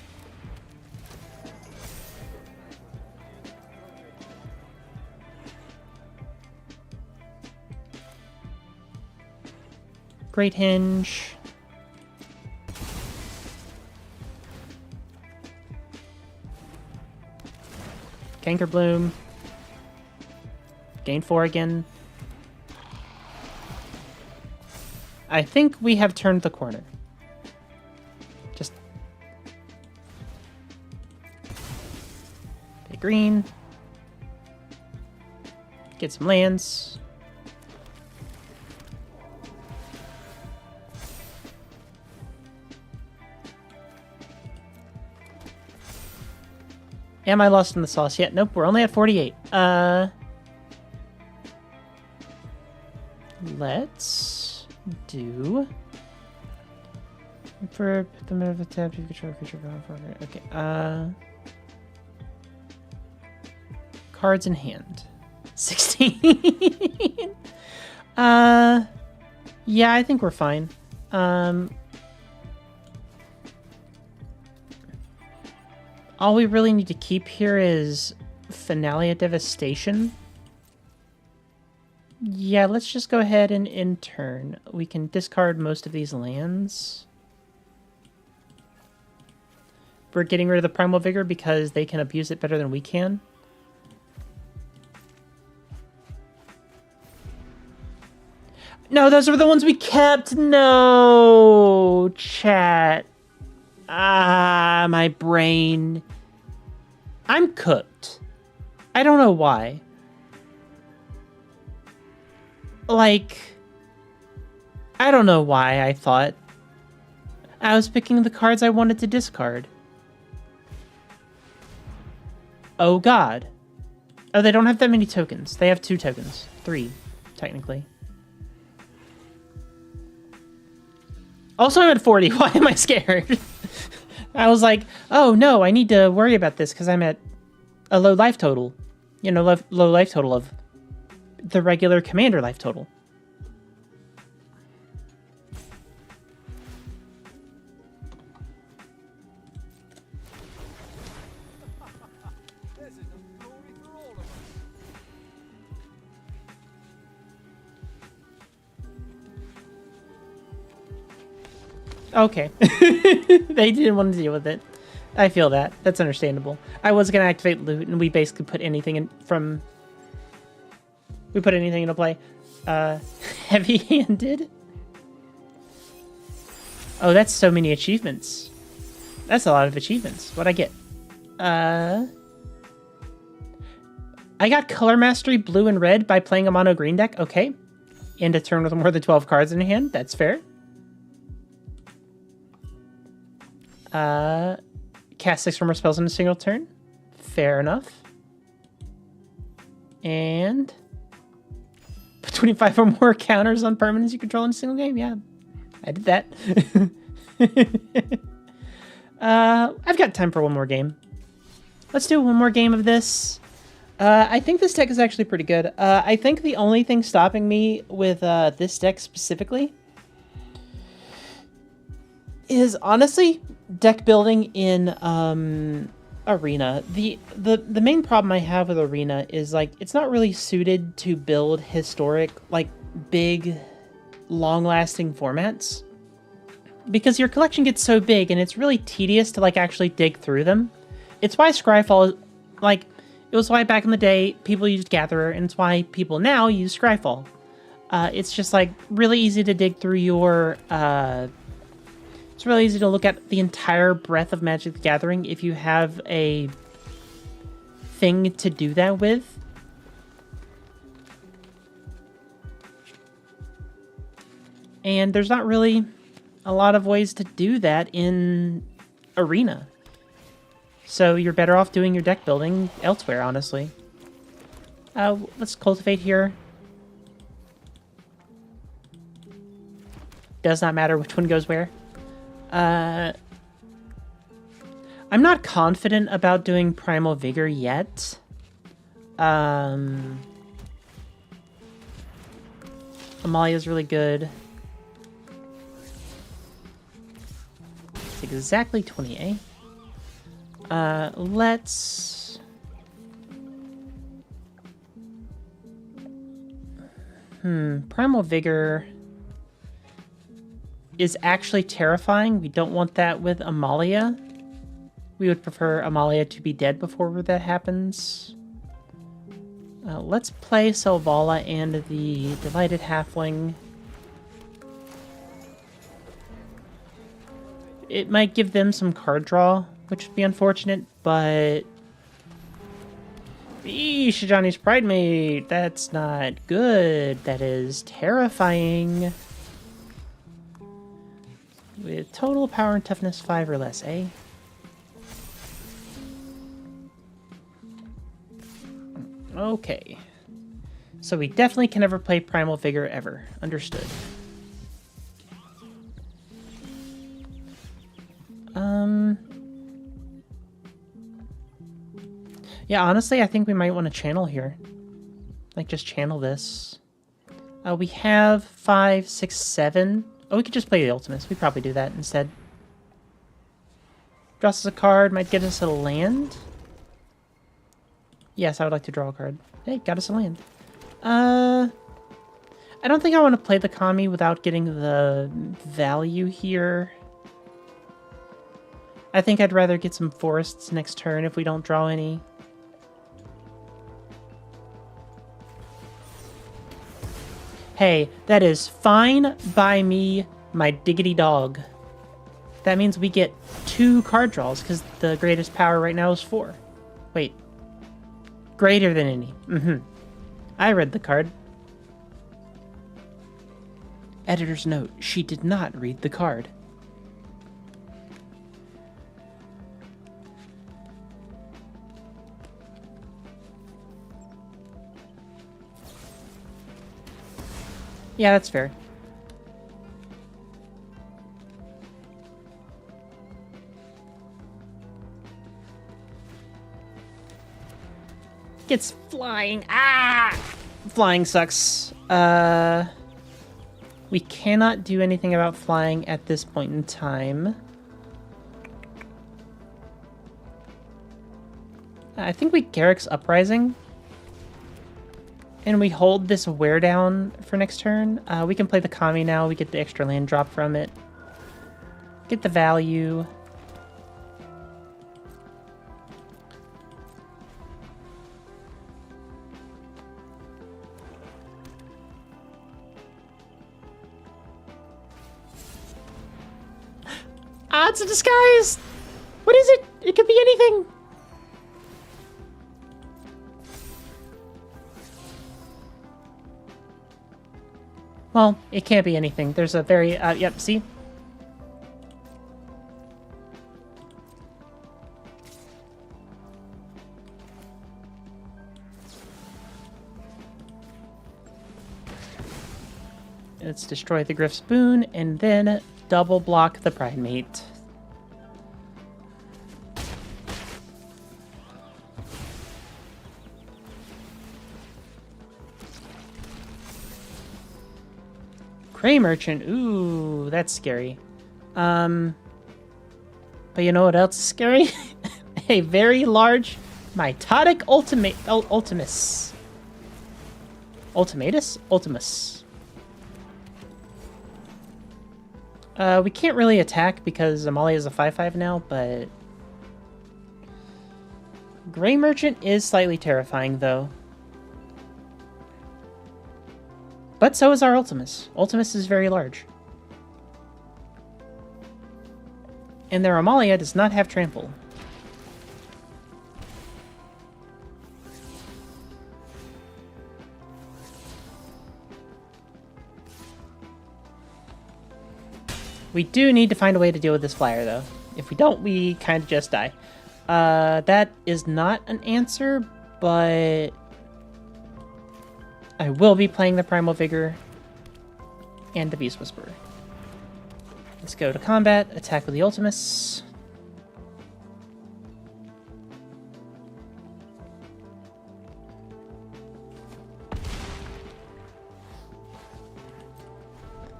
Great Hinge. Canker Bloom. Gain 4 again. I think we have turned the corner. Just pay green. Get some lands. Am I lost in the sauce yet? Nope, we're only at 48. let's do for the middle of the tab you control creature. Okay. Cards in hand. 16. Yeah, I think we're fine. All we really need to keep here is Finale of Devastation. Yeah, let's just go ahead and in turn. We can discard most of these lands. We're getting rid of the Primal Vigor because they can abuse it better than we can. No, those are the ones we kept. No, chat. Ah, my brain. I'm cooked. I don't know why. Like, I don't know why I thought I was picking the cards I wanted to discard. Oh god. Oh, they don't have that many tokens. They have 2 tokens. 3, technically. Also, I'm at 40. Why am I scared? I was like, oh no, I need to worry about this because I'm at a low life total. You know, low life total of the regular commander life total. Okay. They didn't want to deal with it. I feel that. That's understandable. I was going to activate loot, and we basically put anything in from... We put anything into play. Heavy-handed? Oh, that's so many achievements. That's a lot of achievements. What'd I get? I got Color Mastery blue and red by playing a mono green deck. Okay. End a turn with more than 12 cards in hand. That's fair. Cast 6 or more spells in a single turn. Fair enough. And put 25 or more counters on permanents you control in a single game. Yeah, I did that. I've got time for one more game. Let's do one more game of this. I think this deck is actually pretty good. I think the only thing stopping me with this deck specifically is honestly deck building in Arena. The main problem I have with Arena is like it's not really suited to build historic, like big, long-lasting formats because your collection gets so big and it's really tedious to like actually dig through them. It's why Scryfall, like it was why back in the day people used Gatherer, and it's why people now use Scryfall. It's just like really easy to dig through your it's really easy to look at the entire breadth of Magic the Gathering if you have a thing to do that with. And there's not really a lot of ways to do that in Arena. So you're better off doing your deck building elsewhere, honestly. Let's cultivate here. Does not matter which one goes where. I'm not confident about doing Primal Vigor yet. Amalia's really good. It's exactly 20, eh? Let's... Primal Vigor is actually terrifying. We don't want that with Amalia. We would prefer Amalia to be dead before that happens. Let's play Selvala and the Delighted Halfling. It might give them some card draw, which would be unfortunate, but... Shijani's Pridemate! That's not good. That is terrifying. With total power and toughness 5 or less, eh? Okay. So we definitely can never play Primal Vigor ever. Understood. Yeah, honestly, I think we might want to channel here. Like, just channel this. We have 5, 6, 7. Oh, we could just play the Ultimates. We'd probably do that instead. Draws us a card, might get us a land. Yes, I would like to draw a card. Hey, got us a land. I don't think I want to play the Kami without getting the value here. I think I'd rather get some forests next turn if we don't draw any. Hey, that is fine by me, my diggity dog. That means we get 2 card draws, because the greatest power right now is 4. Wait. Greater than any. I read the card. Editor's note, she did not read the card. Yeah, that's fair. Gets flying. Ah! Flying sucks. We cannot do anything about flying at this point in time. I think we Garrick's Uprising. And we hold this wear down for next turn. We can play the Kami now. We get the extra land drop from it. Get the value. Ah, it's a disguise! What is it? It could be anything! Well, it can't be anything. There's a very, yep, see? Let's destroy the Griff's Boon, and then double block the Primate. Prey Merchant, ooh, that's scary. But you know what else is scary? A very large mitotic Ultimus. Ultimatus? Ultimus. We can't really attack because Amalia is a 5/5 now, but Grey Merchant is slightly terrifying, though. But so is our Ultimus. Ultimus is very large. And their Amalia does not have Trample. We do need to find a way to deal with this flyer, though. If we don't, we kind of just die. That is not an answer, but I will be playing the Primal Vigor and the Beast Whisperer. Let's go to combat, attack with the Ultimus.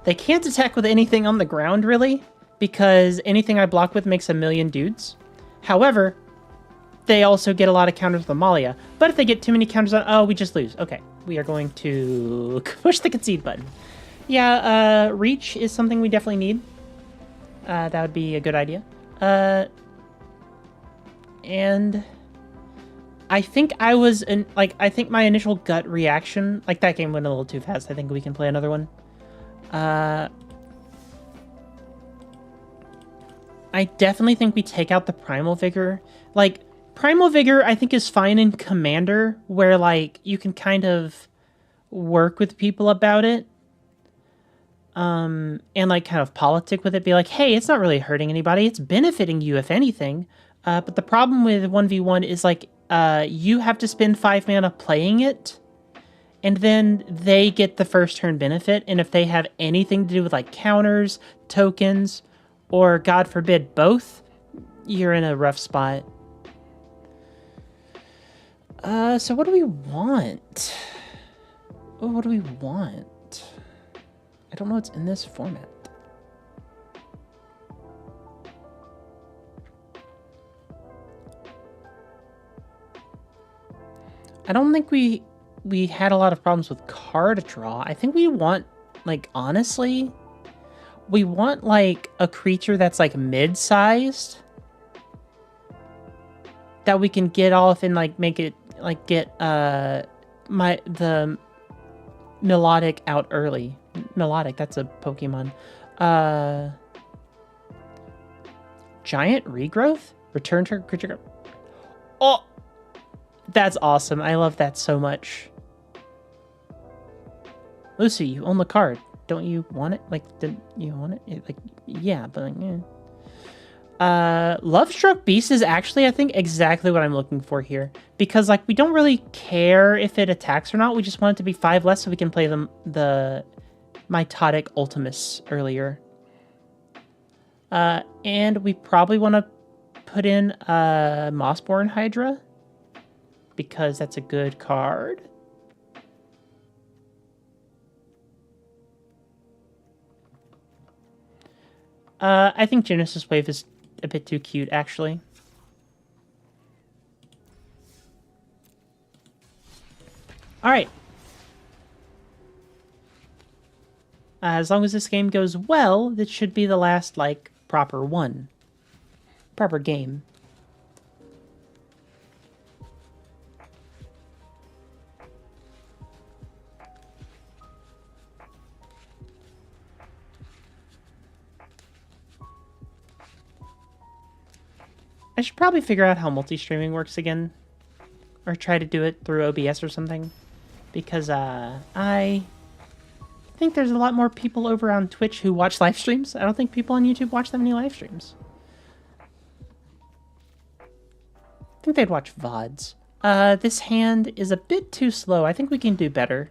They can't attack with anything on the ground, really, because anything I block with makes a million dudes. However, they also get a lot of counters with Amalia. But if they get too many counters on... Oh, we just lose. Okay. We are going to push the concede button. Yeah, reach is something we definitely need. That would be a good idea. And I think I was in, like, I think my initial gut reaction, like, that game went a little too fast. I think we can play another one. I definitely think we take out the Primal Vigor. Like, Primal Vigor, I think, is fine in Commander, where, like, you can kind of work with people about it. And, like, kind of politic with it. Be like, hey, it's not really hurting anybody. It's benefiting you, if anything. But the problem with 1v1 is, like, you have to spend 5 mana playing it. and then they get the first turn benefit, and if they have anything to do with like counters, tokens, or God forbid both, you're in a rough spot. So what do we want? Oh, what do we want? I don't know what's in this format. I don't think we had a lot of problems with card draw. I think we want, like, honestly, we want, like, a creature that's, like, mid-sized that we can get off and, like, make it, like, get, the Melodic out early. Melodic, that's a Pokemon. Giant Regrowth? Return to creature. Oh! That's awesome. I love that so much. Lucy, you own the card. Don't you want it? Like, didn't you want it? Like, yeah, but like, yeah. Lovestruck Beast is actually, I think, exactly what I'm looking for here. Because, like, we don't really care if it attacks or not. We just want it to be 5 less so we can play the Mitotic Ultimus earlier. And we probably want to put in Mossborn Hydra. Because that's a good card. I think Genesis Wave is a bit too cute, actually. Alright. As long as this game goes well, this should be the last, like, proper one. Proper game. I should probably figure out how multi-streaming works again. Or try to do it through OBS or something. Because, I think there's a lot more people over on Twitch who watch live streams. I don't think people on YouTube watch that many live streams. I think they'd watch VODs. This hand is a bit too slow. I think we can do better.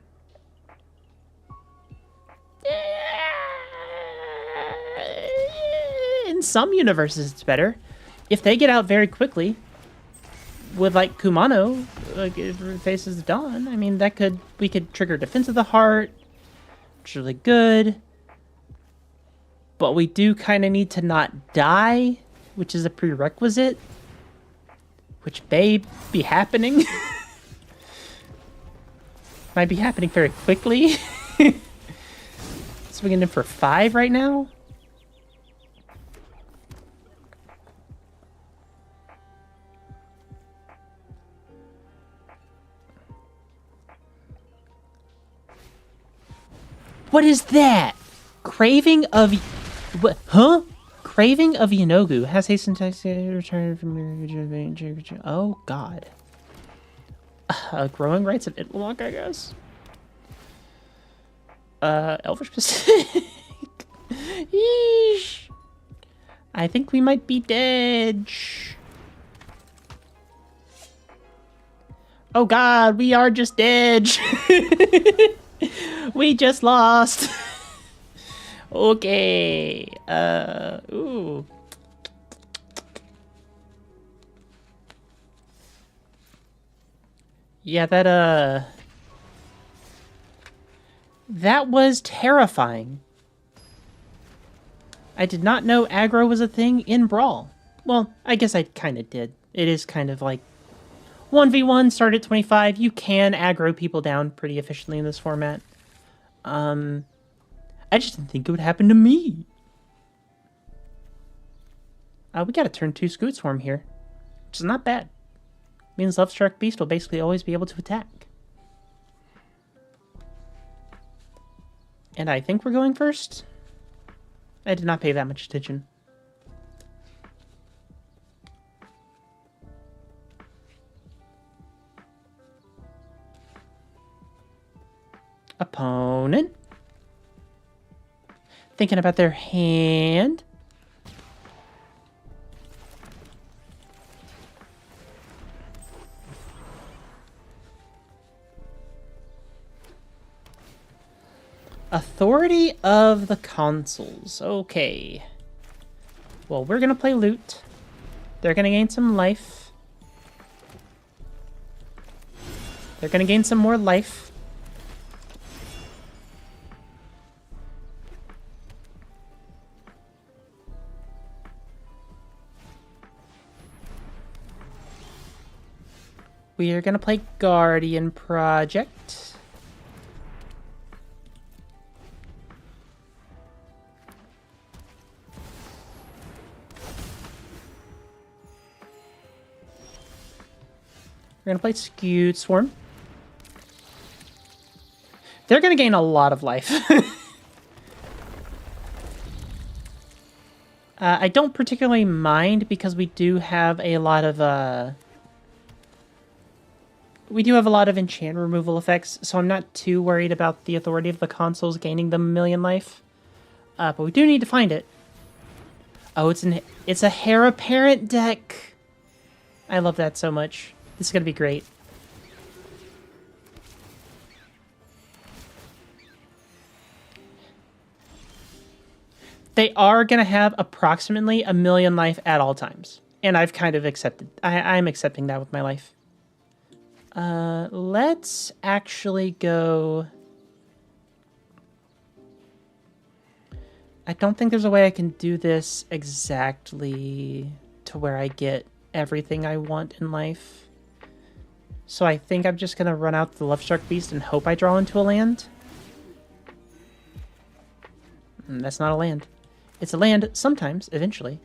In some universes, it's better. If they get out very quickly, with like Kumano, like if it faces the Dawn, I mean we could trigger Defense of the Heart, which is really good. But we do kind of need to not die, which is a prerequisite, which may be happening. Might be happening very quickly. Swinging in for 5 right now. What is that? Craving of... What? Huh? Craving of Yanogu has hastened to return from... Oh, God. Growing Rights of Itlock, I guess? Elvish Pacific. Yeesh. I think we might be dead. Oh, God, we are just dead. We just lost. Okay. Ooh. Yeah, that was terrifying. I did not know aggro was a thing in Brawl. Well, I guess I kind of did. It is kind of like 1v1, start at 25. You can aggro people down pretty efficiently in this format. I just didn't think it would happen to me. We got a turn 2 Scoot Swarm here, which is not bad. Means Lovestruck Beast will basically always be able to attack. And I think we're going first. I did not pay that much attention. Opponent. Thinking about their hand. Authority of the consoles. Okay. Well, we're gonna play loot. They're gonna gain some life. They're gonna gain some more life. We are gonna play Guardian Project. We're gonna play Skewed Swarm. They're gonna gain a lot of life. I don't particularly mind because we do have a lot of enchant removal effects, so I'm not too worried about the authority of the consoles gaining them a million life. But we do need to find it. Oh, it's a heir apparent deck. I love that so much. This is gonna be great. They are gonna have approximately a million life at all times, and I've kind of accepted. I'm accepting that with my life. Let's actually go... I don't think there's a way I can do this exactly to where I get everything I want in life. So I think I'm just going to run out the Lovestruck Beast and hope I draw into a land. That's not a land. It's a land sometimes, eventually.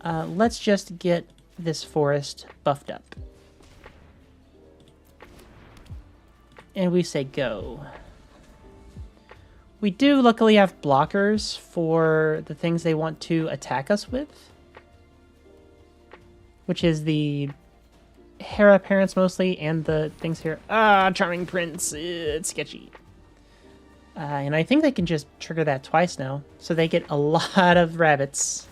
Let's just get this forest buffed up. And we say go. We do luckily have blockers for the things they want to attack us with. Which is the Hera parents mostly, and the things here. Ah, Charming Prince. It's sketchy. And I think they can just trigger that twice now. So they get a lot of rabbits.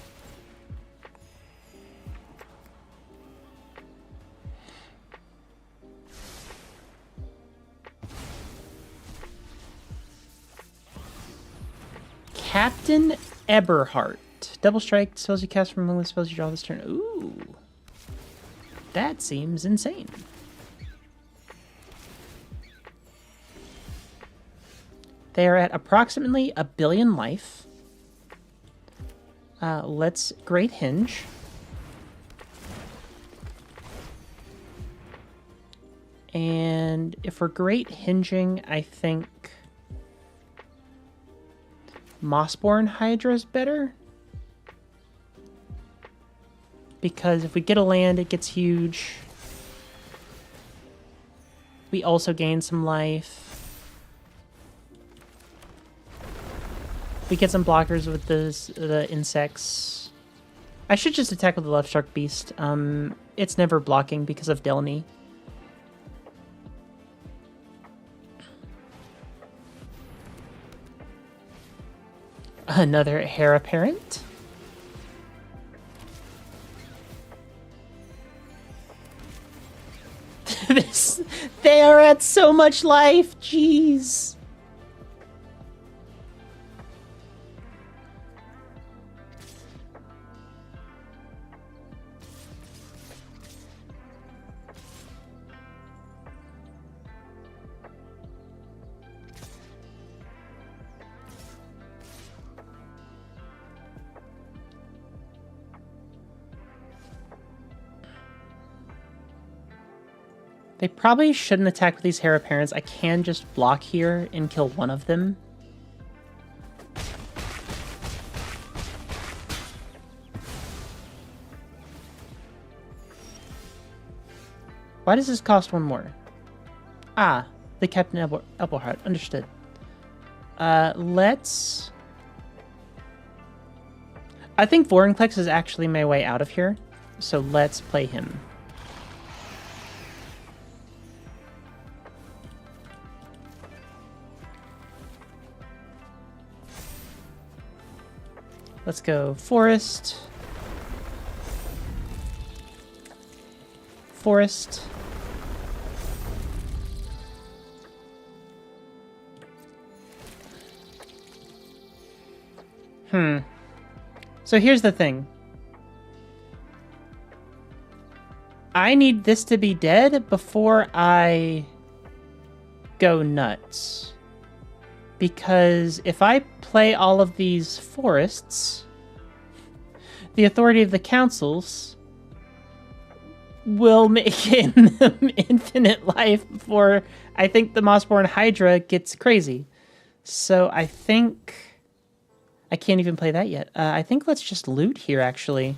Captain Eberhart. Double strike, spells you cast from among the spells you draw this turn. Ooh. That seems insane. They are at approximately 1 billion life. Let's Great Hinge. And if we're Great Hinging, I think Mossborn Hydra is better. Because if we get a land, it gets huge. We also gain some life. We get some blockers with the insects. I should just attack with the Lovestruck Beast. It's never blocking because of Delny. Another Heir Apparent. They are at so much life. Jeez. They probably shouldn't attack with these Heir Apparents. I can just block here and kill one of them. Why does this cost one more? Ah, the Captain Eberhart. Understood. Let's... I think Vorinclex is actually my way out of here, so let's play him. Let's go Forest. Forest. So here's the thing. I need this to be dead before I go nuts. Because if I play all of these forests, the authority of the councils will make them infinite life before I think the Mossborn Hydra gets crazy. So I think... I can't even play that yet. I think let's just loot here, actually.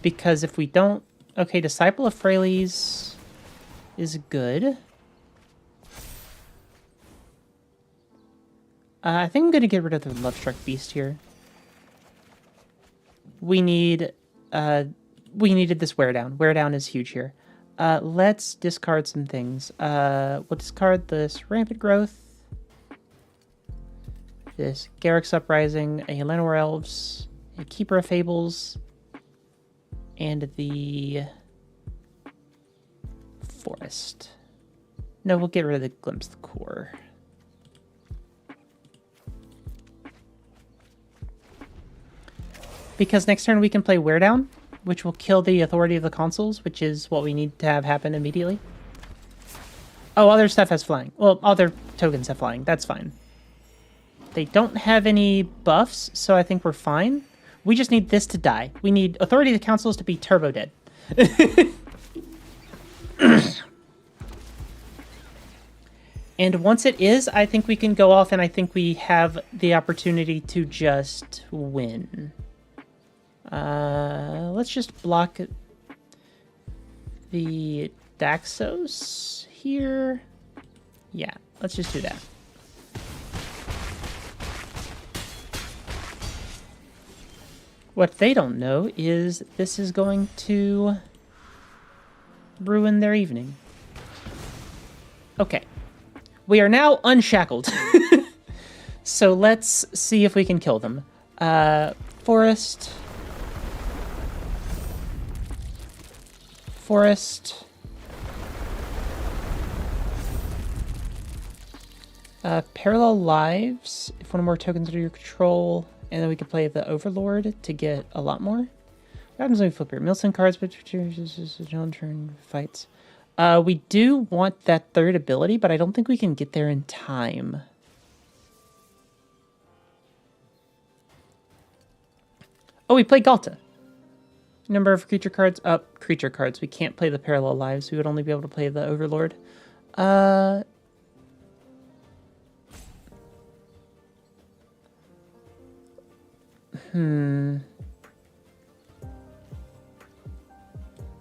Because if we don't... Okay, Disciple of Freyles is good. I think I'm going to get rid of the Lovestruck Beast here. We needed this Wear Down. Wear Down is huge here. Let's discard some things. We'll discard this Rampant Growth. This Garrick's Uprising, a Llanowar Elves, a Keeper of Fables, and the Forest. No, we'll get rid of the Glimpse the Core. Because next turn we can play Wear Down, which will kill the authority of the consuls, which is what we need to have happen immediately. Oh, other stuff has flying. Well, other tokens have flying. That's fine. They don't have any buffs, so I think we're fine. We just need this to die. We need authority of the councils to be turbo dead. And once it is, I think we can go off and I think we have the opportunity to just win. Let's just block the Daxos here. Yeah, let's just do that. What they don't know is this is going to ruin their evening. Okay. We are now unshackled. So let's see if we can kill them. Forest. Parallel lives. If one or more tokens under your control. And then we can play the Overlord to get a lot more. What happens when we flip here? Milton cards, but John turn fights. We do want that third ability, but I don't think we can get there in time. Oh, we play Galta. Number of creature cards up. Creature cards. We can't play the Parallel Lives. We would only be able to play the Overlord.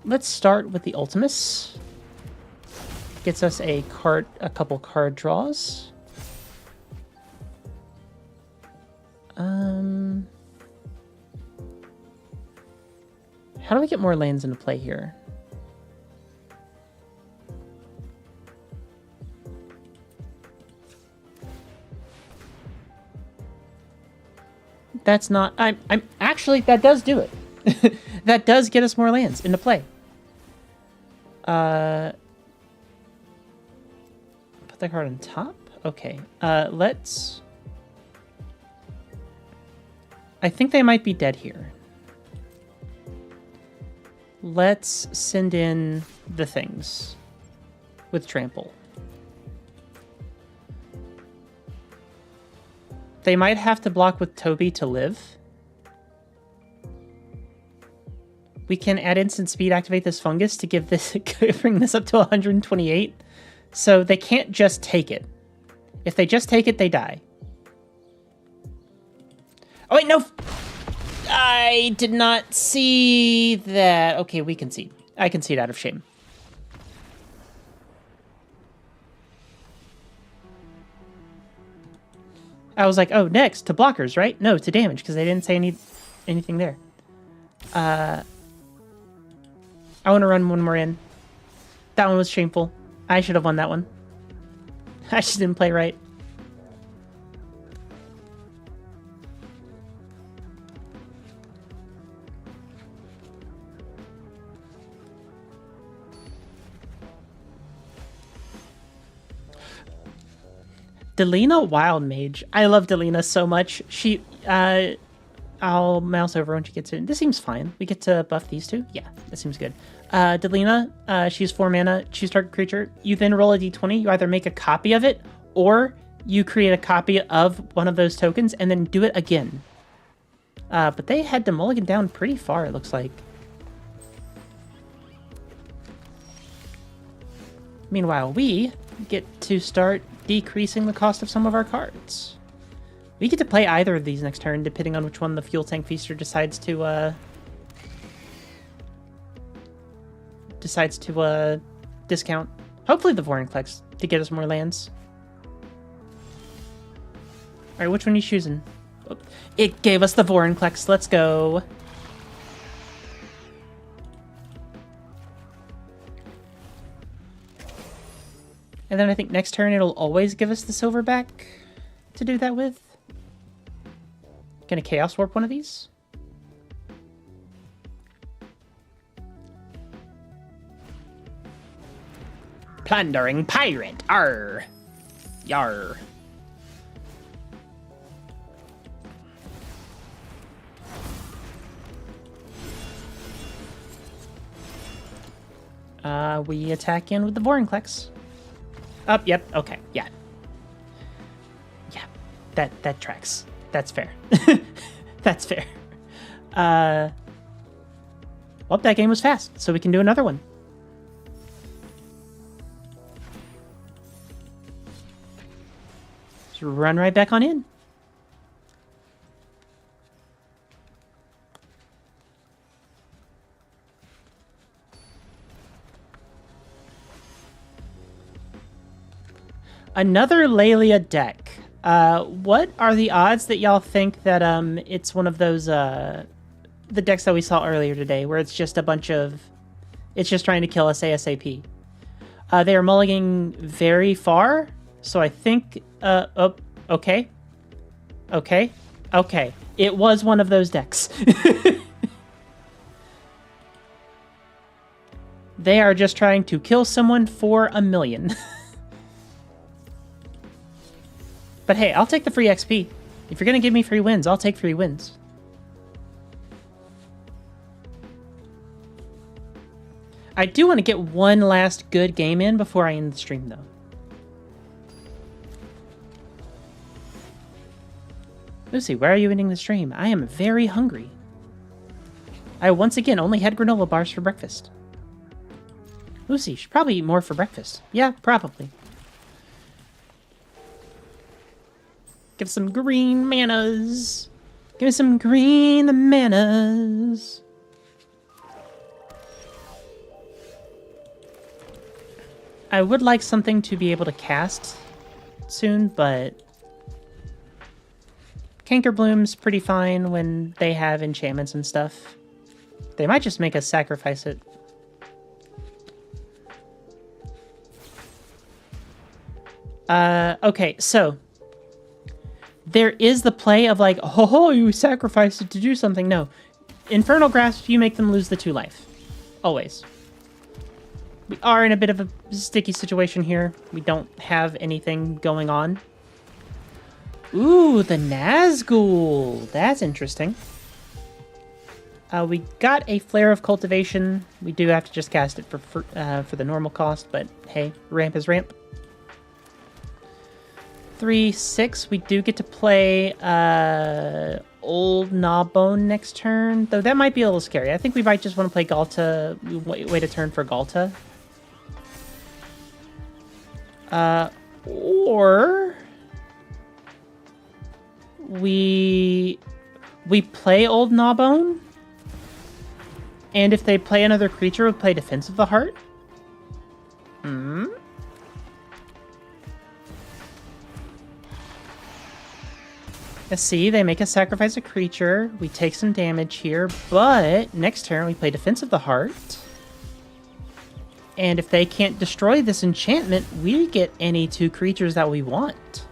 Let's start with the Ultimus. Gets us a couple card draws. How do we get more lands into play here? That's not... I'm actually, that does do it. That does get us more lands into play. Put that card on top? Okay. Let's... I think they might be dead here. Let's send in the things with Trample. They might have to block with Toby to live. We can add instant speed, activate this fungus to give this bring this up to 128. So they can't just take it. If they just take it, they die. Oh wait, no! I did not see that. Okay, we concede. I concede out of shame. I was like, oh, next to blockers, right? No, to damage, because they didn't say anything there. I want to run one more in. That one was shameful. I should have won that one. I just didn't play right. Delina Wild Mage. I love Delina so much. She, I'll mouse over when she gets in. This seems fine. We get to buff these two? Yeah, that seems good. Delina, she's 4 mana. Choose target creature. You then roll a d20. You either make a copy of it, or you create a copy of one of those tokens and then do it again. But they had to mulligan down pretty far, it looks like. Meanwhile, we get to start decreasing the cost of some of our cards. We get to play either of these next turn, depending on which one the Fuel Tank Feaster decides to discount. Hopefully the Vorinclex to get us more lands. Alright, which one are you choosing? Oh, it gave us the Vorinclex. Let's go. And then I think next turn it'll always give us the Silverback to do that with. Gonna Chaos Warp one of these? Plundering Pirate! Arr! Yar! We attack in with the Vorinclex. Yep, okay, yeah. Yeah, that tracks. That's fair. That's fair. Well, that game was fast, so we can do another one. Just run right back on in. Another Lelia deck. What are the odds that y'all think that it's one of those the decks that we saw earlier today, where it's just a bunch of, it's just trying to kill us ASAP? They are mulliganing very far, so I think okay. It was one of those decks. They are just trying to kill someone for a million. But hey, I'll take the free XP. If you're going to give me free wins, I'll take free wins. I do want to get one last good game in before I end the stream, though. Lucy, why are you ending the stream? I am very hungry. I once again only had granola bars for breakfast. Lucy, you should probably eat more for breakfast. Yeah, probably. Give some green manas. Give me some green manas. I would like something to be able to cast soon, but Cankerbloom's pretty fine when they have enchantments and stuff. They might just make us sacrifice it. Okay, so there is the play of like, oh, you sacrificed it to do something. No. Infernal Grasp, you make them lose the 2 life. Always. We are in a bit of a sticky situation here. We don't have anything going on. Ooh, the Nazgul. That's interesting. We got a Flare of Cultivation. We do have to just cast it for the normal cost, but hey, ramp is ramp. 3/6. We do get to play Old Gnawbone next turn, though that might be a little scary. I think we might just want to play Galta. Wait a turn for Galta. Or we play Old Gnawbone, and if they play another creature, we play Defense of the Heart. Let's see, they make us sacrifice a creature. We take some damage here, but next turn we play Defense of the Heart. And if they can't destroy this enchantment, we get any 2 creatures that we want.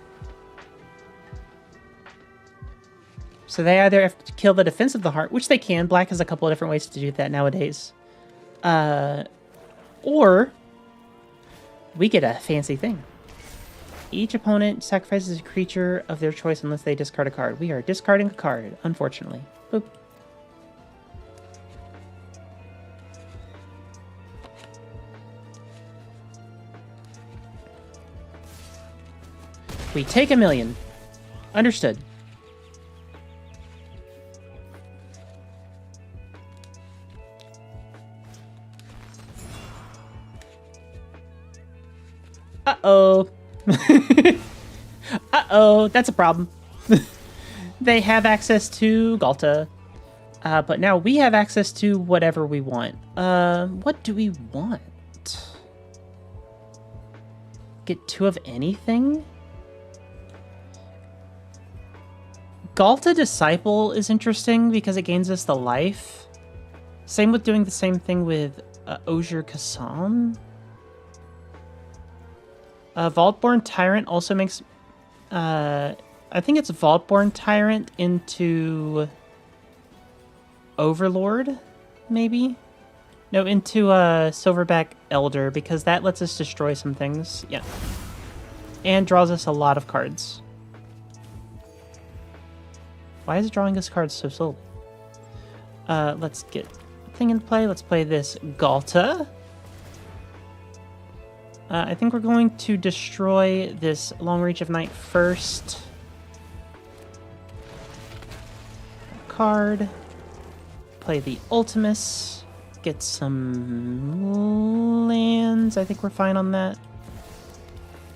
So they either have to kill the Defense of the Heart, which they can. Black has a couple of different ways to do that nowadays. Or we get a fancy thing. Each opponent sacrifices a creature of their choice unless they discard a card. We are discarding a card, unfortunately. Boop. We take 1,000,000. Understood. Uh-oh. Uh-oh, that's a problem. They have access to Galta. But now we have access to whatever we want. What do we want? Get 2 of anything? Galta Disciple is interesting because it gains us the life. Same with doing the same thing with Osier Kassam. Vaultborn Tyrant also makes... I think it's Vaultborn Tyrant into... Overlord, maybe? No, into Silverback Elder, because that lets us destroy some things. Yeah. And draws us a lot of cards. Why is it drawing us cards so slowly? Let's get thing in play. Let's play this Galta. I think we're going to destroy this Long Reach of Night first. Card. Play the Ultimus. Get some lands. I think we're fine on that.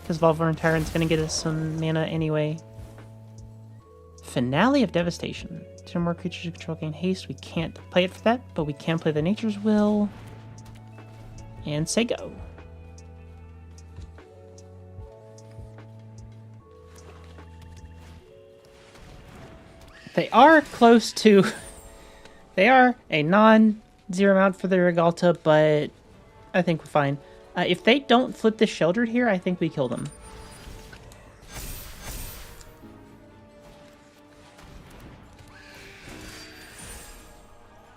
Because Vaultborn Tyrant's going to get us some mana anyway. Finale of Devastation. 2 more creatures you control gain haste. We can't play it for that, but we can play the Nature's Will. And say go. They are close to... They are a non-zero amount for the Regalta, but I think we're fine. If they don't flip the Sheltered here, I think we kill them.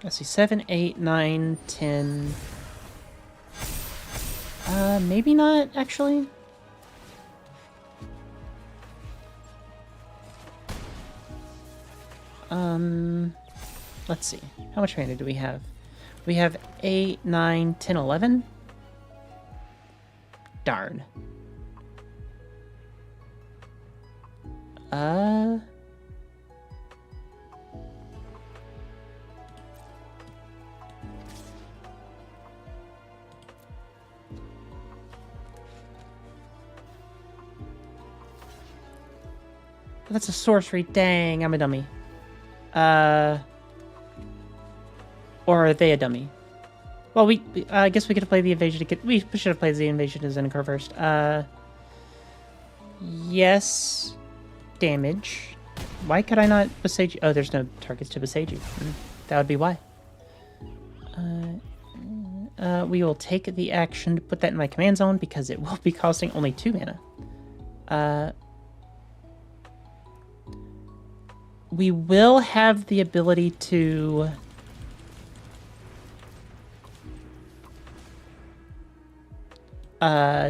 Let's see, 7, 8, 9, 10. Maybe not, actually. Let's see. How much mana do we have? We have 8, 9, 10, 11. Darn. That's a sorcery. Dang, I'm a dummy. Or are they a dummy? Well, I guess we could have played the invasion. We should have played the invasion as Zendikar first. Yes. Damage. Why could I not besiege you? Oh, there's no targets to besiege you. That would be why. We will take the action to put that in my command zone because it will be costing only 2 mana. We will have the ability to...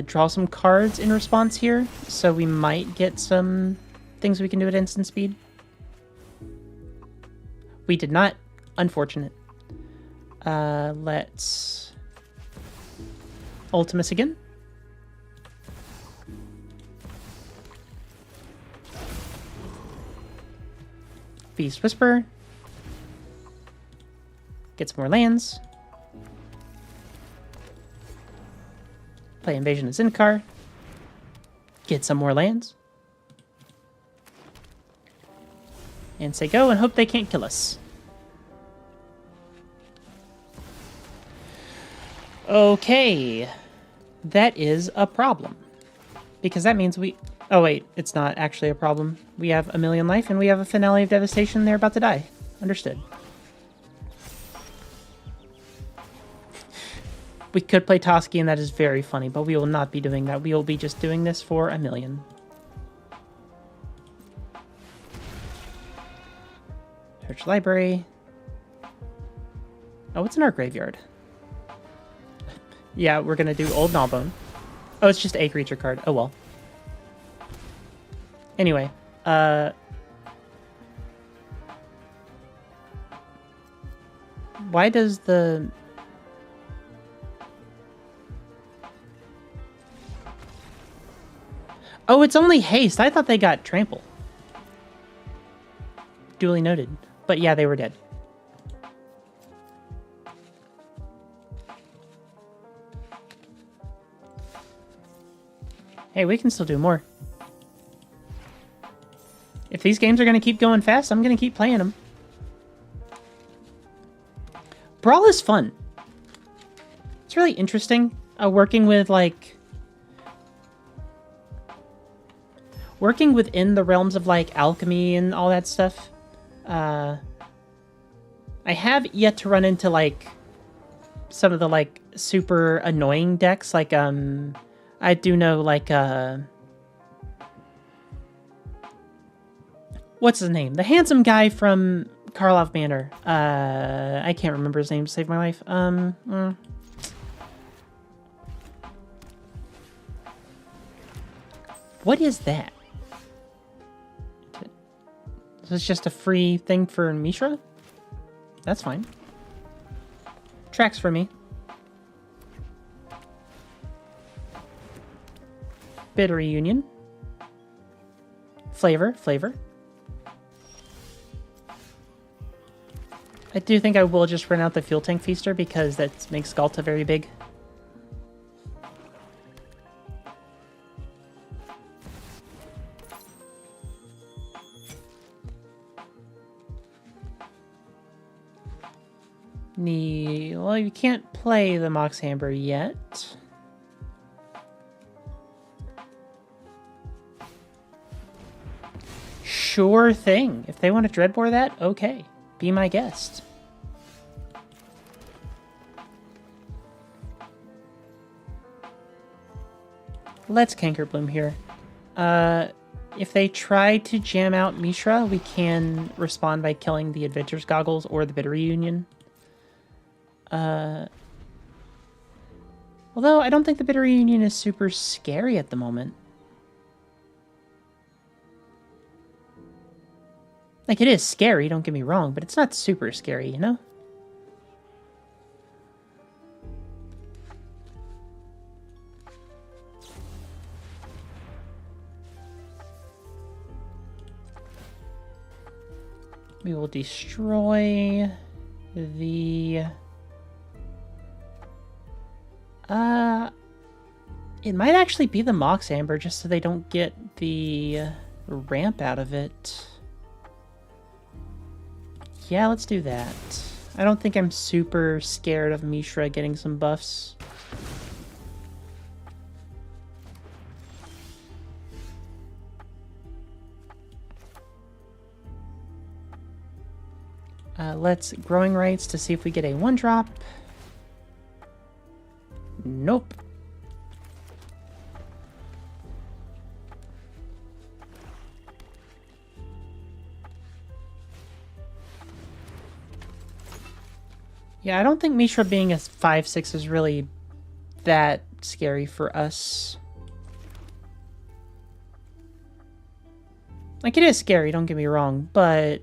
draw some cards in response here, so we might get some things we can do at instant speed. We did not. Unfortunate. Let's... Ultimus again. Beast Whisper. Get some more lands. Play Invasion of Zendikar. Get some more lands. And say go and hope they can't kill us. Okay. That is a problem. Because that means we... Oh wait, it's not actually a problem. We have 1,000,000 life and we have a Finale of Devastation. They're about to die. Understood. We could play Toski, and that is very funny, but we will not be doing that. We will be just doing this for 1,000,000. Search library. Oh, what's in our graveyard? Yeah, we're gonna do Old Gnawbone. Oh, it's just a creature card. Oh well. Anyway, why does the... Oh, it's only haste. I thought they got trample. Duly noted. But yeah, they were dead. Hey, we can still do more. If these games are going to keep going fast, I'm going to keep playing them. Brawl is fun. It's really interesting working with, like... Working within the realms of, like, alchemy and all that stuff. I have yet to run into, like, some of the, like, super annoying decks. Like, I do know, like, what's his name? The handsome guy from Karlov Manor. I can't remember his name to save my life. What is that? Is this just a free thing for Mishra? That's fine. Tracks for me. Bitter Reunion. Flavor. I do think I will just run out the Fuel Tank Feaster because that makes Galta very big. Well, you can't play the Mox Hammer yet. Sure thing. If they want to Dreadbore that, okay. Be my guest. Let's Cankerbloom here. If they try to jam out Mishra, we can respond by killing the Adventurer's Goggles or the Bitter Reunion. Although I don't think the Bitter Reunion is super scary at the moment. Like, it is scary, don't get me wrong, but it's not super scary, you know? We will destroy the... It might actually be the Mox Amber, just so they don't get the ramp out of it. Yeah, let's do that. I don't think I'm super scared of Mishra getting some buffs. Let's Growing Rights to see if we get a 1-drop. Nope. Yeah, I don't think Mishra being a 5/6 is really that scary for us. Like, it is scary, don't get me wrong, but...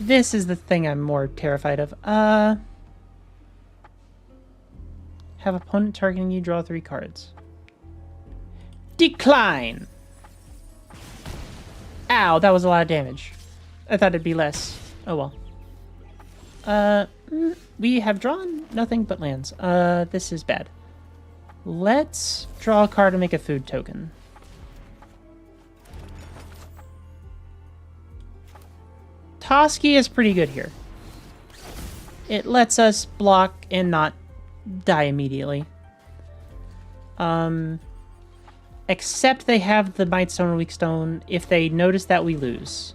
This is the thing I'm more terrified of. Have opponent targeting you, draw 3 cards. Decline! Ow, that was a lot of damage. I thought it'd be less. Oh well. We have drawn nothing but lands. This is bad. Let's draw a card and make a food token. Toski is pretty good here. It lets us block and not die immediately. Except they have the Might Stone and Weak Stone. If they notice that, we lose.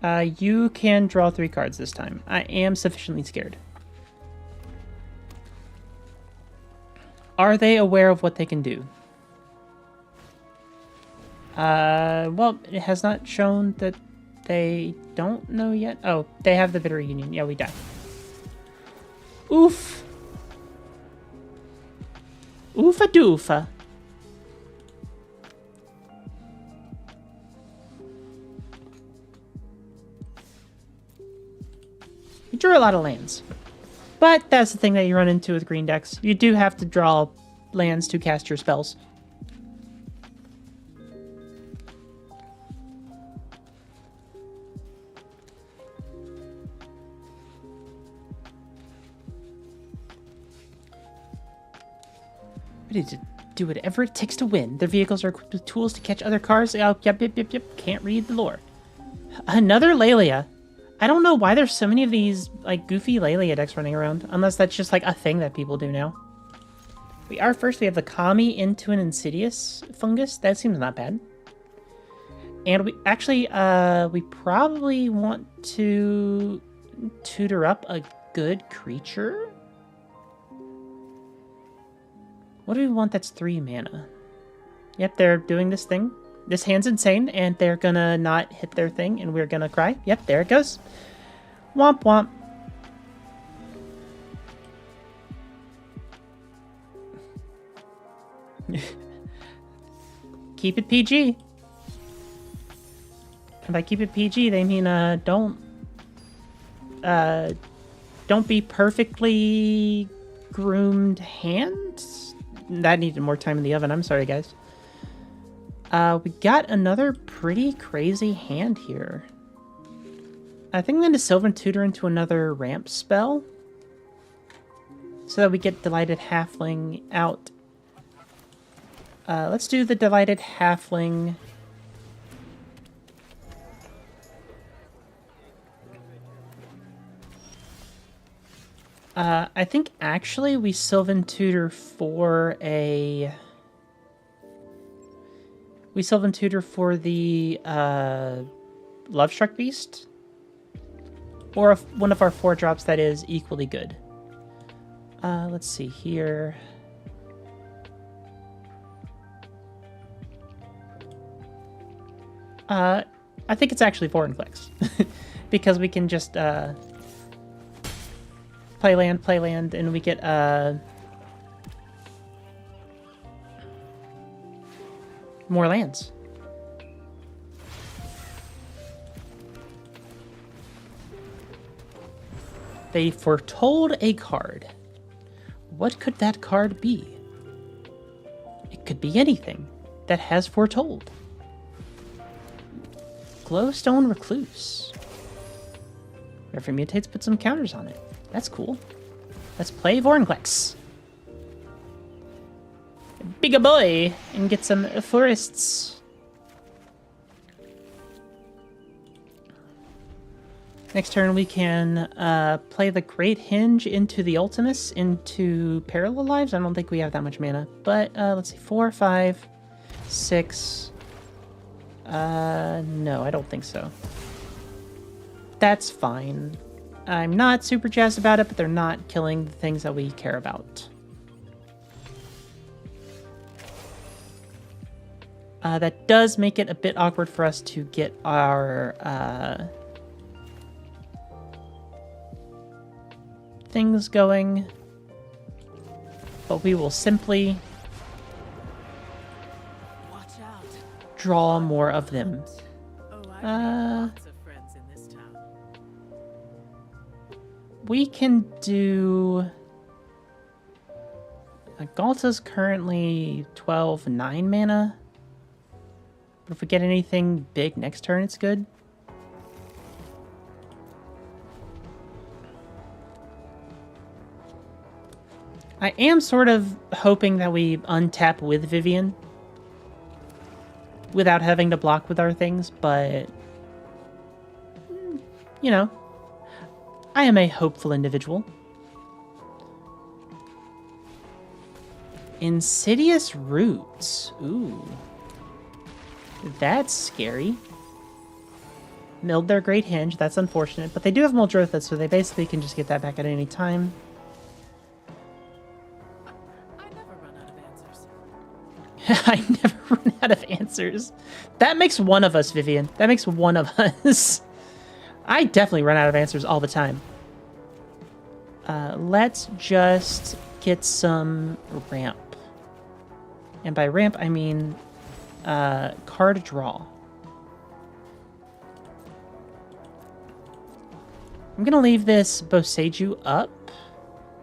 You can draw 3 cards this time. I am sufficiently scared. Are they aware of what they can do? Well, it has not shown that they don't know yet. Oh, they have the bitter reunion. Yeah, we die. Oof. Oofa doofa. You drew a lot of lands. But that's the thing that you run into with green decks. You do have to draw lands to cast your spells. Ready to do whatever it takes to win. Their vehicles are equipped with tools to catch other cars. Oh, yep. Can't read the lore. Another Lelia. I don't know why there's so many of these, like, goofy Lelia decks running around. Unless that's just, like, a thing that people do now. We have the Kami into an Insidious fungus. That seems not bad. And we actually, we probably want to tutor up a good creature. What do we want that's 3 mana? Yep, they're doing this thing. This hand's insane, and they're gonna not hit their thing, and we're gonna cry. Yep, there it goes. Womp womp. Keep it PG. And by keep it PG, they mean don't be perfectly groomed hands. That needed more time in the oven. I'm sorry, guys. We got another pretty crazy hand here. I think I'm going to Sylvan Tutor into another ramp spell. So that we get Delighted Halfling out. Let's do the Delighted Halfling. I think actually we Sylvan Tutor for a... We Sylvan Tutor for the Lovestruck Beast. Or one of our 4-drops that is equally good. Let's see here. I think it's actually Vorinclex. Because we can just play land, and we get more lands. They foretold a card. What could that card be? It could be anything that has foretold. Glowstone Recluse. If it mutates, put some counters on it. That's cool. Let's play Vorinclex. Big a boy, and get some forests. Next turn we can play the Great Hinge into the Ultimus into Parallel Lives. I don't think we have that much mana, but let's see, 4, 5, 6. No, I don't think so. That's fine. I'm not super jazzed about it, but they're not killing the things that we care about. That does make it a bit awkward for us to get our things going, but we will simply draw more of them. We can do... Galta's currently 12, 9 mana. But if we get anything big next turn, it's good. I am sort of hoping that we untap with Vivian without having to block with our things, but you know, I am a hopeful individual. Insidious Roots. Ooh. That's scary. Milled their Great Hinge. That's unfortunate. But they do have Muldrotha, so they basically can just get that back at any time. I never run out of answers. I never run out of answers. answers. That makes one of us, Vivian. That makes one of us. I definitely run out of answers all the time. Let's just get some ramp. And by ramp, I mean card draw. I'm going to leave this Boseiju up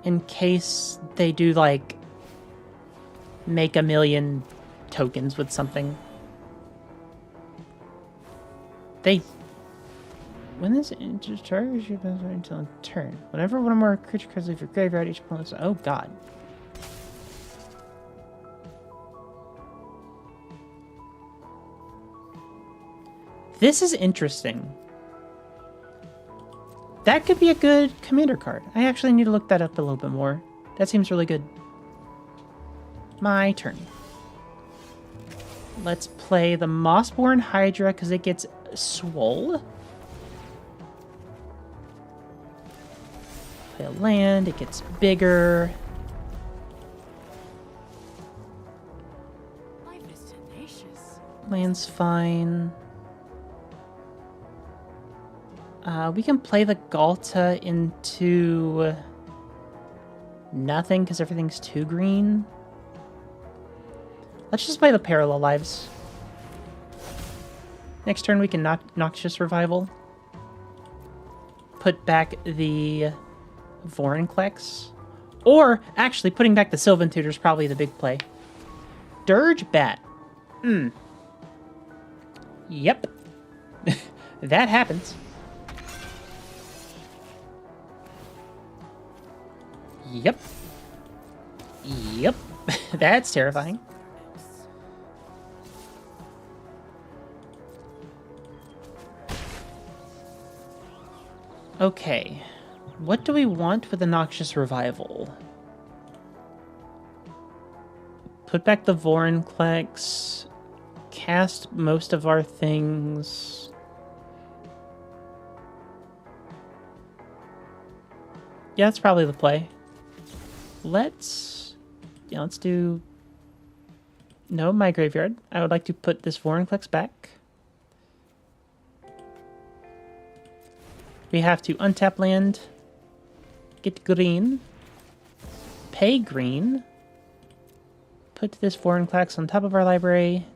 in case they do, like, make a million tokens with something. When this enters charge, you pass until a turn. Whenever one or more creature cards leave your graveyard, each opponent's... Oh, God. This is interesting. That could be a good commander card. I actually need to look that up a little bit more. That seems really good. My turn. Let's play the Mossborn Hydra because it gets swole. Play a land, it gets bigger. Life is tenacious. Land's fine. We can play the Galta into nothing because everything's too green. Let's just play the Parallel Lives. Next turn we can Noxious Revival. Put back the Vorinclex. Or, actually, putting back the Sylvan Tutor is probably the big play. Dirge Bat. Yep. That happens. Yep. Yep. That's terrifying. Okay. What do we want with the Noxious Revival? Put back the Vorinclex. Cast most of our things. Yeah, that's probably the play. Let's do... No, my graveyard. I would like to put this Vorinclex back. We have to untap land, get green, pay green, put this Vorinclex on top of our library,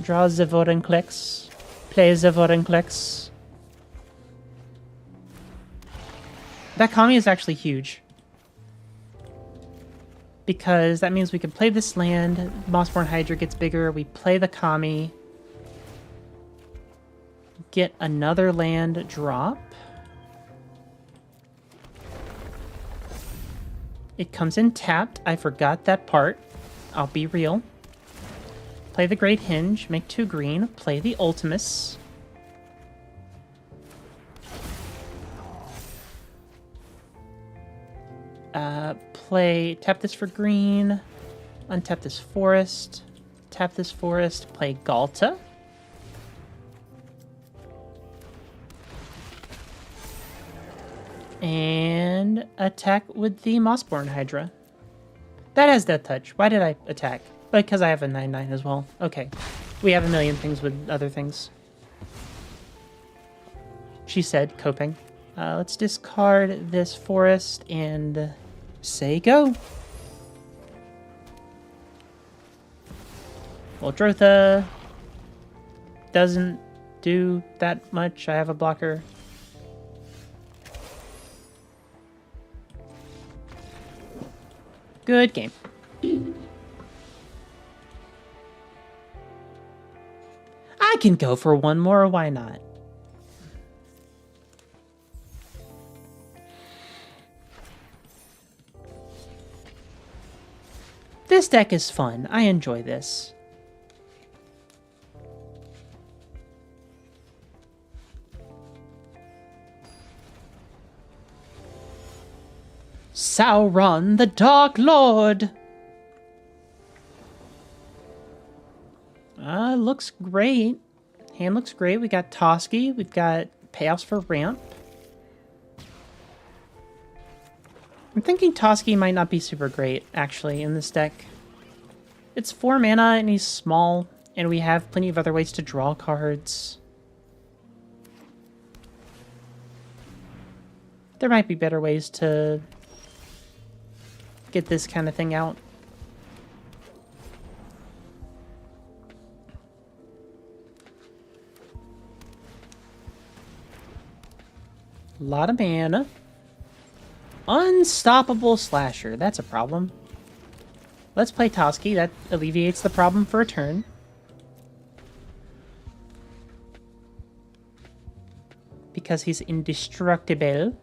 draw the Vorinclex, play the Vorinclex. That Kami is actually huge. Because that means we can play this land, Mossborn Hydra gets bigger, we play the Kami, get another land drop. It comes in tapped. I forgot that part. I'll be real. Play the Great Hinge, make 2 green, play the Ultimus. Tap this for green, untap this forest, tap this forest, play Galta. And attack with the Mossborn Hydra. That has Death Touch. Why did I attack? Because I have a 9/9 as well. Okay. We have a million things with other things. She said, coping. Let's discard this forest and say go. Well, Drotha doesn't do that much. I have a blocker. Good game. I can go for one more, why not? This deck is fun. I enjoy this. Sauron, the Dark Lord! Looks great. Hand looks great. We got Toski. We've got payoffs for ramp. I'm thinking Toski might not be super great, actually, in this deck. It's 4 mana and he's small, and we have plenty of other ways to draw cards. There might be better ways to get this kind of thing out. A lot of mana. Unstoppable Slasher. That's a problem. Let's play Toski. That alleviates the problem for a turn. Because he's indestructible.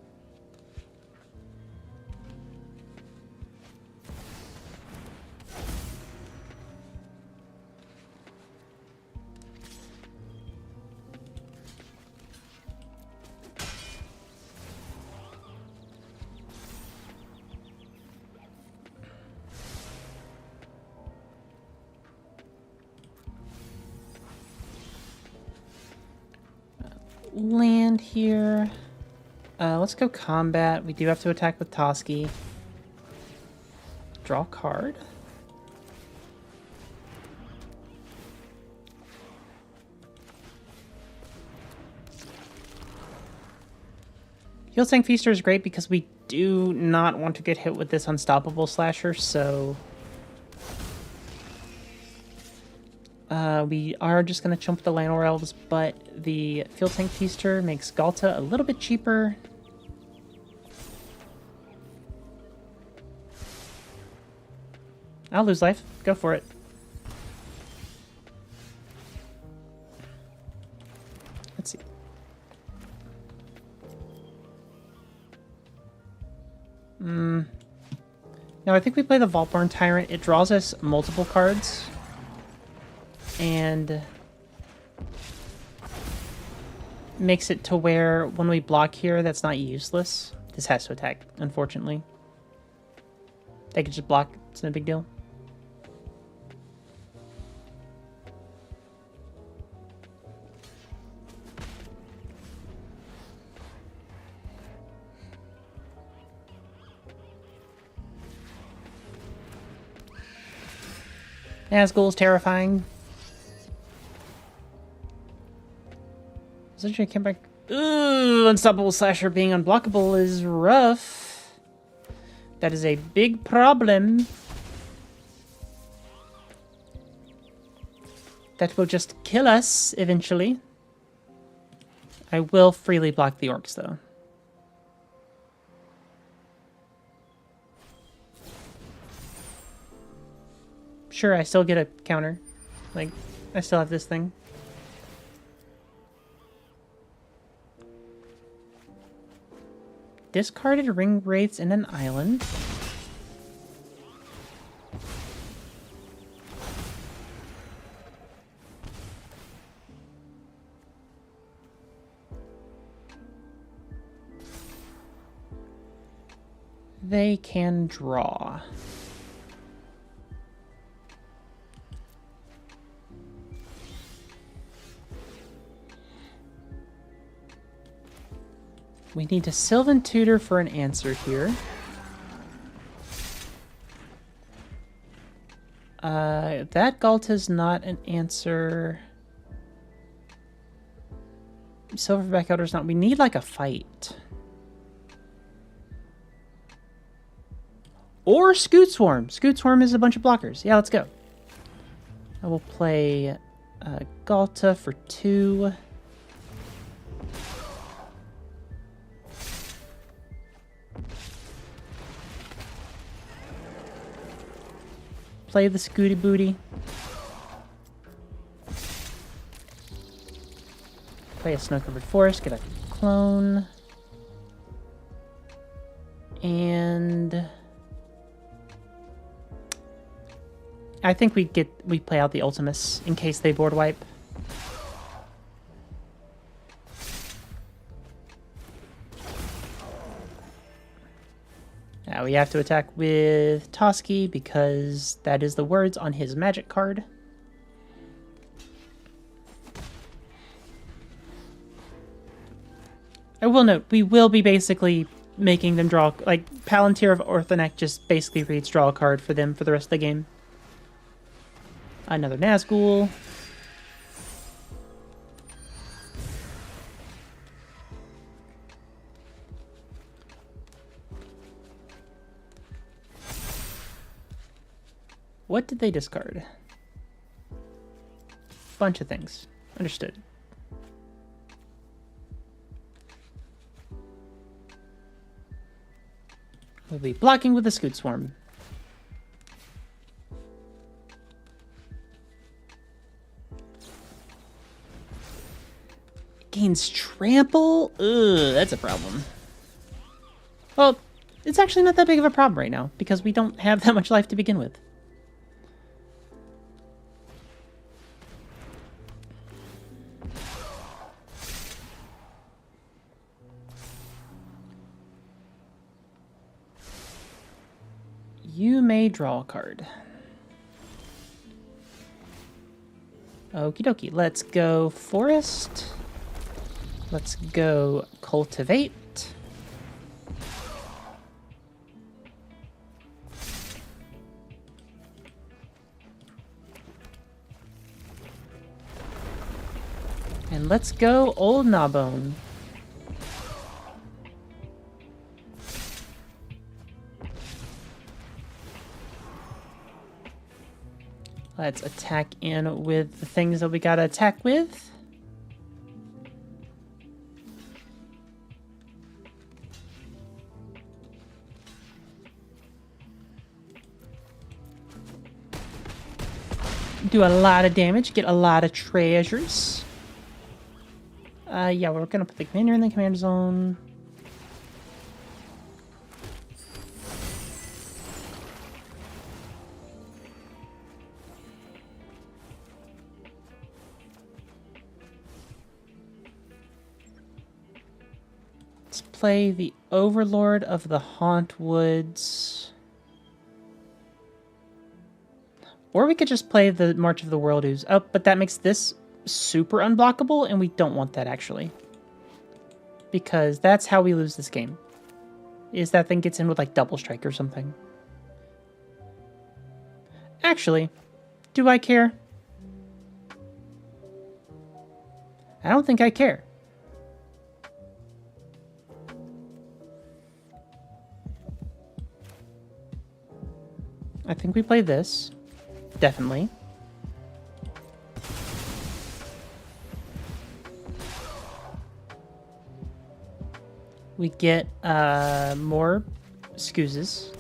Land here. Let's go combat. We do have to attack with Toski. Draw a card. Heal Tank Feaster is great because we do not want to get hit with this Unstoppable Slasher, so... we are just going to chump the Llanowar Elves, but the Field Tank Feaster makes Galta a little bit cheaper. I'll lose life. Go for it. Let's see. No, I think we play the Vaultborn Tyrant. It draws us multiple cards. And makes it to where when we block here, that's not useless. This has to attack, unfortunately. They could just block. It's no big deal. Nazgul's terrifying. Essentially, I came back. Ooh, Unstoppable Slasher being unblockable is rough. That is a big problem. That will just kill us eventually. I will freely block the orcs, though. Sure, I still get a counter. Like, I still have this thing. Discarded Ring Wraiths in an island. They can draw. We need a Sylvan Tutor for an answer here. That Galta's not an answer. Silverback Elder's not. We need like a fight. Or Scoot Swarm. Scoot Swarm is a bunch of blockers. Yeah, let's go. I will play Galta for 2. Play the Scooty Booty. Play a Snow-Covered Forest, get a clone. And I think we play out the Ultimus in case they board wipe. Now we have to attack with Toski because that is the words on his magic card. I will note, we will be basically making them draw, like, Palantir of Orthonek just basically reads draw a card for them for the rest of the game. Another Nazgul. What did they discard? Bunch of things. Understood. We'll be blocking with the Scoot Swarm. Gains trample? Ugh, that's a problem. Well, it's actually not that big of a problem right now, because we don't have that much life to begin with. You may draw a card. Okie dokie, let's go Forest. Let's go Cultivate. And let's go Old Gnawbone. Let's attack in with the things that we gotta attack with. Do a lot of damage, get a lot of treasures. Yeah, we're gonna put the commander in the command zone. Let's play the Overlord of the Haunt Woods. Or we could just play the March of the World Ooze. Oh, but that makes this super unblockable, and we don't want that, actually. Because that's how we lose this game. Is that thing gets in with, like, double strike or something. Actually, do I care? I don't think I care. I think we play this. Definitely. We get more scoozes.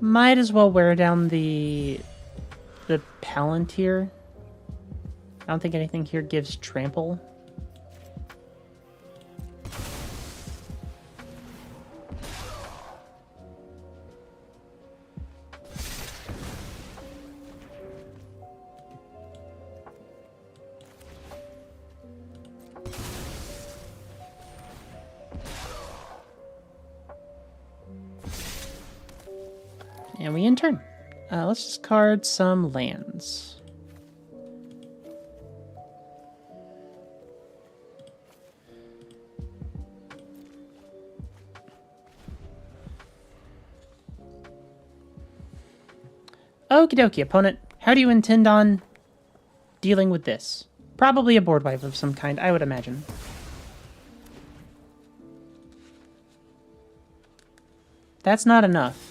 Might as well wear down the Palantir. I don't think anything here gives trample. And we end turn. Let's discard some lands. Okie dokie, opponent. How do you intend on dealing with this? Probably a board wipe of some kind, I would imagine. That's not enough.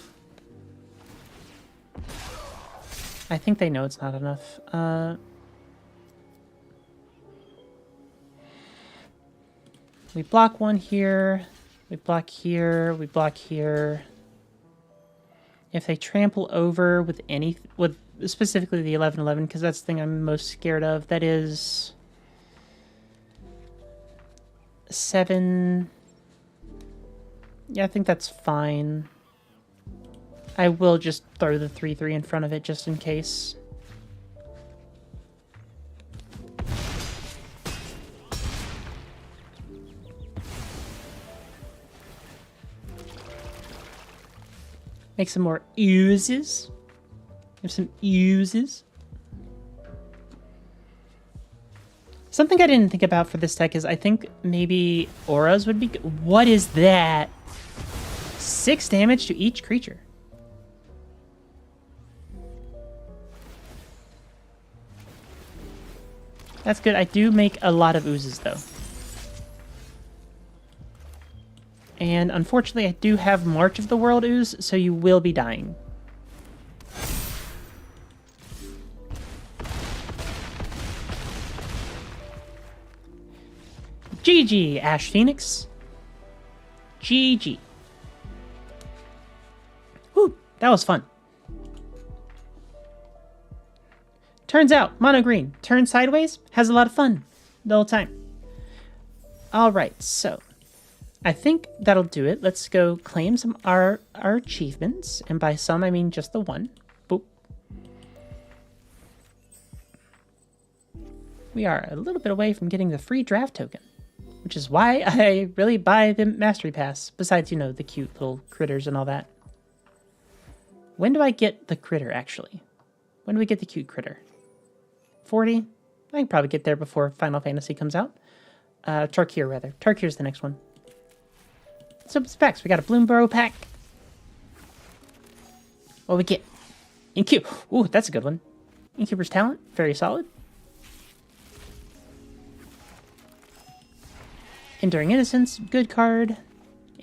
I think they know it's not enough. We block one here. We block here. We block here. If they trample over with any, with specifically the 11/11, because that's the thing I'm most scared of. That is 7. Yeah, I think that's fine. I will just throw the 3/3 in front of it just in case. Make some more oozes. We have some oozes. Something I didn't think about for this deck is I think maybe auras would be good. What is that? 6 damage to each creature. That's good. I do make a lot of oozes, though. And unfortunately, I do have March of the World ooze, so you will be dying. GG, Ash Phoenix. GG. Whew, that was fun. Turns out, mono green, turn sideways, has a lot of fun the whole time. Alright, so I think that'll do it. Let's go claim some our achievements. And by some, I mean just the one. Boop. We are a little bit away from getting the free draft token, which is why I really buy the Mastery Pass, besides, you know, the cute little critters and all that. When do I get the critter, actually? When do we get the cute critter? 40? I can probably get there before Final Fantasy comes out. Tarkir, rather. Tarkir's the next one. So, specs. We got a Bloomborough pack. What we get? Incube. Ooh, that's a good one. Incuber's Talent. Very solid. Enduring Innocence, good card,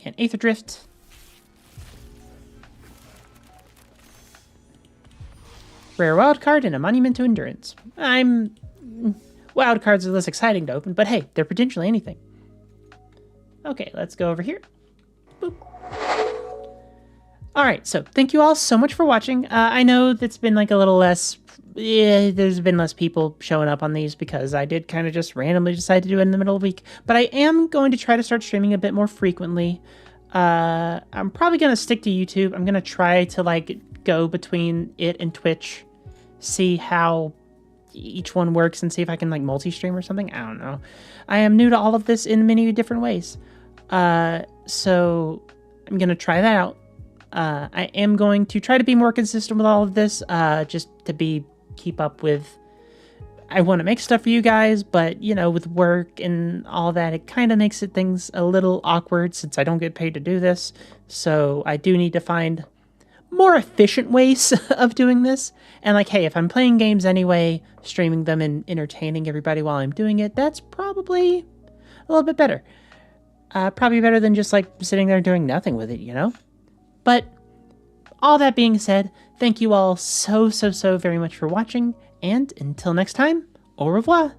and Aether Drift. Rare wild card and a Monument to Endurance. Wild cards are less exciting to open, but hey, they're potentially anything. Okay, let's go over here. Boop. Alright, so thank you all so much for watching. I know that's been like a little less... there's been less people showing up on these because I did kind of just randomly decide to do it in the middle of the week. But I am going to try to start streaming a bit more frequently. I'm probably going to stick to YouTube. I'm going to try to like go between it and Twitch, see how each one works and see if I can like multi-stream or something. I don't know. I am new to all of this in many different ways. So I'm going to try that out. I am going to try to be more consistent with all of this, just to keep up with... I want to make stuff for you guys, but, you know, with work and all that, it kind of makes things a little awkward since I don't get paid to do this. So I do need to find more efficient ways of doing this. And like, hey, if I'm playing games anyway, streaming them and entertaining everybody while I'm doing it, that's probably a little bit better. Probably better than just like sitting there doing nothing with it, you know? But all that being said, thank you all so very much for watching, and until next time, au revoir!